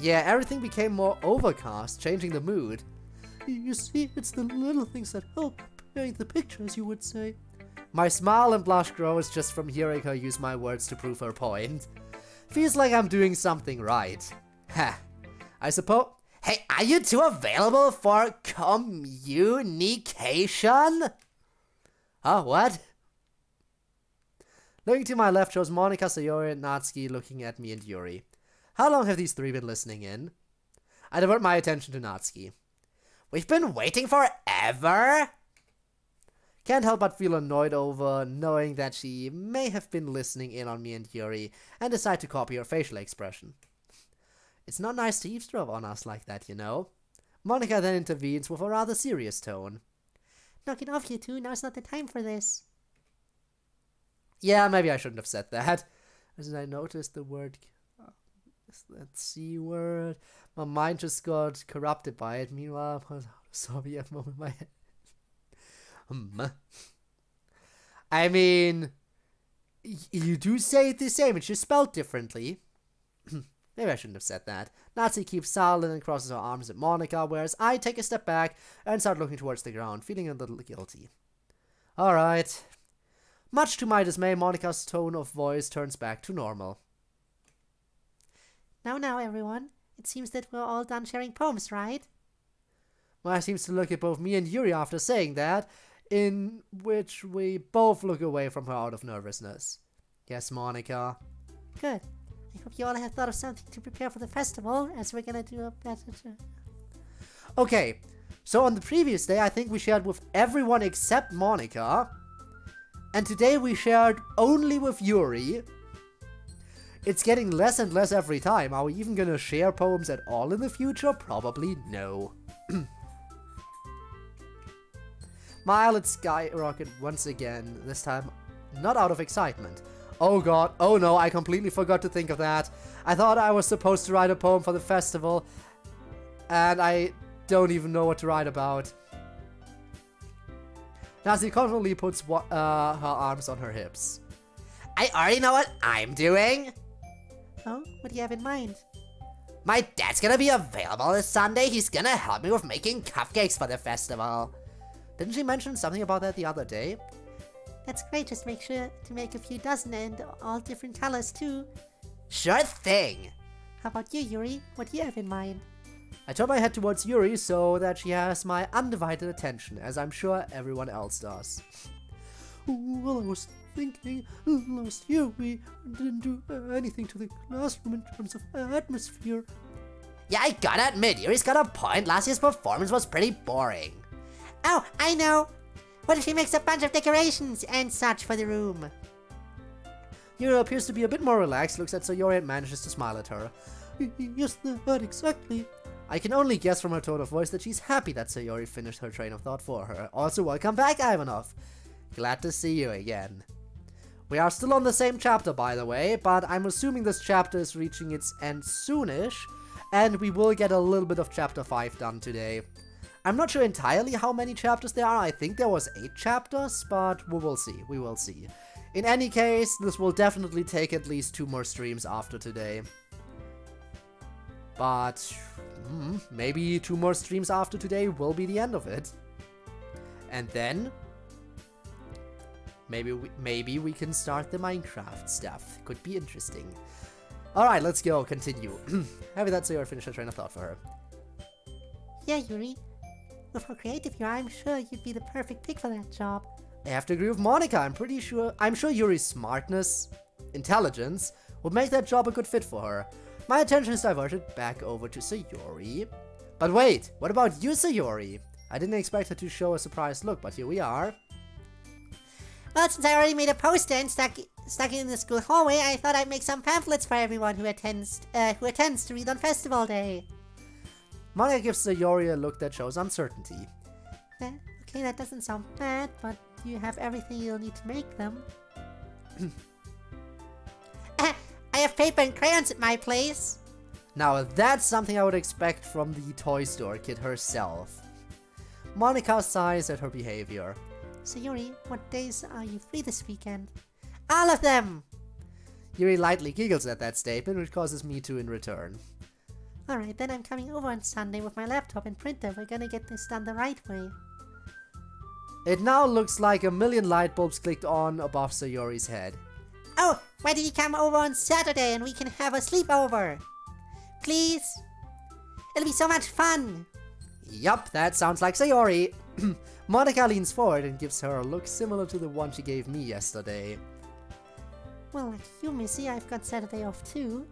Yeah, everything became more overcast, changing the mood. You see, it's the little things that help paint the picture, as you would say. My smile and blush grows just from hearing her use my words to prove her point. Feels like I'm doing something right. Ha. I suppose... Hey, are you two available for communication? Huh, what? Looking to my left shows Monika, Sayori, and Natsuki looking at me and Yuri. How long have these three been listening in? I divert my attention to Natsuki. We've been waiting forever? Can't help but feel annoyed over knowing that she may have been listening in on me and Yuri and decide to copy her facial expression. It's not nice to eavesdrop on us like that, you know. Monika then intervenes with a rather serious tone. Knock it off, you two. Now's not the time for this. Yeah, maybe I shouldn't have said that. As I noticed the word... that C word... My mind just got corrupted by it. Meanwhile, sorry, at the moment in my head. I mean... you do say it the same, it's just spelled differently. Maybe I shouldn't have said that. Natsuki keeps silent and crosses her arms at Monika, whereas I take a step back and start looking towards the ground, feeling a little guilty. Alright. Much to my dismay, Monika's tone of voice turns back to normal. Now, everyone. It seems that we're all done sharing poems, right? Maya seems to look at both me and Yuri after saying that, in which we both look away from her out of nervousness. Yes, Monika. Good. I hope you all have thought of something to prepare for the festival, as we're gonna do a better job. Okay, so on the previous day I think we shared with everyone except Monika, and today we shared only with Yuri. It's getting less and less every time. Are we even gonna share poems at all in the future? Probably no. My eyelids skyrocket once again, this time not out of excitement. Oh god, oh no, I completely forgot to think of that. I thought I was supposed to write a poem for the festival, and I don't even know what to write about. Nazi confidently puts her arms on her hips. I already know what I'm doing. Oh, what do you have in mind? My dad's gonna be available this Sunday. He's gonna help me with making cupcakes for the festival. Didn't she mention something about that the other day? That's great, just make sure to make a few dozen and all different colors too. Sure thing. How about you, Yuri? What do you have in mind? I turn my head towards Yuri so that she has my undivided attention, as I'm sure everyone else does. Well, I was thinking, last year we didn't do anything to the classroom in terms of atmosphere. Yeah, I gotta admit, Yuri's got a point. Last year's performance was pretty boring. Oh, I know! What if she makes a bunch of decorations and such for the room? Yuri appears to be a bit more relaxed, looks at Sayori and manages to smile at her. Yes, that exactly. I can only guess from her tone of voice that she's happy that Sayori finished her train of thought for her. Also, welcome back, Ivanov. Glad to see you again. We are still on the same chapter, by the way, but I'm assuming this chapter is reaching its end soonish, and we will get a little bit of chapter 5 done today. I'm not sure entirely how many chapters there are. I think there was 8 chapters, but we will see. We will see. In any case, this will definitely take at least 2 more streams after today. But maybe 2 more streams after today will be the end of it. And then maybe we can start the Minecraft stuff. Could be interesting. Alright, let's go. Continue. Happy that Sayori finished her train of thought for her. Yeah, Yuri. With how creative you are, I'm sure you'd be the perfect pick for that job. I have to agree with Monika. I'm sure Yuri's smartness, intelligence, would make that job a good fit for her. My attention is diverted back over to Sayori. But wait, what about you, Sayori? I didn't expect her to show a surprised look, but here we are. Well, since I already made a poster and stuck it in the school hallway, I thought I'd make some pamphlets for everyone who attends to read on festival day. Monika gives Sayori a look that shows uncertainty. Okay, that doesn't sound bad, but you have everything you'll need to make them. I have paper and crayons at my place. Now that's something I would expect from the toy store kid herself. Monica sighs at her behavior. Sayuri, what days are you free this weekend? All of them! Yuri lightly giggles at that statement, which causes me to in return. Alright, then I'm coming over on Sunday with my laptop and printer. We're gonna get this done the right way. It now looks like a million light bulbs clicked on above Sayori's head. Oh, why did you come over on Saturday and we can have a sleepover? Please? It'll be so much fun! Yup, that sounds like Sayori. Monica leans forward and gives her a look similar to the one she gave me yesterday. Well, like you, Missy, I've got Saturday off too.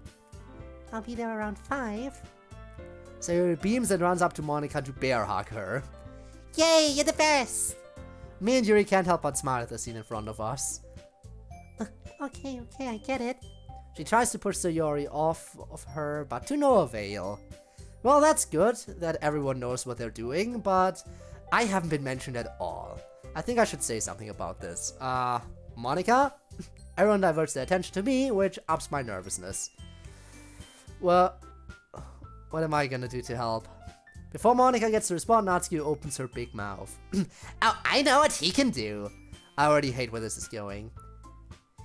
I'll be there around 5. Sayori beams and runs up to Monica to bear hug her. Yay, you're the best! Me and Yuri can't help but smile at the scene in front of us. Okay, I get it. She tries to push Sayori off of her, but to no avail. Well, that's good that everyone knows what they're doing, but I haven't been mentioned at all. I think I should say something about this. Monica? Everyone diverts their attention to me, which ups my nervousness. Well, what am I gonna do to help? Before Monica gets to respond, Natsuki opens her big mouth. Oh, I know what he can do. I already hate where this is going.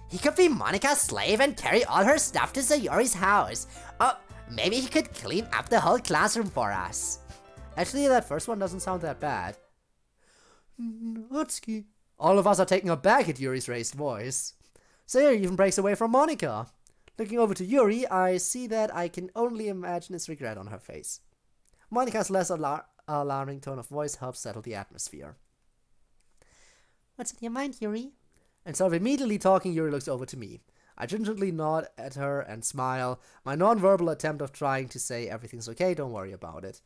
He could be Monica's slave and carry all her stuff to Sayori's house. Oh, maybe he could clean up the whole classroom for us. Actually, that first one doesn't sound that bad. Natsuki. All of us are taken aback at Yuri's raised voice. Sayori even breaks away from Monica. Looking over to Yuri, I see that I can only imagine his regret on her face. Monica's less alarming tone of voice helps settle the atmosphere. What's on your mind, Yuri? Instead of immediately talking, Yuri looks over to me. I gingerly nod at her and smile, my non-verbal attempt of trying to say everything's okay, don't worry about it.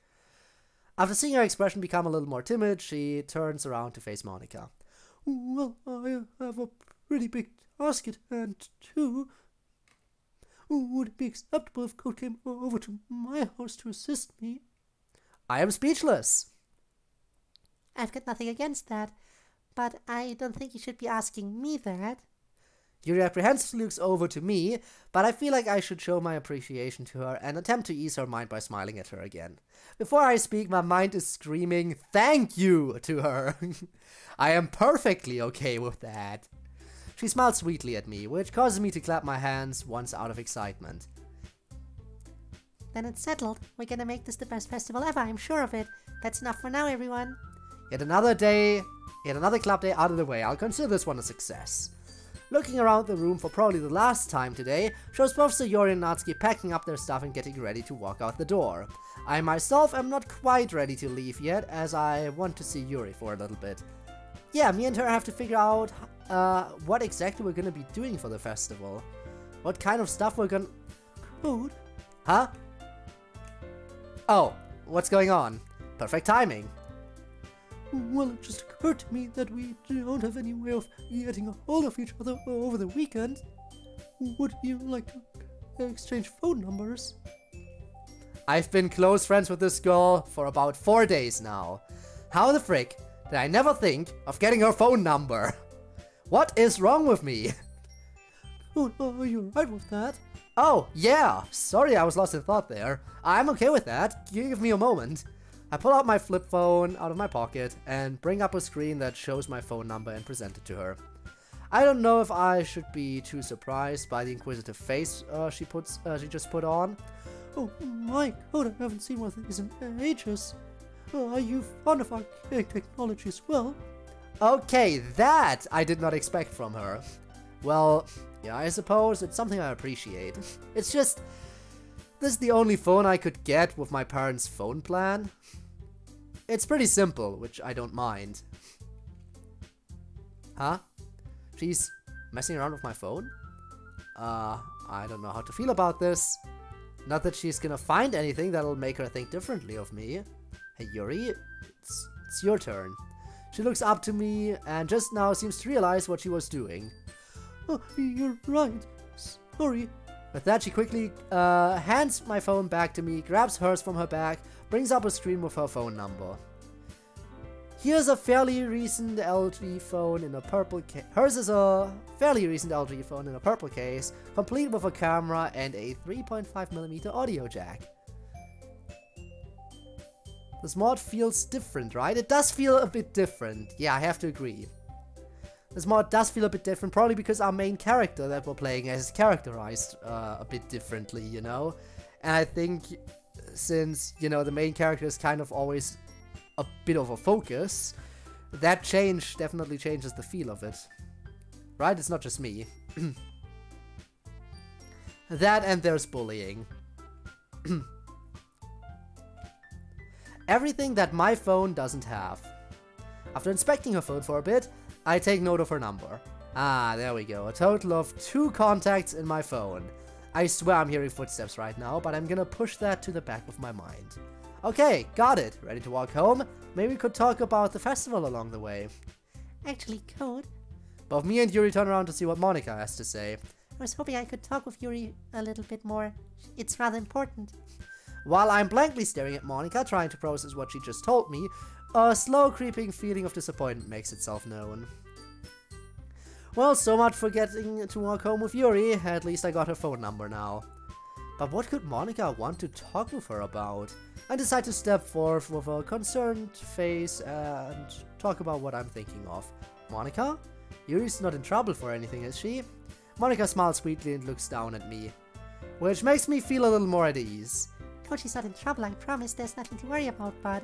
After seeing her expression become a little more timid, she turns around to face Monica. Well, I have a pretty big task at hand, too. Would it be acceptable if Code came over to my house to assist me? I am speechless. I've got nothing against that, but I don't think you should be asking me that. Yuri apprehensively looks over to me, but I feel like I should show my appreciation to her and attempt to ease her mind by smiling at her again. Before I speak, my mind is screaming, "Thank you!" to her. I am perfectly okay with that. She smiles sweetly at me, which causes me to clap my hands once out of excitement. Then it's settled. We're gonna make this the best festival ever, I'm sure of it. That's enough for now, everyone. Yet another club day out of the way. I'll consider this one a success. Looking around the room for probably the last time today shows both Sayori and Natsuki packing up their stuff and getting ready to walk out the door. I myself am not quite ready to leave yet, as I want to see Yuri for a little bit. Yeah, me and her have to figure out what exactly we're gonna be doing for the festival. What kind of stuff we're gonna... Code? Huh? Oh, what's going on? Perfect timing. Well, it just occurred to me that we don't have any way of getting a hold of each other over the weekend. Would you like to exchange phone numbers? I've been close friends with this girl for about 4 days now. How the frick did I never think of getting her phone number? What is wrong with me? Oh, are you alright with that? Oh, yeah. Sorry I was lost in thought there. I'm okay with that. Give me a moment. I pull out my flip phone out of my pocket and bring up a screen that shows my phone number and present it to her. I don't know if I should be too surprised by the inquisitive face she just put on. Oh my god, I haven't seen one of these in ages. Are you fond of archaic technology as well? Okay, that I did not expect from her. Well, yeah, I suppose it's something I appreciate. It's just, this is the only phone I could get with my parents' phone plan. It's pretty simple, which I don't mind. Huh? She's messing around with my phone? I don't know how to feel about this. Not that she's gonna find anything that'll make her think differently of me. Hey Yuri, it's your turn. She looks up to me and just now seems to realize what she was doing. Oh, you're right. Sorry. With that, she quickly hands my phone back to me, grabs hers from her bag, brings up a screen with her phone number. Here's a fairly recent LG phone in a purple case. Hers is a fairly recent LG phone in a purple case, complete with a camera and a 3.5mm audio jack. This mod feels different, right? It does feel a bit different. Yeah, I have to agree. This mod does feel a bit different, probably because our main character that we're playing as is characterized a bit differently, you know? And I think since, you know, the main character is kind of always a bit of a focus, that change definitely changes the feel of it. Right? It's not just me. That and there's bullying. Everything that my phone doesn't have. After inspecting her phone for a bit, I take note of her number. Ah, there we go. A total of 2 contacts in my phone. I swear I'm hearing footsteps right now, but I'm gonna push that to the back of my mind. Okay, got it. Ready to walk home? Maybe we could talk about the festival along the way. Actually, Code, Both me and Yuri turn around to see what Monica has to say. I was hoping I could talk with Yuri a little bit more. It's rather important. While I'm blankly staring at Monica, trying to process what she just told me, a slow creeping feeling of disappointment makes itself known. Well, so much for getting to walk home with Yuri. At least I got her phone number now. But what could Monica want to talk with her about? I decide to step forth with a concerned face and talk about what I'm thinking of. Monica? Yuri's not in trouble for anything, is she? Monica smiles sweetly and looks down at me, which makes me feel a little more at ease. Code, she's not in trouble, I promise. There's nothing to worry about, bud.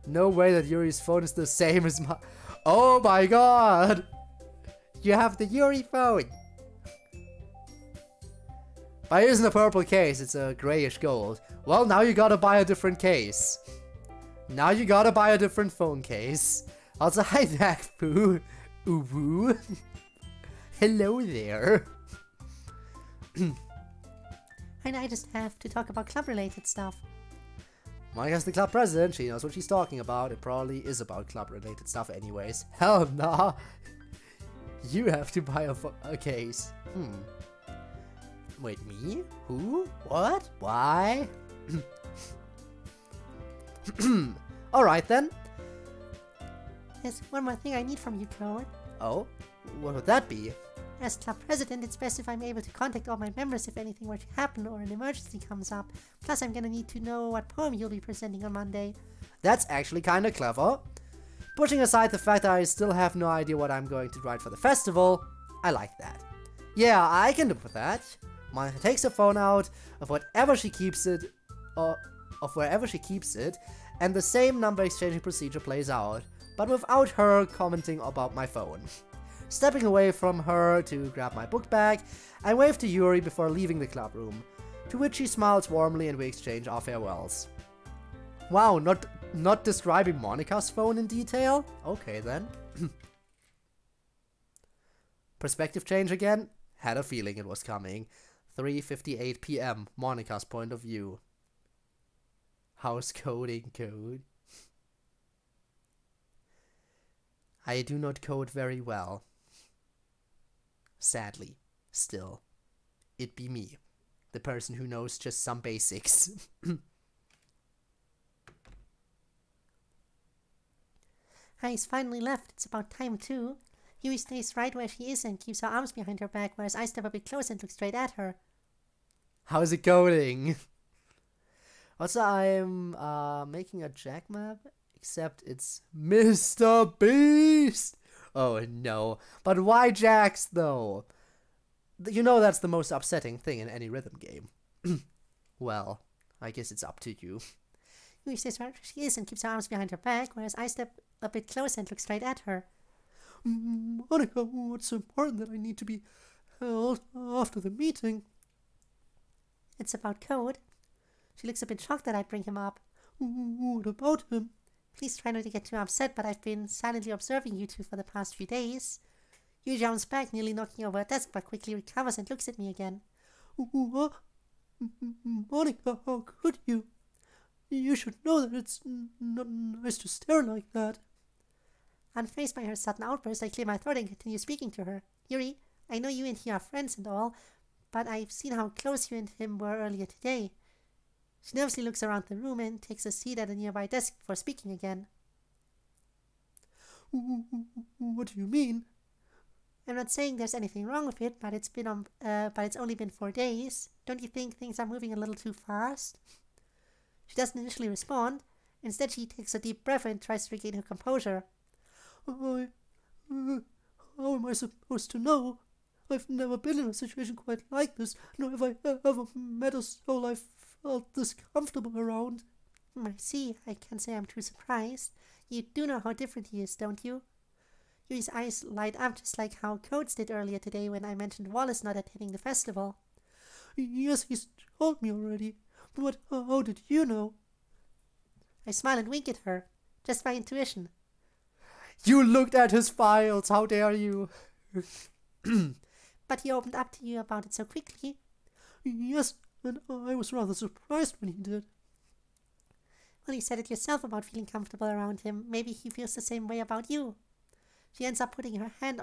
No way that Yuri's phone is the same as my... Oh my god! You have the Yuri phone! But it isn't a purple case, it's a grayish gold. Well, now you gotta buy a different case. Now you gotta buy a different phone case. Also, hi there, Pooh. Ooh. Hello there. And I just have to talk about club-related stuff. Monica's the club president, she knows what she's talking about. It probably is about club-related stuff anyways. Hell nah. You have to buy a case. Wait, me? Who? What? Why? Alright then. There's one more thing I need from you, Code. Oh? What would that be? As club president, it's best if I'm able to contact all my members if anything were to happen or an emergency comes up. Plus, I'm gonna need to know what poem you'll be presenting on Monday. That's actually kinda clever. Pushing aside the fact that I still have no idea what I'm going to write for the festival, I like that. Yeah, I can live with that. Monica takes her phone out of whatever she keeps it, or of wherever she keeps it, and the same number exchanging procedure plays out, but without her commenting about my phone. Stepping away from her to grab my book bag, I wave to Yuri before leaving the club room, to which she smiles warmly and we exchange our farewells. Wow, not describing Monica's phone in detail? Okay then. Perspective change again? Had a feeling it was coming. 3:58 PM, Monica's point of view. House coding code. I do not code very well. Sadly, still, it be me, the person who knows just some basics. He's finally left. It's about time too. Yui stays right where she is and keeps her arms behind her back, whereas I step a bit closer and look straight at her. How's it going? Also, I'm making a jack map, except it's Mr. Beast! Oh no, but why jacks though? You know that's the most upsetting thing in any rhythm game. Well, I guess it's up to you. Yui stays right where she is and keeps her arms behind her back, whereas I step a bit closer and look straight at her. Monica, what's so important that I need to be held after the meeting? It's about Code. She looks a bit shocked that I bring him up. What about him? Please try not to get too upset, but I've been silently observing you two for the past few days. Yui jumps back, nearly knocking over a desk, but quickly recovers and looks at me again. Monica, how could you? You should know that it's not nice to stare like that. Unfazed by her sudden outburst, I clear my throat and continue speaking to her. Yuri, I know you and he are friends and all, but I've seen how close you and him were earlier today. She nervously looks around the room and takes a seat at a nearby desk before speaking again. What do you mean? I'm not saying there's anything wrong with it, but it's only been 4 days. Don't you think things are moving a little too fast? She doesn't initially respond. Instead, she takes a deep breath and tries to regain her composure. How am I supposed to know? I've never been in a situation quite like this, nor have I ever met a soul I felt this comfortable around. I see. I can't say I'm too surprised. You do know how different he is, don't you? Yuri's eyes light up just like how Codes did earlier today when I mentioned Wallace not attending the festival. Yes, he's told me already. But how did you know? I smile and wink at her, just by intuition. You looked at his files, how dare you? But he opened up to you about it so quickly. Yes, and I was rather surprised when he did. Well, you said it yourself about feeling comfortable around him. Maybe he feels the same way about you. She ends up putting her head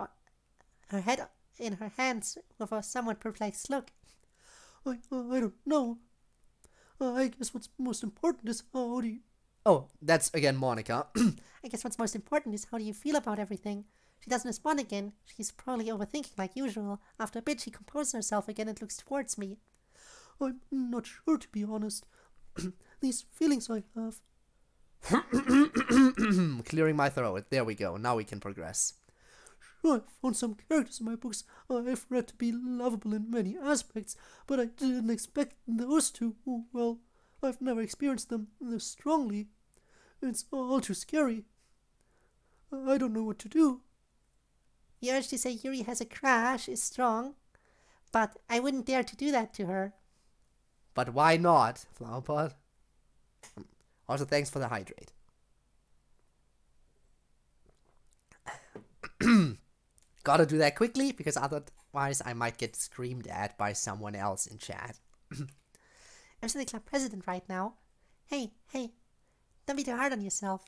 in her hands with a somewhat perplexed look. I don't know. I guess what's most important is how do you... Oh, that's again Monica. I guess what's most important is how do you feel about everything. She doesn't respond again. She's probably overthinking like usual. After a bit, she composes herself again and looks towards me. I'm not sure, to be honest. These feelings I have... Clearing my throat. There we go. Now we can progress. Sure, I found some characters in my books I've read to be lovable in many aspects, but I didn't expect those to. Well, I've never experienced them this strongly. It's all too scary. I don't know what to do. The urge to say Yuri has a crush is strong, but I wouldn't dare to do that to her. But why not, Flowerpot? Also, thanks for the hydrate. Gotta do that quickly, because otherwise I might get screamed at by someone else in chat. I'm still the club president right now. Hey, don't be too hard on yourself.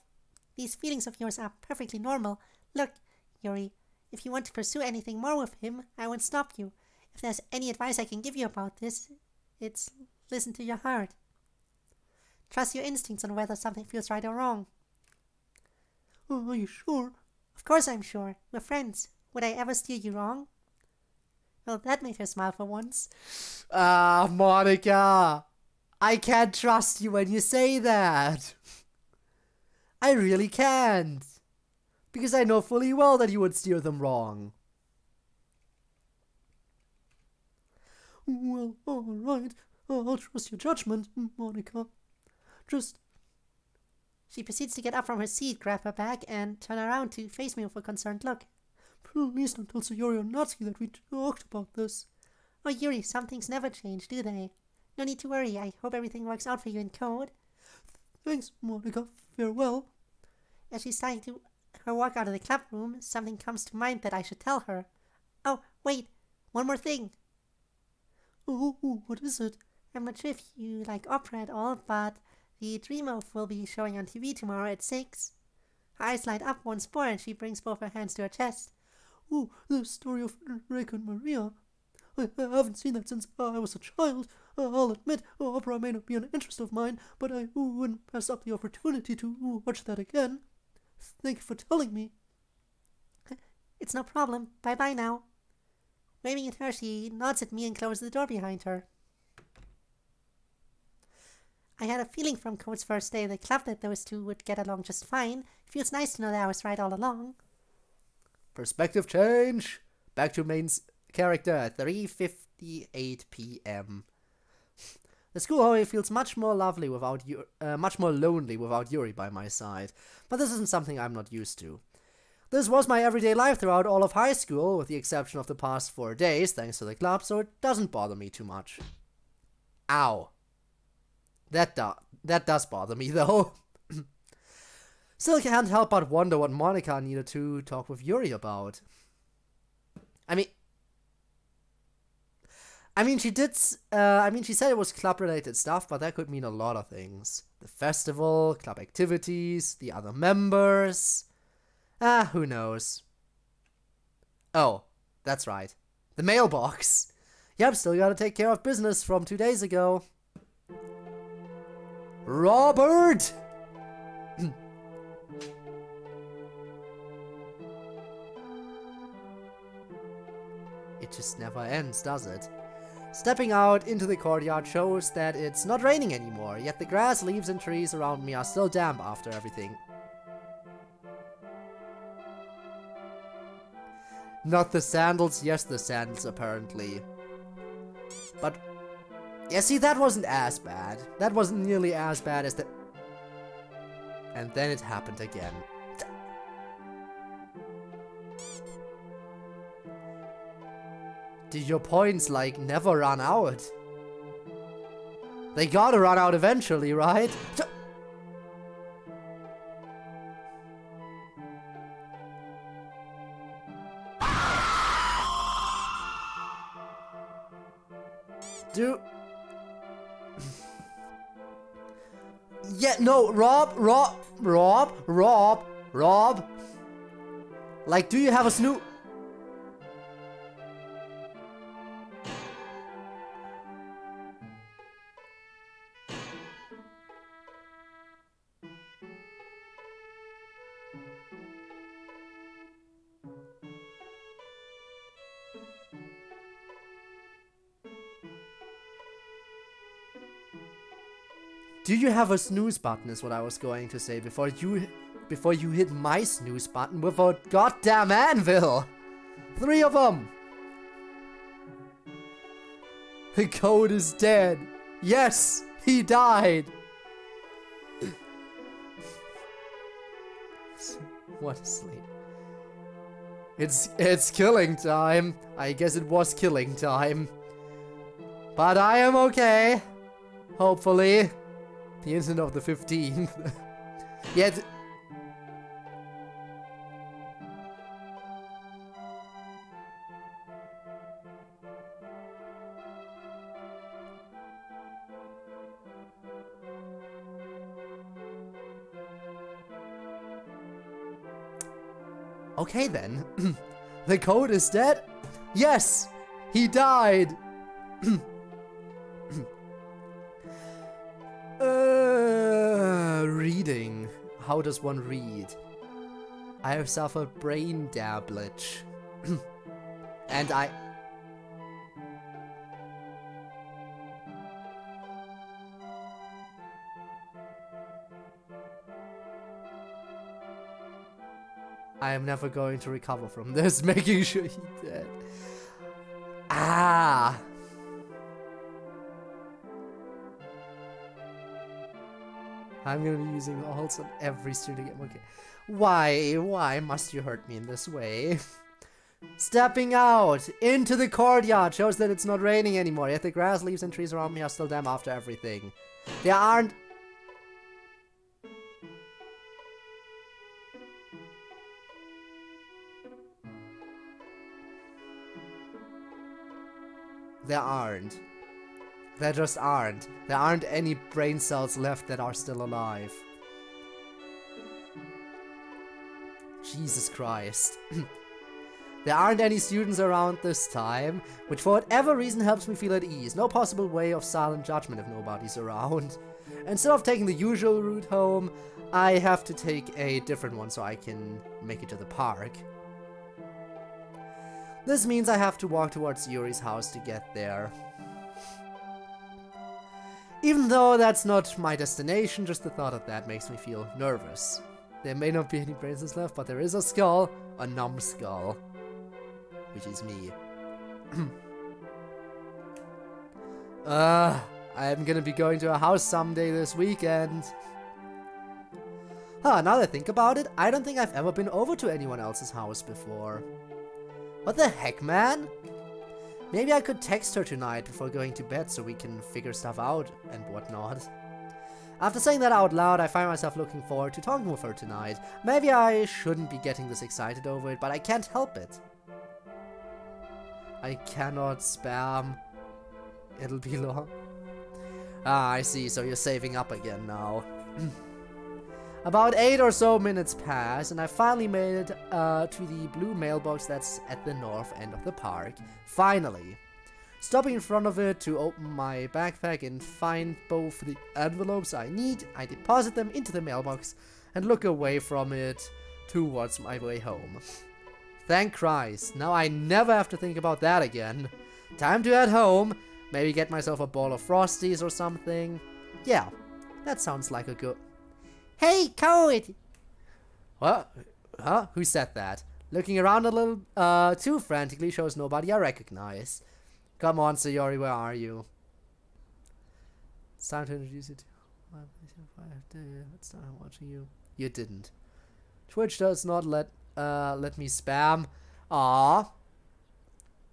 These feelings of yours are perfectly normal. Look, Yuri, if you want to pursue anything more with him, I won't stop you. If there's any advice I can give you about this, it's listen to your heart. Trust your instincts on whether something feels right or wrong. Are you sure? Of course I'm sure. We're friends. Would I ever steer you wrong? Well, that made her smile for once. Ah, Monica! I can't trust you when you say that. I really can't. Because I know fully well that you would steer them wrong. Well, all right. I'll trust your judgment, Monica. Just... She proceeds to get up from her seat, grab her bag, and turn around to face me with a concerned look. Please don't tell Sayori or Natsuki that we talked about this. Oh, Yuri, some things never change, do they? No need to worry. I hope everything works out for you in code. Thanks, Monica. Farewell. As she's starting to her walk out of the club room, something comes to mind that I should tell her. Oh, wait. One more thing. Oh, what is it? I'm not sure if you like opera at all, but the Dream Oath will be showing on TV tomorrow at 6. Her eyes light up once more and she brings both her hands to her chest. Oh, the story of Reiko and Maria. I haven't seen that since I was a child. I'll admit, opera may not be an interest of mine, but I wouldn't pass up the opportunity to watch that again. Thank you for telling me. It's no problem. Bye-bye now. Waving at her, she nods at me and closes the door behind her. I had a feeling from Code's first day at the club that those two would get along just fine. It feels nice to know that I was right all along. Perspective change. Back to main character at 3:58 p.m. The school hallway feels much more lonely without Yuri by my side. But this isn't something I'm not used to. This was my everyday life throughout all of high school, with the exception of the past 4 days, thanks to the club, so it doesn't bother me too much. Ow. That does bother me, though. Still can't help but wonder what Monica needed to talk with Yuri about. She said it was club-related stuff, but that could mean a lot of things. The festival, club activities, the other members... who knows. Oh, that's right. The mailbox. Yep, still gotta take care of business from 2 days ago. just never ends, does it? Stepping out into the courtyard shows that it's not raining anymore, yet the grass, leaves and trees around me are still damp after everything. Not the sandals, yes the sandals apparently. But, yeah, see, that wasn't as bad. That wasn't nearly as bad as the... And then it happened again. Did your points, like, never run out? They gotta run out eventually, right? Dude. Yeah, no, Rob. Like, do you have a snoop? Do you have a snooze button is what I was going to say before you hit my snooze button with a goddamn anvil. 3 of them. The code is dead. Yes, he died. What a sleep. It's killing time. I guess it was killing time. But I am okay. Hopefully. The instant of the 15th. Yet. Okay then. The code is dead? Yes! He died! Reading. How does one read? I have suffered brain damage. And I am never going to recover from this, making sure he's dead. Ah! I'm gonna be using ults on every student again. Okay. Why must you hurt me in this way? Stepping out into the courtyard shows that it's not raining anymore, yet the grass, leaves and trees around me are still damp after everything. There aren't... There aren't. There just aren't. There aren't any brain cells left that are still alive. Jesus Christ. There aren't any students around this time, which for whatever reason helps me feel at ease. No possible way of silent judgment if nobody's around. Instead of taking the usual route home, I have to take a different one so I can make it to the park. This means I have to walk towards Yuri's house to get there. Even though that's not my destination, just the thought of that makes me feel nervous. There may not be any brains left, but there is a skull, a numbskull, which is me. I'm gonna be going to a house someday this weekend. Now that I think about it, I don't think I've ever been over to anyone else's house before. What the heck, man? Maybe I could text her tonight before going to bed so we can figure stuff out and whatnot. After saying that out loud, I find myself looking forward to talking with her tonight. Maybe I shouldn't be getting this excited over it, but I can't help it. I cannot spam. It'll be long. Ah, I see, so you're saving up again now. About 8 or so minutes pass, and I finally made it to the blue mailbox that's at the north end of the park. Finally. Stopping in front of it to open my backpack and find both the envelopes I need, I deposit them into the mailbox and look away from it towards my way home. Thank Christ. Now I never have to think about that again. Time to head home. Maybe get myself a bowl of Frosties or something. Yeah, that sounds like a good... Hey, Code! What? Huh? Who said that? Looking around a little too frantically shows nobody I recognize. Come on, Sayori, where are you? It's time to introduce you to... It's time watching you. You didn't. Twitch does not let me spam. Aww.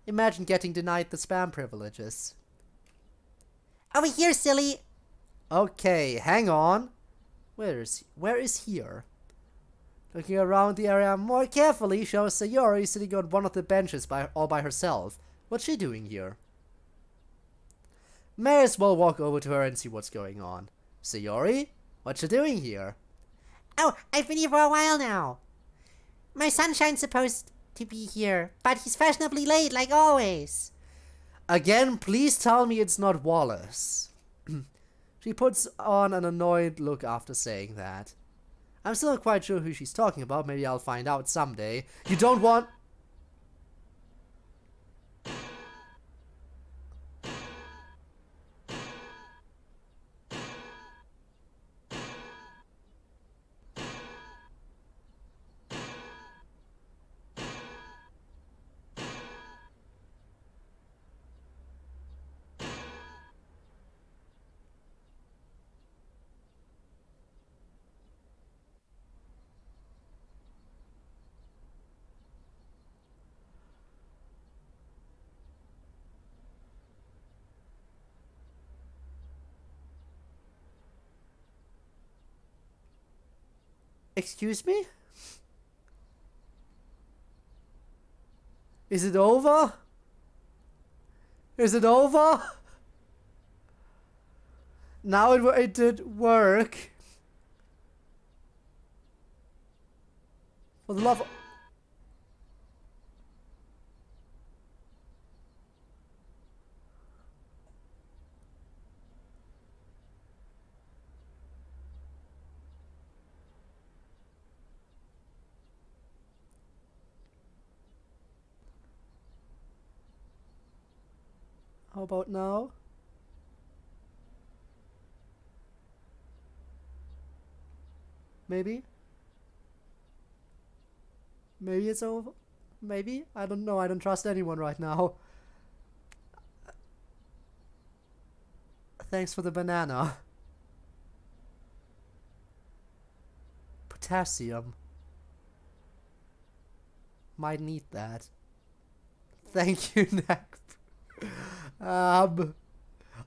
Imagine getting denied the spam privileges. Over here, silly! Okay, hang on. Where is here? Looking around the area more carefully shows Sayori sitting on one of the benches all by herself. What's she doing here? May as well walk over to her and see what's going on. Sayori? What's she doing here? Oh, I've been here for a while now. My sunshine's supposed to be here, but he's fashionably late, like always. Again, please tell me it's not Wallace. She puts on an annoyed look after saying that. I'm still not quite sure who she's talking about. Maybe I'll find out someday. You don't want... Excuse me? Is it over? Is it over? Now it did work. For the love of... How about now? Maybe? Maybe it's over? Maybe? I don't know. I don't trust anyone right now. Thanks for the banana. Potassium. Might need that. Thank you, Neck. I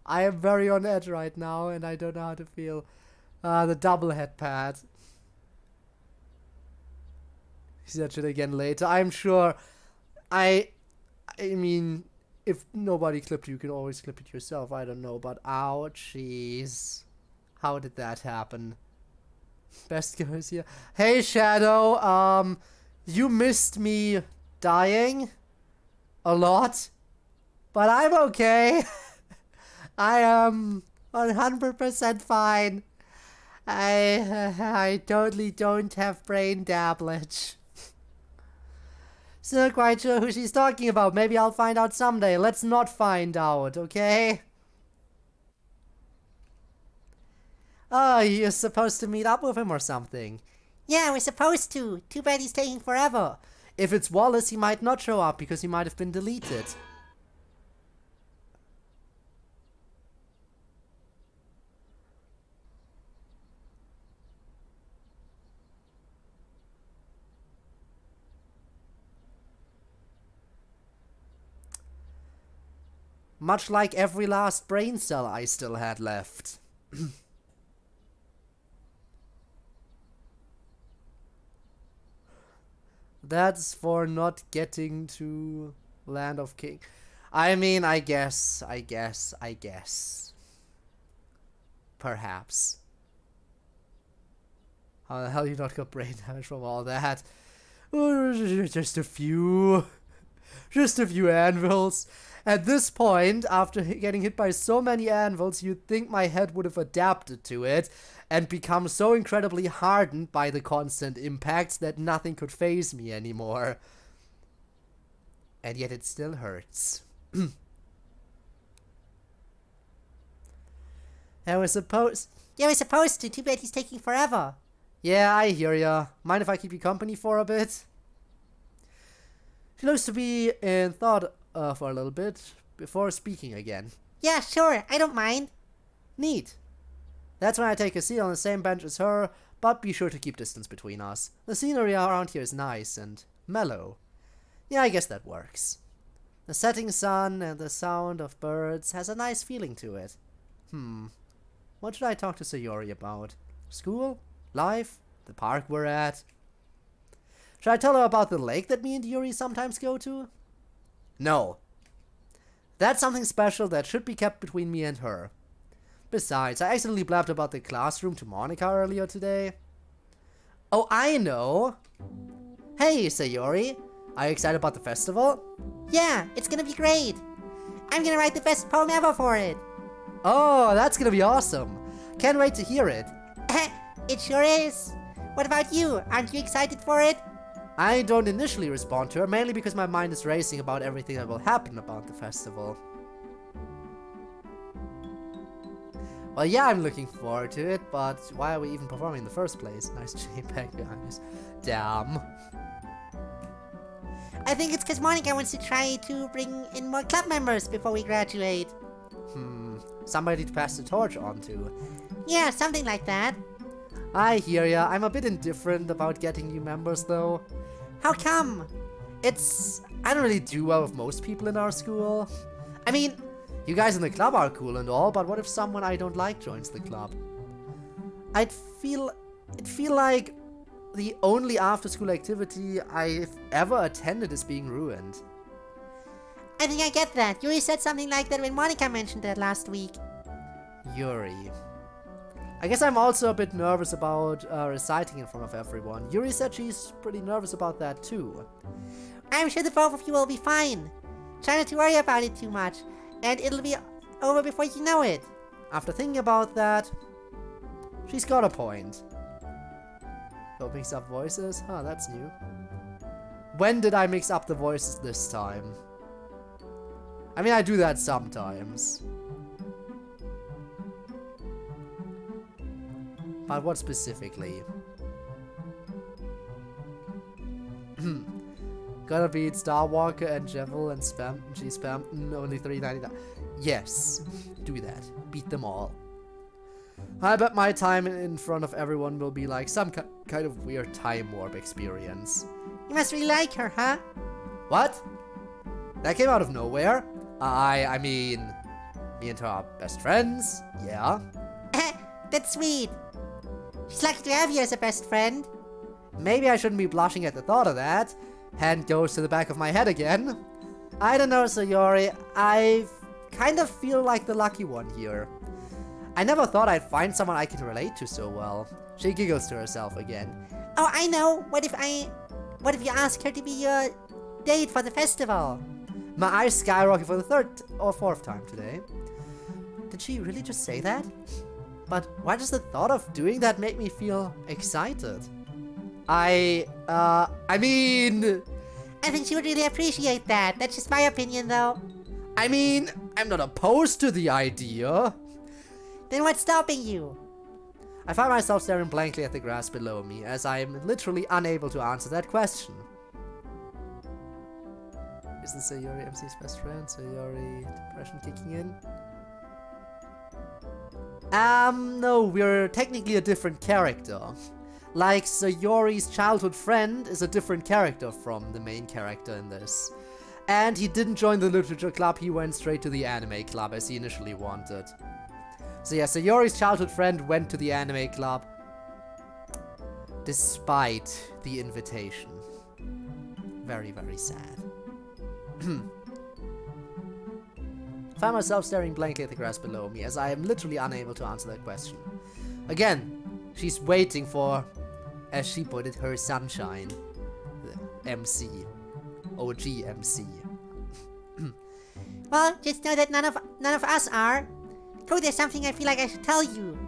am very on edge right now, and I don't know how to feel. The double head pad. See that shit again later. I'm sure. I mean, if nobody clipped you can always clip it yourself. I don't know, but ouchies. How did that happen? Best goes here. Hey, Shadow. You missed me dying a lot. But I'm okay. I am 100% fine. I totally don't have brain damage. Still quite sure who she's talking about. Maybe I'll find out someday. Let's not find out, okay? Oh, you're supposed to meet up with him or something. Yeah, we're supposed to. Too bad he's taking forever. If it's Wallace, he might not show up because he might have been deleted. Much like every last brain cell I still had left. That's for not getting to Land of King. I mean, I guess. Perhaps. How the hell you not got brain damage from all that? Oh, just a few. Just a few anvils. At this point, after getting hit by so many anvils, you'd think my head would have adapted to it and become so incredibly hardened by the constant impacts that nothing could faze me anymore. And yet it still hurts. I was supposed... Yeah, we're supposed to. Too bad he's taking forever. Yeah, I hear ya. Mind if I keep you company for a bit? She looks to be in thought for a little bit before speaking again. Yeah, sure. I don't mind. Neat. That's when I take a seat on the same bench as her, but be sure to keep distance between us. The scenery around here is nice and mellow. Yeah, I guess that works. The setting sun and the sound of birds has a nice feeling to it. What should I talk to Sayori about? School? Life? The park we're at? Should I tell her about the lake that me and Yuri sometimes go to? No. That's something special that should be kept between me and her. Besides, I accidentally blabbed about the classroom to Monica earlier today. Oh, I know! Hey, Sayori! Are you excited about the festival? Yeah, it's gonna be great. I'm gonna write the best poem ever for it. Oh, that's gonna be awesome! Can't wait to hear it. It sure is. What about you? Aren't you excited for it? I don't initially respond to her, mainly because my mind is racing about everything that will happen about the festival. Well, yeah, I'm looking forward to it, but why are we even performing in the first place? Nice JPEG behind us. Damn. I think it's because Monica wants to try to bring in more club members before we graduate. Somebody to pass the torch on to. Yeah, something like that. I hear ya. I'm a bit indifferent about getting new members, though. How come? I don't really do well with most people in our school. I mean, you guys in the club are cool and all, but what if someone I don't like joins the club? It'd feel like the only after-school activity I've ever attended is being ruined. I think I get that. Yuri said something like that when Monica mentioned that last week. Yuri. I guess I'm also a bit nervous about reciting in front of everyone. Yuri said she's pretty nervous about that too. I'm sure the both of you will be fine. Try not to worry about it too much, and it'll be over before you know it. After thinking about that, she's got a point. Don't mix up voices? Huh, that's new. When did I mix up the voices this time? I mean, I do that sometimes. But what specifically? Gonna beat Star Walker and Jevil and Spampton only $3.99. Yes, do that. Beat them all. I bet my time in front of everyone will be like some kind of weird time warp experience. You must really like her, huh? What? That came out of nowhere? I mean, me and her are best friends, yeah. That's sweet. She's lucky to have you as a best friend. Maybe I shouldn't be blushing at the thought of that. Hand goes to the back of my head again. I don't know, Sayori. I kind of feel like the lucky one here. I never thought I'd find someone I can relate to so well. She giggles to herself again. Oh, I know. What if you ask her to be your date for the festival? My eyes skyrocket for the third or fourth time today. Did she really just say that? But why does the thought of doing that make me feel excited? I mean... I think she would really appreciate that. That's just my opinion, though. I mean, I'm not opposed to the idea. Then what's stopping you? I find myself staring blankly at the grass below me, as I am literally unable to answer that question. Isn't Sayori MC's best friend? Sayori depression kicking in? No, we're technically a different character. Like, Sayori's childhood friend is a different character from the main character in this. And he didn't join the literature club, he went straight to the anime club as he initially wanted. So yeah, Sayori's childhood friend went to the anime club despite the invitation. Very, very sad. Find myself staring blankly at the grass below me as I am literally unable to answer that question. Again, she's waiting for, as she put it, her sunshine. The MC. OG MC. Well, just know that none of us are. Code, there's something I feel like I should tell you.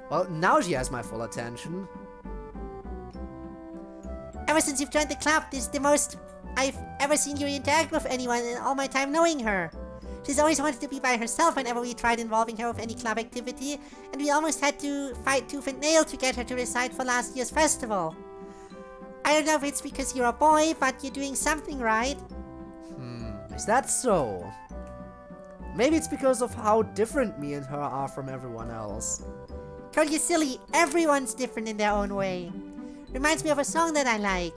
Well, now she has my full attention. Ever since you've joined the club, this is the most I've ever seen Yuri interact with anyone in all my time knowing her. She's always wanted to be by herself whenever we tried involving her with any club activity, and we almost had to fight tooth and nail to get her to recite for last year's festival. I don't know if it's because you're a boy, but you're doing something right. Is that so? Maybe it's because of how different me and her are from everyone else. Cole, you're silly. Everyone's different in their own way. Reminds me of a song that I like.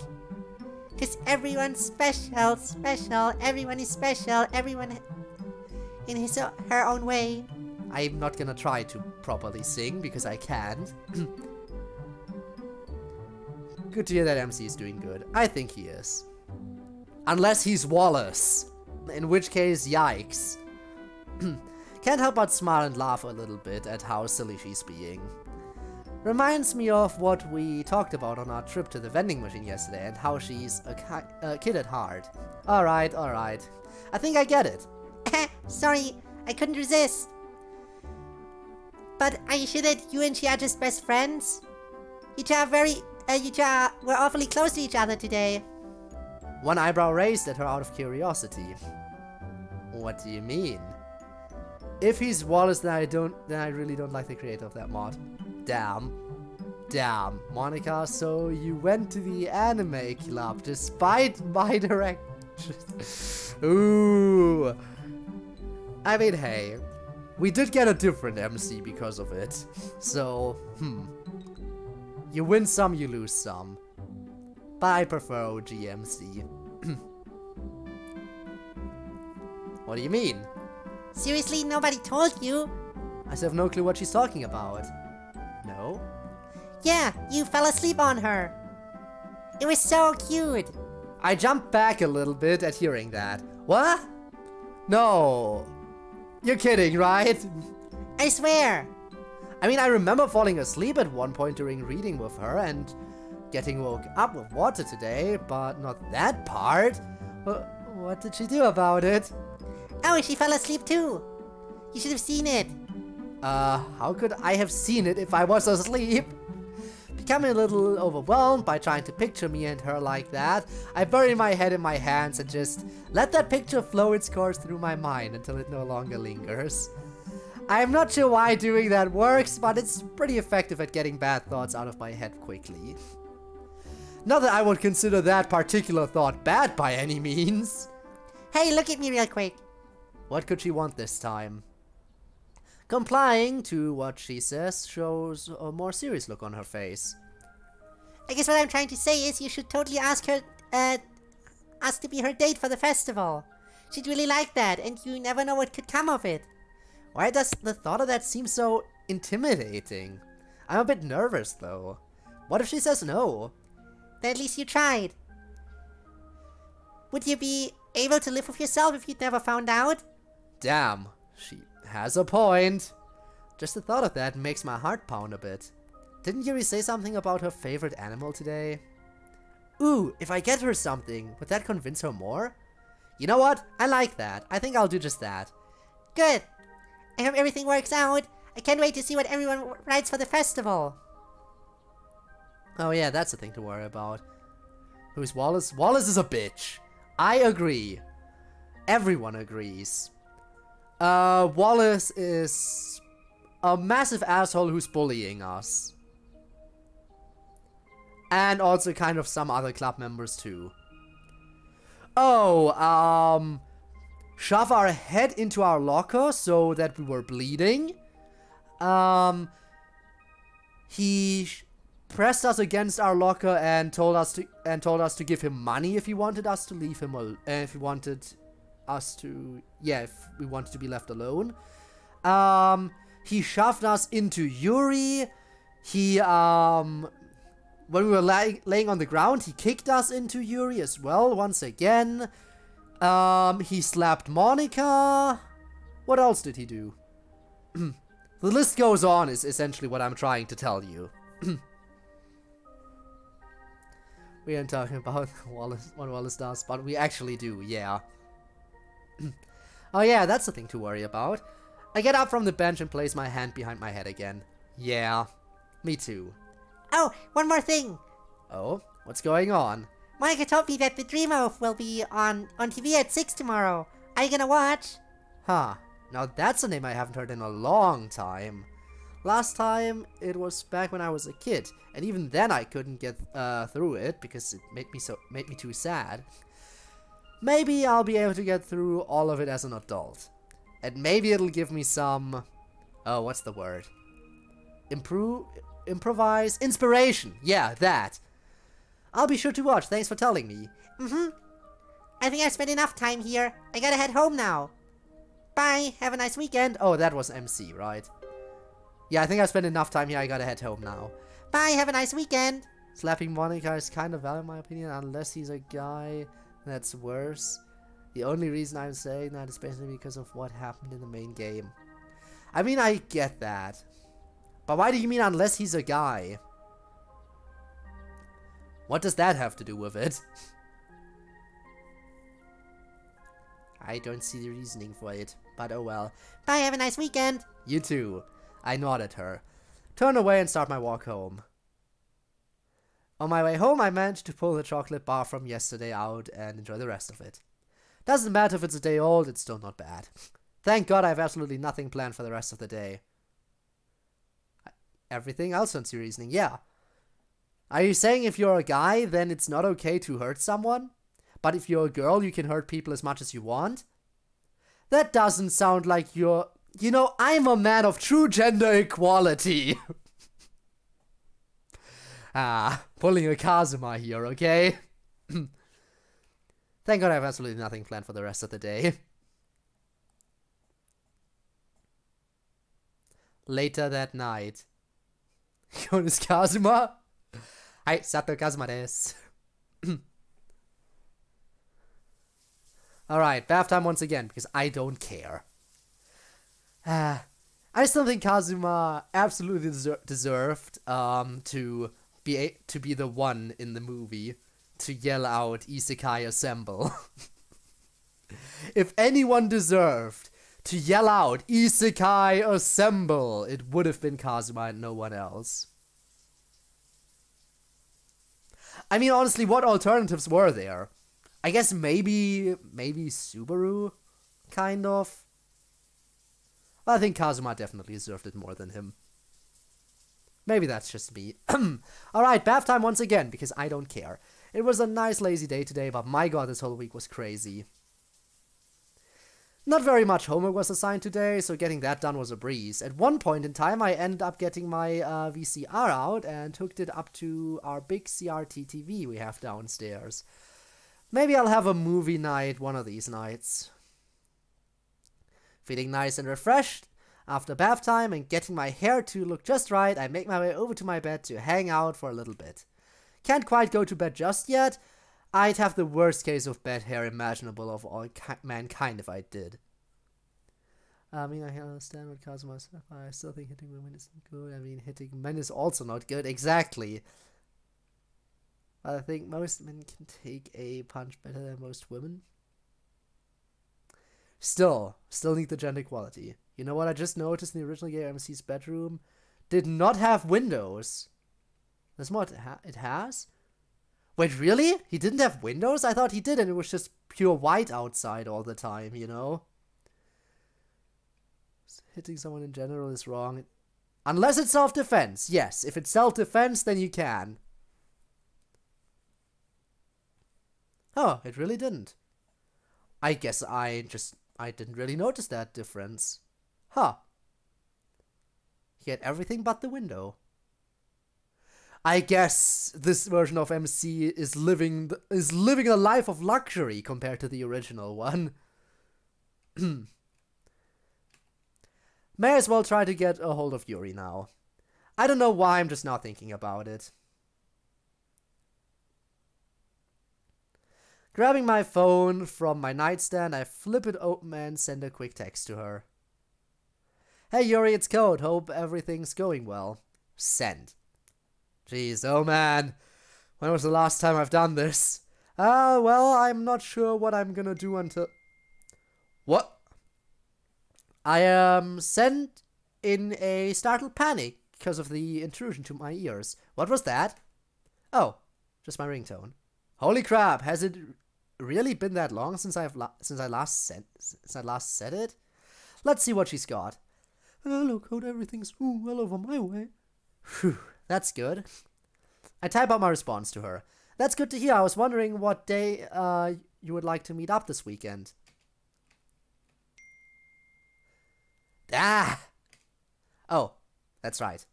'Cause everyone's special, special. Everyone is special. Everyone in her own way. I'm not gonna try to properly sing because I can't. Good to hear that MC is doing good. I think he is. Unless he's Wallace. In which case, yikes. Can't help but smile and laugh a little bit at how silly she's being. Reminds me of what we talked about on our trip to the vending machine yesterday and how she's a kid at heart. Alright, alright. I think I get it. Sorry, I couldn't resist. But are you sure that you and she are just best friends? You two were awfully close to each other today. One eyebrow raised at her out of curiosity. What do you mean? If he's Wallace, then I really don't like the creator of that mod. Damn. Damn. Monica, so you went to the anime club despite my directions. Ooh. I mean, hey. We did get a different MC because of it. So, you win some, you lose some. But I prefer OG MC. What do you mean? Seriously, nobody told you? I still have no clue what she's talking about. No? Yeah, you fell asleep on her. It was so cute. I jumped back a little bit at hearing that. What? No. You're kidding, right? I swear. I mean, I remember falling asleep at one point during reading with her and getting woke up with water today, but not that part. What did she do about it? Oh, she fell asleep too. You should have seen it. How could I have seen it if I was asleep? Becoming a little overwhelmed by trying to picture me and her like that, I bury my head in my hands and just let that picture flow its course through my mind until it no longer lingers. I'm not sure why doing that works, but it's pretty effective at getting bad thoughts out of my head quickly. Not that I would consider that particular thought bad by any means. Hey, look at me real quick. What could she want this time? Complying to what she says shows a more serious look on her face. I guess what I'm trying to say is you should totally ask her, ask to be her date for the festival. She'd really like that, and you never know what could come of it. Why does the thought of that seem so intimidating? I'm a bit nervous though. What if she says no? Then at least you tried. Would you be able to live with yourself if you'd never found out? Damn, she has a point. Just the thought of that makes my heart pound a bit. Didn't Yuri say something about her favorite animal today? Ooh, if I get her something, would that convince her more? You know what? I like that. I think I'll do just that. Good. I hope everything works out. I can't wait to see what everyone writes for the festival. Oh yeah, that's the thing to worry about. Who's Wallace? Wallace is a bitch. I agree. Everyone agrees. Wallace is a massive asshole who's bullying us. And also kind of some other club members too. Oh, shove our head into our locker so that we were bleeding. He pressed us against our locker and told us to give him money if he wanted us to leave him if we wanted to be left alone. He shoved us into Yuri. He when we were laying on the ground, he kicked us into Yuri as well once again. He slapped Monica. What else did he do? The list goes on is essentially what I'm trying to tell you. We aren't talking about what Wallace does, but we actually do, yeah. Oh yeah, that's the thing to worry about. I get up from the bench and place my hand behind my head again. Yeah, me too. Oh, one more thing. Oh, what's going on? Monica told me that the Dream Oath will be on TV at 6 tomorrow. Are you gonna watch? Huh. Now that's a name I haven't heard in a long time. Last time it was back when I was a kid, and even then I couldn't get through it because it made me too sad. Maybe I'll be able to get through all of it as an adult. And maybe it'll give me some... Oh, what's the word? Improvise? Inspiration! Yeah, that! I'll be sure to watch, thanks for telling me. I think I've spent enough time here. I gotta head home now. Bye, have a nice weekend. Oh, that was MC, right? Yeah, I think I spent enough time here, I gotta head home now. Bye, have a nice weekend. Slapping Monica is kind of valid in my opinion, unless he's a guy. That's worse. The only reason I'm saying that is basically because of what happened in the main game. I mean, I get that. But why do you mean unless he's a guy? What does that have to do with it? I don't see the reasoning for it, but oh well. Bye, have a nice weekend. You too. I nod at her. Turn away and start my walk home. On my way home, I managed to pull the chocolate bar from yesterday out and enjoy the rest of it. Doesn't matter if it's a day old, it's still not bad. Thank God I have absolutely nothing planned for the rest of the day. Everything else on your reasoning, yeah. Are you saying if you're a guy, then it's not okay to hurt someone? But if you're a girl, you can hurt people as much as you want? That doesn't sound like you're... You know, I'm a man of true gender equality. Pulling a Kazuma here, okay? Thank God I have absolutely nothing planned for the rest of the day. Later that night. Jonas Kazuma? Hi, Sato Kazuma desu. Alright, bath time once again, because I don't care. I still think Kazuma absolutely deserved to be the one in the movie to yell out Isekai Assemble. If anyone deserved to yell out Isekai Assemble, it would have been Kazuma and no one else. I mean, honestly, what alternatives were there? I guess maybe Subaru, kind of. Well, I think Kazuma definitely deserved it more than him. Maybe that's just me. Alright, bath time once again, because I don't care. It was a nice lazy day today, but my god, this whole week was crazy. Not very much homework was assigned today, so getting that done was a breeze. At one point in time, I ended up getting my VCR out and hooked it up to our big CRT TV we have downstairs. Maybe I'll have a movie night one of these nights. Feeling nice and refreshed after bath time and getting my hair to look just right, I make my way over to my bed to hang out for a little bit. Can't quite go to bed just yet. I'd have the worst case of bad hair imaginable of all mankind if I did. I mean, I can understand what Kazuma said, but I still think hitting women isn't good. I mean, hitting men is also not good. Exactly. But I think most men can take a punch better than most women. Still need the gender equality. You know what I just noticed in the original game, MC's bedroom did not have windows. That's what it has? Wait, really? He didn't have windows? I thought he did, and it was just pure white outside all the time, you know? Hitting someone in general is wrong. Unless it's self-defense. Yes, if it's self-defense, then you can. Oh, it really didn't. I guess I didn't really notice that difference. Huh. He had everything but the window. I guess this version of MC is living a life of luxury compared to the original one. May as well try to get a hold of Yuri now. I don't know why, I'm just now thinking about it. Grabbing my phone from my nightstand, I flip it open and send a quick text to her. Hey Yuri, it's Code. Hope everything's going well. Send. Jeez, oh man. When was the last time I've done this? Well, I'm not sure what I'm gonna do until... What? I sent in a startled panic because of the intrusion to my ears. What was that? Oh, just my ringtone. Holy crap, has it really been that long since I last said it? Let's see what she's got. Hello, Code. Everything's well over my way. Phew, that's good. I type out my response to her. That's good to hear. I was wondering what day you would like to meet up this weekend. Ah! Oh, that's right.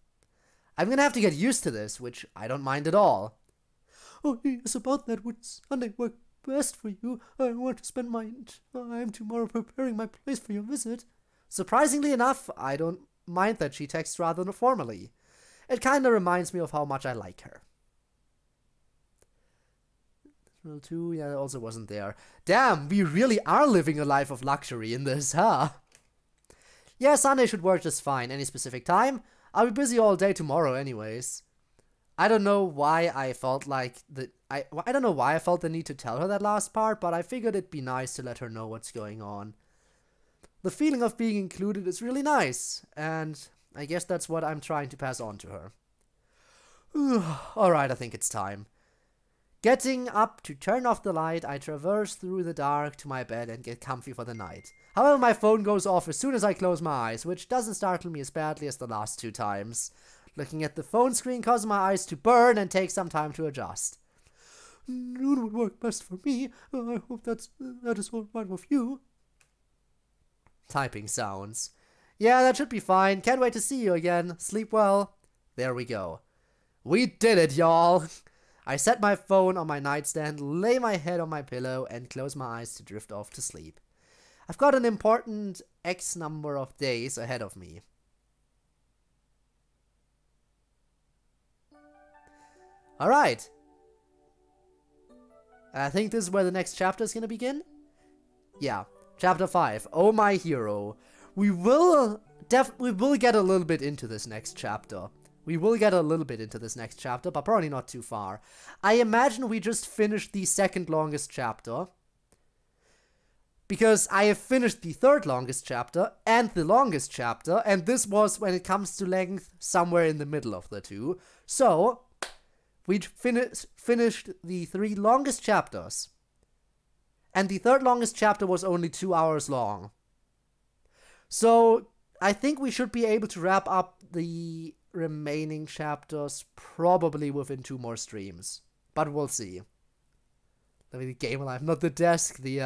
I'm gonna have to get used to this, which I don't mind at all. Oh, yes, about that. Would Sunday work best for you? I want to spend my time tomorrow preparing my place for your visit. Surprisingly enough, I don't mind that she texts rather formally. It kinda reminds me of how much I like her. Well, 2, yeah, it also wasn't there. Damn, we really are living a life of luxury in this, huh? Yeah, Sunday should work just fine. Any specific time? I'll be busy all day tomorrow anyways. I don't know why I felt like I don't know why I felt the need to tell her that last part, but I figured it'd be nice to let her know what's going on. The feeling of being included is really nice, and I guess that's what I'm trying to pass on to her. Alright, I think it's time. Getting up to turn off the light, I traverse through the dark to my bed and get comfy for the night. However, my phone goes off as soon as I close my eyes, which doesn't startle me as badly as the last 2 times. Looking at the phone screen causes my eyes to burn and takes some time to adjust. Noon would work best for me. I hope that is all right with you. Typing sounds. Yeah, that should be fine. Can't wait to see you again. Sleep well. There we go. We did it, y'all. I set my phone on my nightstand, lay my head on my pillow, and close my eyes to drift off to sleep. I've got an important X number of days ahead of me. Alright. I think this is where the next chapter is gonna begin? Yeah. Chapter 5. Oh my hero. We will get a little bit into this next chapter. But probably not too far. I imagine we just finished the second longest chapter. Because I have finished the third longest chapter and the longest chapter, and this was, when it comes to length, somewhere in the middle of the two. So, we finished the 3 longest chapters. And the third longest chapter was only 2 hours long. So, I think we should be able to wrap up the remaining chapters probably within 2 more streams. But we'll see. Let me the game alive, not the desk, the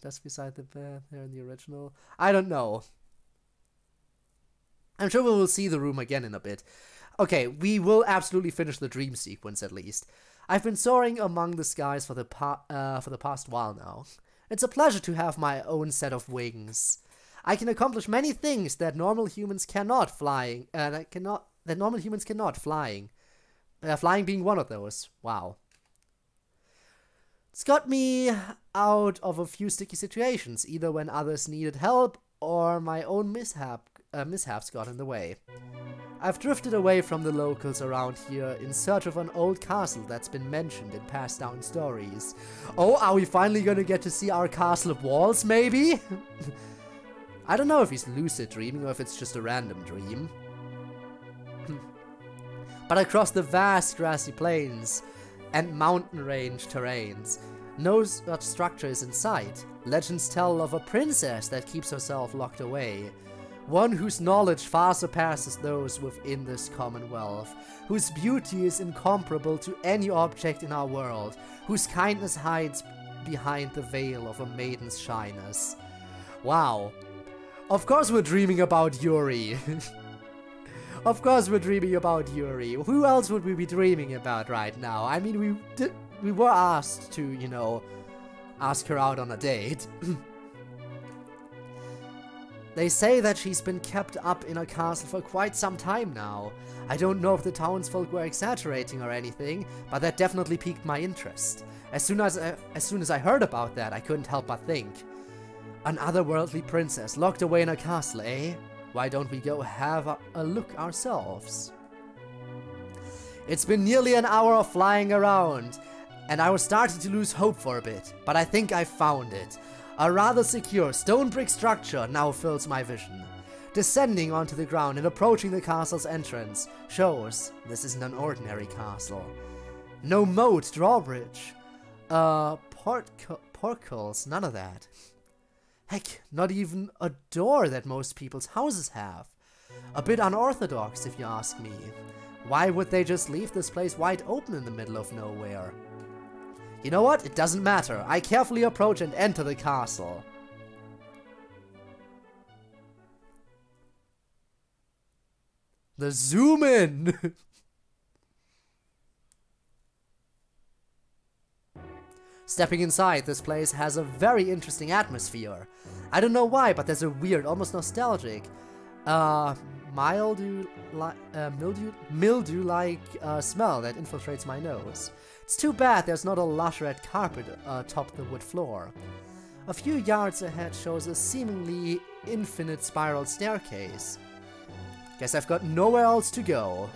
desk beside the bed there in the original. I don't know. I'm sure we will see the room again in a bit. Okay, we will absolutely finish the dream sequence at least. I've been soaring among the skies for the past while now. It's a pleasure to have my own set of wings. I can accomplish many things that normal humans cannot, flying. Flying being one of those. Wow. It's got me out of a few sticky situations, either when others needed help or my own mishaps got in the way. I've drifted away from the locals around here in search of an old castle that's been mentioned in passed down stories. Oh, are we finally gonna get to see our castle of walls, maybe? I don't know if he's lucid dreaming or if it's just a random dream. But across the vast grassy plains and mountain range terrains, no such structure is in sight. Legends tell of a princess that keeps herself locked away. One whose knowledge far surpasses those within this commonwealth, whose beauty is incomparable to any object in our world, whose kindness hides behind the veil of a maiden's shyness. Wow. Of course we're dreaming about Yuri. Of course we're dreaming about Yuri. Who else would we be dreaming about right now? I mean, we were asked to, you know, ask her out on a date. They say that she's been kept up in a castle for quite some time now. I don't know if the townsfolk were exaggerating or anything, but that definitely piqued my interest. As soon as I heard about that, I couldn't help but think. An otherworldly princess locked away in a castle, eh? Why don't we go have a look ourselves? It's been nearly an hour of flying around, and I was starting to lose hope for a bit, but I think I found it. A rather secure stone brick structure now fills my vision. Descending onto the ground and approaching the castle's entrance shows this isn't an ordinary castle. No moat, drawbridge. Portcullis, none of that. Heck, not even a door that most people's houses have. A bit unorthodox, if you ask me. Why would they just leave this place wide open in the middle of nowhere? You know what? It doesn't matter. I carefully approach and enter the castle. The zoom in! Stepping inside, this place has a very interesting atmosphere. I don't know why, but there's a weird, almost nostalgic, mildew-like smell that infiltrates my nose. It's too bad there's not a lush red carpet atop the wood floor. A few yards ahead shows a seemingly infinite spiral staircase. Guess I've got nowhere else to go.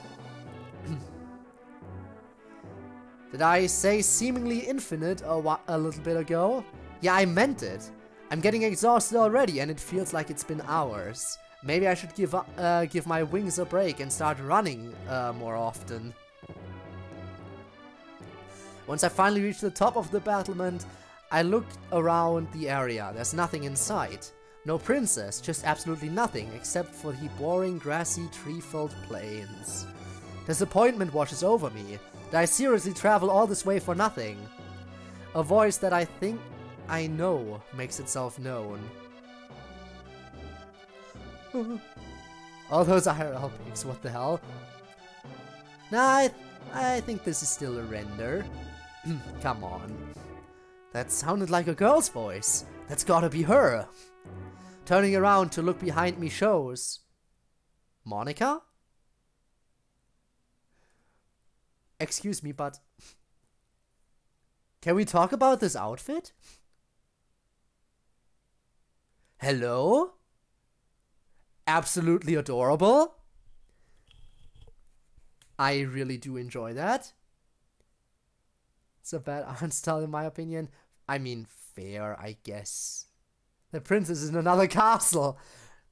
Did I say seemingly infinite a little bit ago? Yeah, I meant it. I'm getting exhausted already and it feels like it's been hours. Maybe I should give my wings a break and start running more often. Once I finally reach the top of the battlement, I look around the area. There's nothing in sight. No princess, just absolutely nothing except for the boring, grassy, tree-filled plains. Disappointment washes over me. Did I seriously travel all this way for nothing? A voice that I think I know makes itself known. All those IRL pics, what the hell? Nah, I think this is still a render. Come on. That sounded like a girl's voice. That's gotta be her. Turning around to look behind me shows... Monica? Excuse me, but... Can we talk about this outfit? Hello? Absolutely adorable. I really do enjoy that. It's a bad art style in my opinion. I mean, fair, I guess. The princess is in another castle.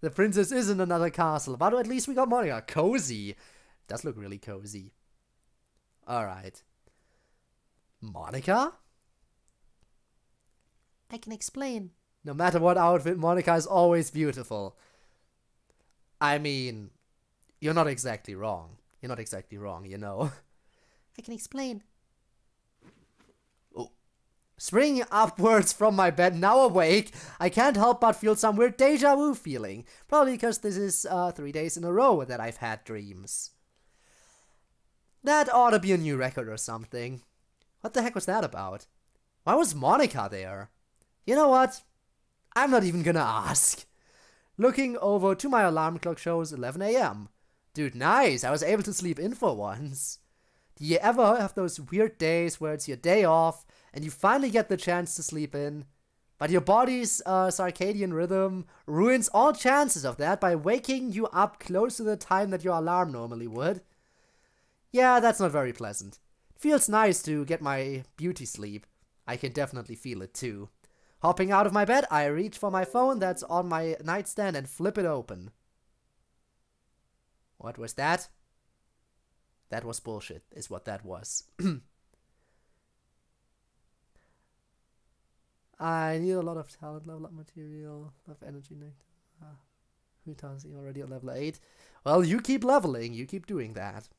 The princess is in another castle. But at least we got Monica. Cozy. Does look really cozy. Alright. Monica? I can explain. No matter what outfit, Monica is always beautiful. I mean, you're not exactly wrong. You're not exactly wrong, you know. I can explain. Oh. Springing upwards from my bed, now awake, I can't help but feel some weird deja vu feeling. Probably because this is 3 days in a row that I've had dreams. That ought to be a new record or something. What the heck was that about? Why was Monica there? You know what? I'm not even gonna ask. Looking over to my alarm clock shows 11 AM. Dude, nice, I was able to sleep in for once. Do you ever have those weird days where it's your day off and you finally get the chance to sleep in, but your body's circadian rhythm ruins all chances of that by waking you up close to the time that your alarm normally would? Yeah, that's not very pleasant. It feels nice to get my beauty sleep. I can definitely feel it too. Hopping out of my bed, I reach for my phone that's on my nightstand and flip it open. What was that? That was bullshit, is what that was. I need a lot of talent, level up material, of energy. Who does he already at level 8? Well, you keep leveling, you keep doing that.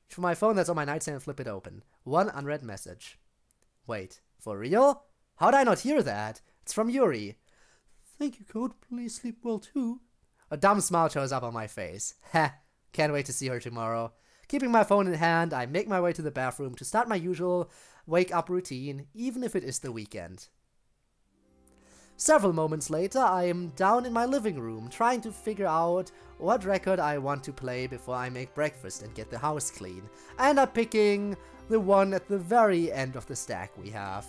For my phone that's on my nightstand and flip it open. One unread message. Wait, for real? How'd I not hear that? It's from Yuri. Thank you, Code. Please sleep well too. A dumb smile shows up on my face. Heh, can't wait to see her tomorrow. Keeping my phone in hand, I make my way to the bathroom to start my usual wake-up routine, even if it is the weekend. Several moments later, I am down in my living room, trying to figure out what record I want to play before I make breakfast and get the house clean. I end up picking the one at the very end of the stack we have.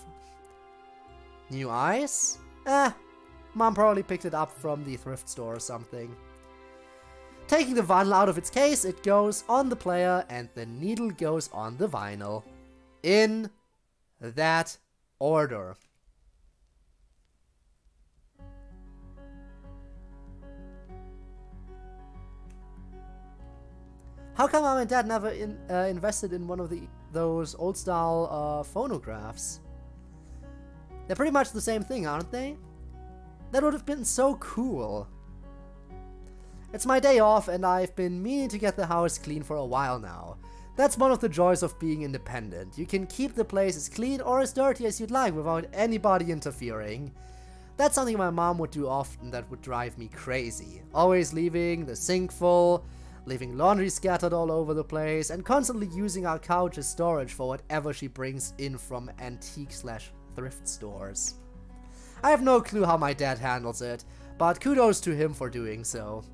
New Eyes? Mom probably picked it up from the thrift store or something. Taking the vinyl out of its case, it goes on the player and the needle goes on the vinyl. In that order. How come Mom and Dad never invested in one of those old-style phonographs? They're pretty much the same thing, aren't they? That would have been so cool. It's my day off and I've been meaning to get the house clean for a while now. That's one of the joys of being independent. You can keep the place as clean or as dirty as you'd like without anybody interfering. That's something my mom would do often that would drive me crazy. Always leaving the sink full, leaving laundry scattered all over the place, and constantly using our couch as storage for whatever she brings in from antique/thrift stores. I have no clue how my dad handles it, but kudos to him for doing so.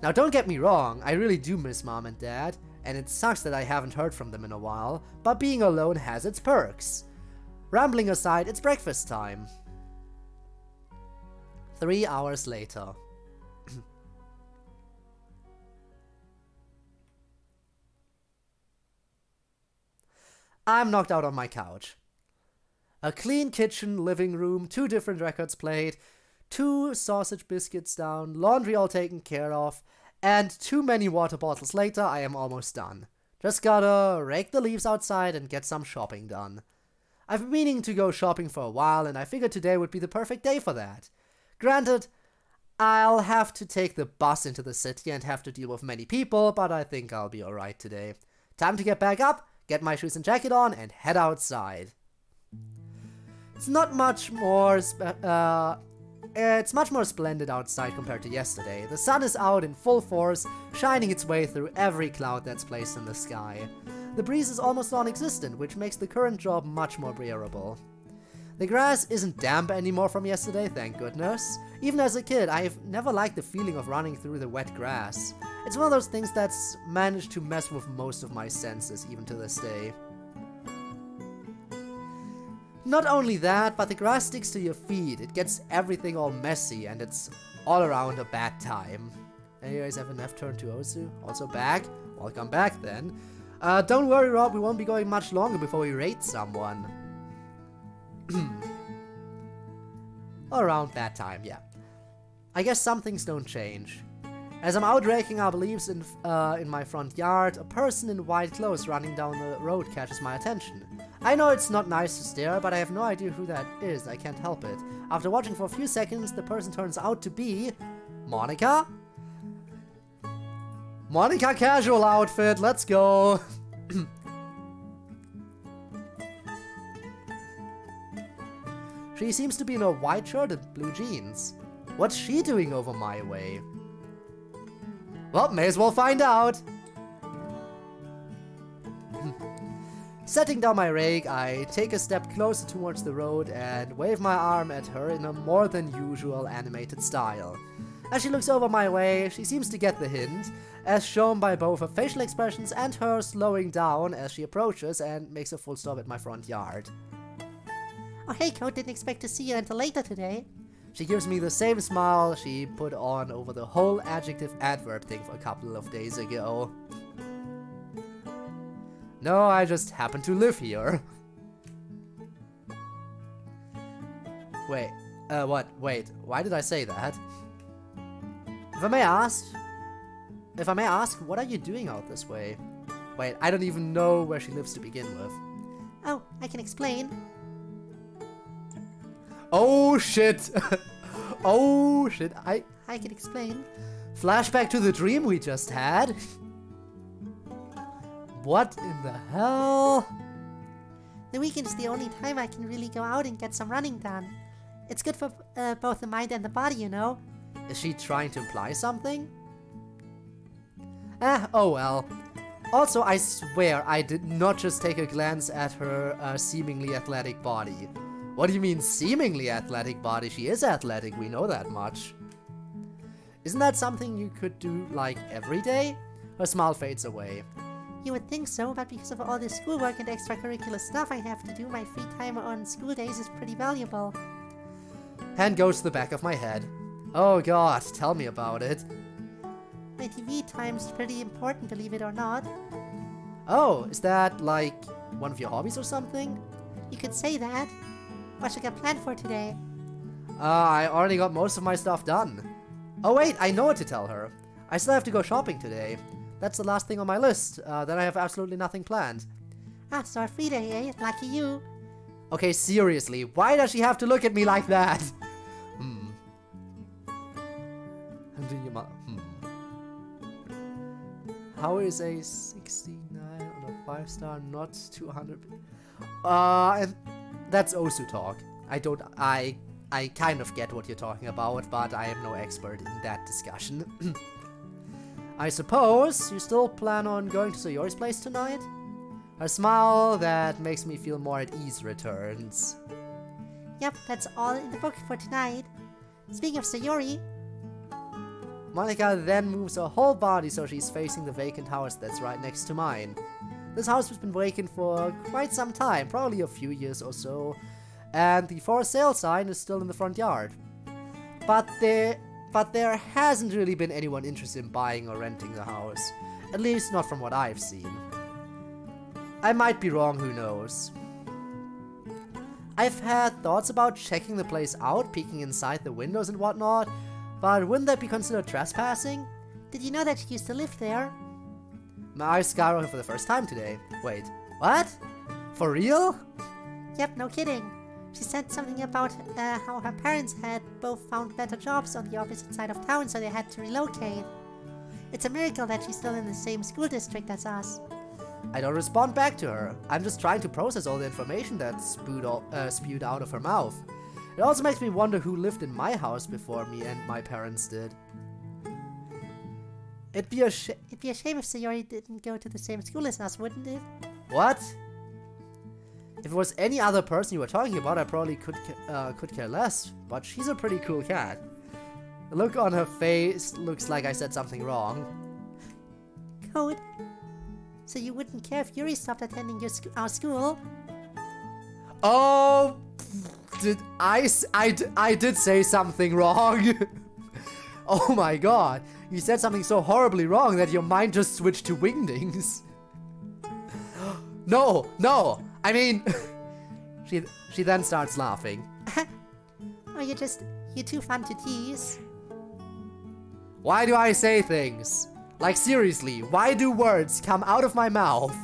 Now don't get me wrong, I really do miss Mom and Dad, and it sucks that I haven't heard from them in a while, but being alone has its perks. Rambling aside, it's breakfast time. 3 hours later. I'm knocked out on my couch. A clean kitchen, living room, 2 different records played, 2 sausage biscuits down, laundry all taken care of, and too many water bottles later, I am almost done. Just gotta rake the leaves outside and get some shopping done. I've been meaning to go shopping for a while, and I figured today would be the perfect day for that. Granted, I'll have to take the bus into the city and have to deal with many people, but I think I'll be alright today. Time to get back up, get my shoes and jacket on, and head outside. It's not much more it's much more splendid outside compared to yesterday. The sun is out in full force, shining its way through every cloud that's placed in the sky. The breeze is almost non-existent, which makes the current job much more bearable. The grass isn't damp anymore from yesterday, thank goodness. Even as a kid, I've never liked the feeling of running through the wet grass. It's one of those things that's managed to mess with most of my senses, even to this day. Not only that, but the grass sticks to your feet, it gets everything all messy, and it's all around a bad time. Anyways, have an F turn to Osu. Also back. Welcome back then. Don't worry, Rob, we won't be going much longer before we raid someone. Around that time, yeah. I guess some things don't change. As I'm out raking our leaves in my front yard, a person in white clothes running down the road catches my attention. I know it's not nice to stare, but I have no idea who that is, I can't help it. After watching for a few seconds, the person turns out to be... Monica? Monica casual outfit, let's go! She seems to be in a white shirt and blue jeans. What's she doing over my way? Well, may as well find out! Setting down my rake, I take a step closer towards the road and wave my arm at her in a more than usual animated style. As she looks over my way, she seems to get the hint, as shown by both her facial expressions and her slowing down as she approaches and makes a full stop at my front yard. Oh hey Code, didn't expect to see you until later today. She gives me the same smile she put on over the whole adjective-adverb thing for a couple of days ago. No, I just happen to live here. Wait, what? Wait, why did I say that? If I may ask, what are you doing out this way? Wait, I don't even know where she lives to begin with. Oh, I can explain. Oh shit! Oh shit, I can explain. Flashback to the dream we just had? What in the hell? The weekend is the only time I can really go out and get some running done. It's good for both the mind and the body, you know. Is she trying to imply something? Oh well. Also, I swear I did not just take a glance at her seemingly athletic body. What do you mean, seemingly athletic body? She is athletic, we know that much. Isn't that something you could do, like, every day? Her smile fades away. You would think so, but because of all this schoolwork and extracurricular stuff I have to do, my free time on school days is pretty valuable. Hand goes to the back of my head. Oh god, tell me about it. My TV time's pretty important, believe it or not. Oh, is that, like, one of your hobbies or something? You could say that. What should I get planned for today? I already got most of my stuff done. Oh wait, I know what to tell her. I still have to go shopping today. That's the last thing on my list. Then I have absolutely nothing planned. Ah, so a free day, eh? Lucky you. Okay, seriously, why does she have to look at me like that? How is a 69 on a 5-star not 200? And that's Osu talk. I kind of get what you're talking about, but I am no expert in that discussion. I suppose you still plan on going to Sayori's place tonight? Her smile that makes me feel more at ease returns. Yep, that's all in the book for tonight. Speaking of Sayori... Monica then moves her whole body so she's facing the vacant house that's right next to mine. This house has been vacant for quite some time, probably a few years or so, and the for sale sign is still in the front yard. But there hasn't really been anyone interested in buying or renting the house, at least not from what I've seen. I might be wrong, who knows. I've had thoughts about checking the place out, peeking inside the windows and whatnot, but wouldn't that be considered trespassing? Did you know that she used to live there? My eyes skyrocketed for the first time today. Wait, what? For real? Yep, no kidding. She said something about how her parents had both found better jobs on the opposite side of town, so they had to relocate. It's a miracle that she's still in the same school district as us. I don't respond back to her. I'm just trying to process all the information that's spewed out of her mouth. It also makes me wonder who lived in my house before me and my parents did. It'd be a shame if Sayori didn't go to the same school as us, wouldn't it? What? If it was any other person you were talking about, I probably could care less, but she's a pretty cool cat. The look on her face looks like I said something wrong. Code? So you wouldn't care if Yuri stopped attending our school? Oh, I did say something wrong. Oh my god, you said something so horribly wrong that your mind just switched to wingdings. No, I mean... she then starts laughing. Oh, you're too fun to tease. Why do I say things? Like seriously, why do words come out of my mouth?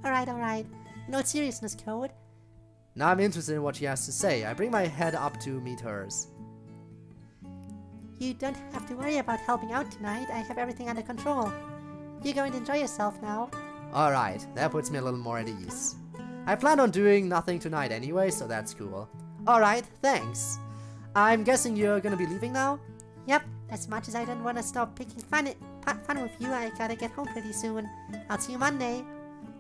Alright. No seriousness, Code. Now I'm interested in what she has to say. I bring my head up to meet hers. You don't have to worry about helping out tonight. I have everything under control. You're going to enjoy yourself now. Alright, that puts me a little more at ease. I plan on doing nothing tonight anyway, so that's cool. Alright, thanks. I'm guessing you're gonna be leaving now? Yep, as much as I don't want to stop picking fun with you, I gotta get home pretty soon. I'll see you Monday.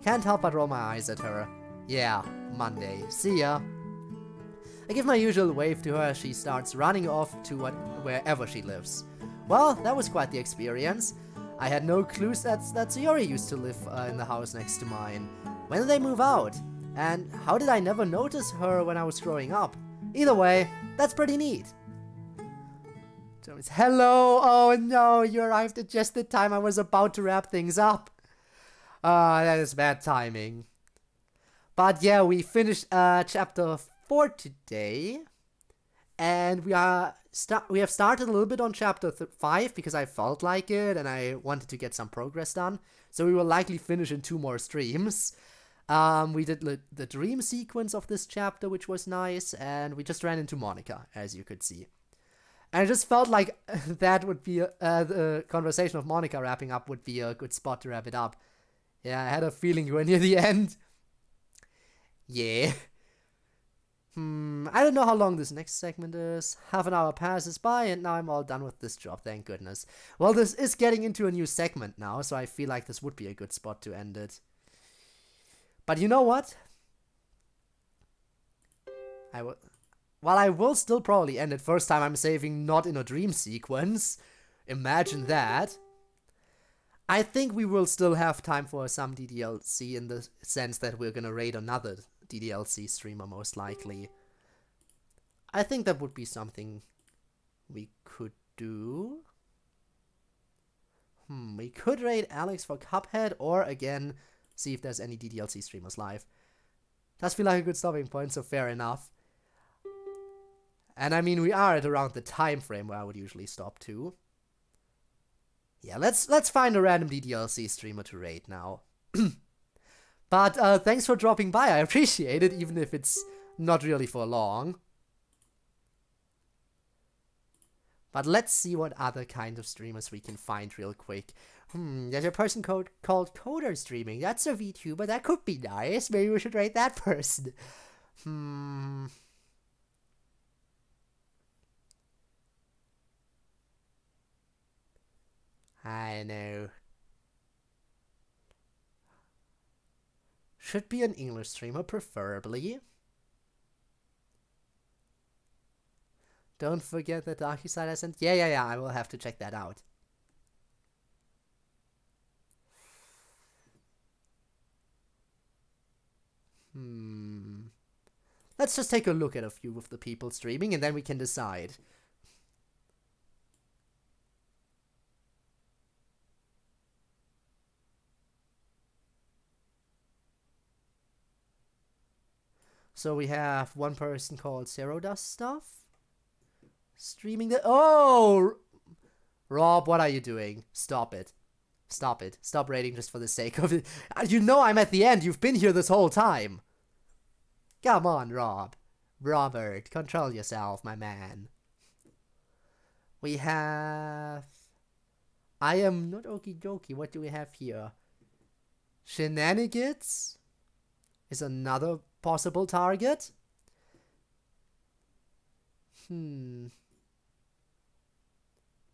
Can't help but roll my eyes at her. Yeah, Monday. See ya. I give my usual wave to her as she starts running off to wherever she lives. Well, that was quite the experience. I had no clues that Sayori used to live in the house next to mine. When did they move out? And how did I never notice her when I was growing up? Either way, that's pretty neat. Hello! Oh no, you arrived at just the time I was about to wrap things up. That is bad timing. But yeah, we finished chapter 4 today. And we have started a little bit on chapter 5 because I felt like it and I wanted to get some progress done. So we will likely finish in 2 more streams. We did the dream sequence of this chapter, which was nice, and we just ran into Monica, as you could see. And I just felt like that would be, the conversation of Monica wrapping up would be a good spot to wrap it up. Yeah, I had a feeling you were near the end. Yeah. I don't know how long this next segment is. Half an hour passes by and now I'm all done with this job, thank goodness. Well, this is getting into a new segment now, so I feel like this would be a good spot to end it. But you know what? I will still probably end it first time I'm saving not in a dream sequence. Imagine that. I think we will still have time for some DDLC in the sense that we're gonna raid another DDLC streamer most likely. I think that would be something we could do. We could raid Alex for Cuphead or again see if there's any DDLC streamers live. Does feel like a good stopping point, so fair enough. And I mean, we are at around the time frame where I would usually stop to. Yeah, let's find a random DDLC streamer to raid now. But thanks for dropping by. I appreciate it, even if it's not really for long. But let's see what other kind of streamers we can find real quick. There's a person called CodeErr streaming. That's a VTuber. That could be nice. Maybe we should rate that person. I know. Should be an English streamer, preferably. Don't forget the Darky side I sent. Yeah, I will have to check that out. Let's just take a look at a few of the people streaming and then we can decide. So we have one person called Zero Dust Stuff streaming the— oh! Rob, what are you doing? Stop it. Stop it. Stop raiding just for the sake of it. You know I'm at the end. You've been here this whole time. Come on, Rob. Robert, control yourself, my man. We have— I am not okie dokie. What do we have here? Shenanigans is another possible target.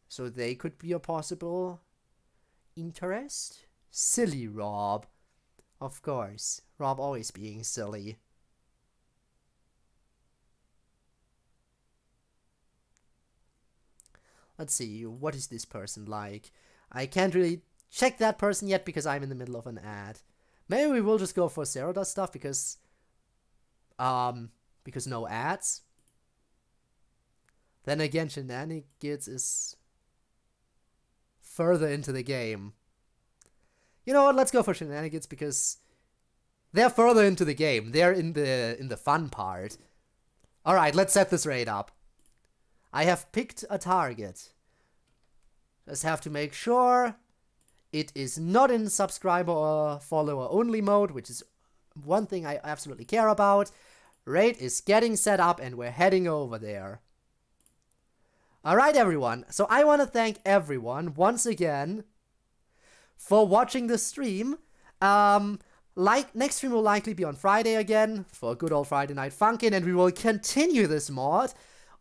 So they could be a possible interest. Silly Rob. Of course. Rob always being silly. Let's see, what is this person like? I can't really check that person yet because I'm in the middle of an ad. Maybe we will just go for Zero Dust Stuff because no ads. Then again, Shenanigans is further into the game. You know what, let's go for Shenanigans because they're further into the game. They're in the fun part. Alright, let's set this raid up. I have picked a target. Just have to make sure it is not in subscriber or follower only mode, which is one thing I absolutely care about. Raid is getting set up and we're heading over there. Alright everyone, so I want to thank everyone once again for watching the stream. Next stream will likely be on Friday again for a good old Friday Night Funkin', and we will continue this mod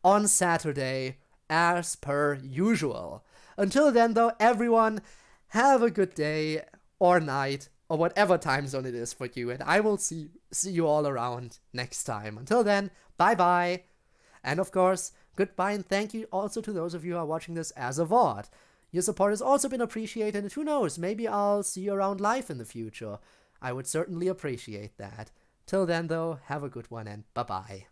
on Saturday as per usual. Until then though, everyone, have a good day or night or whatever time zone it is for you, and I will see you all around next time. Until then, bye bye, and of course, goodbye, and thank you also to those of you who are watching this as a VOD. Your support has also been appreciated, and who knows, maybe I'll see you around live in the future. I would certainly appreciate that. Till then though, have a good one and bye bye.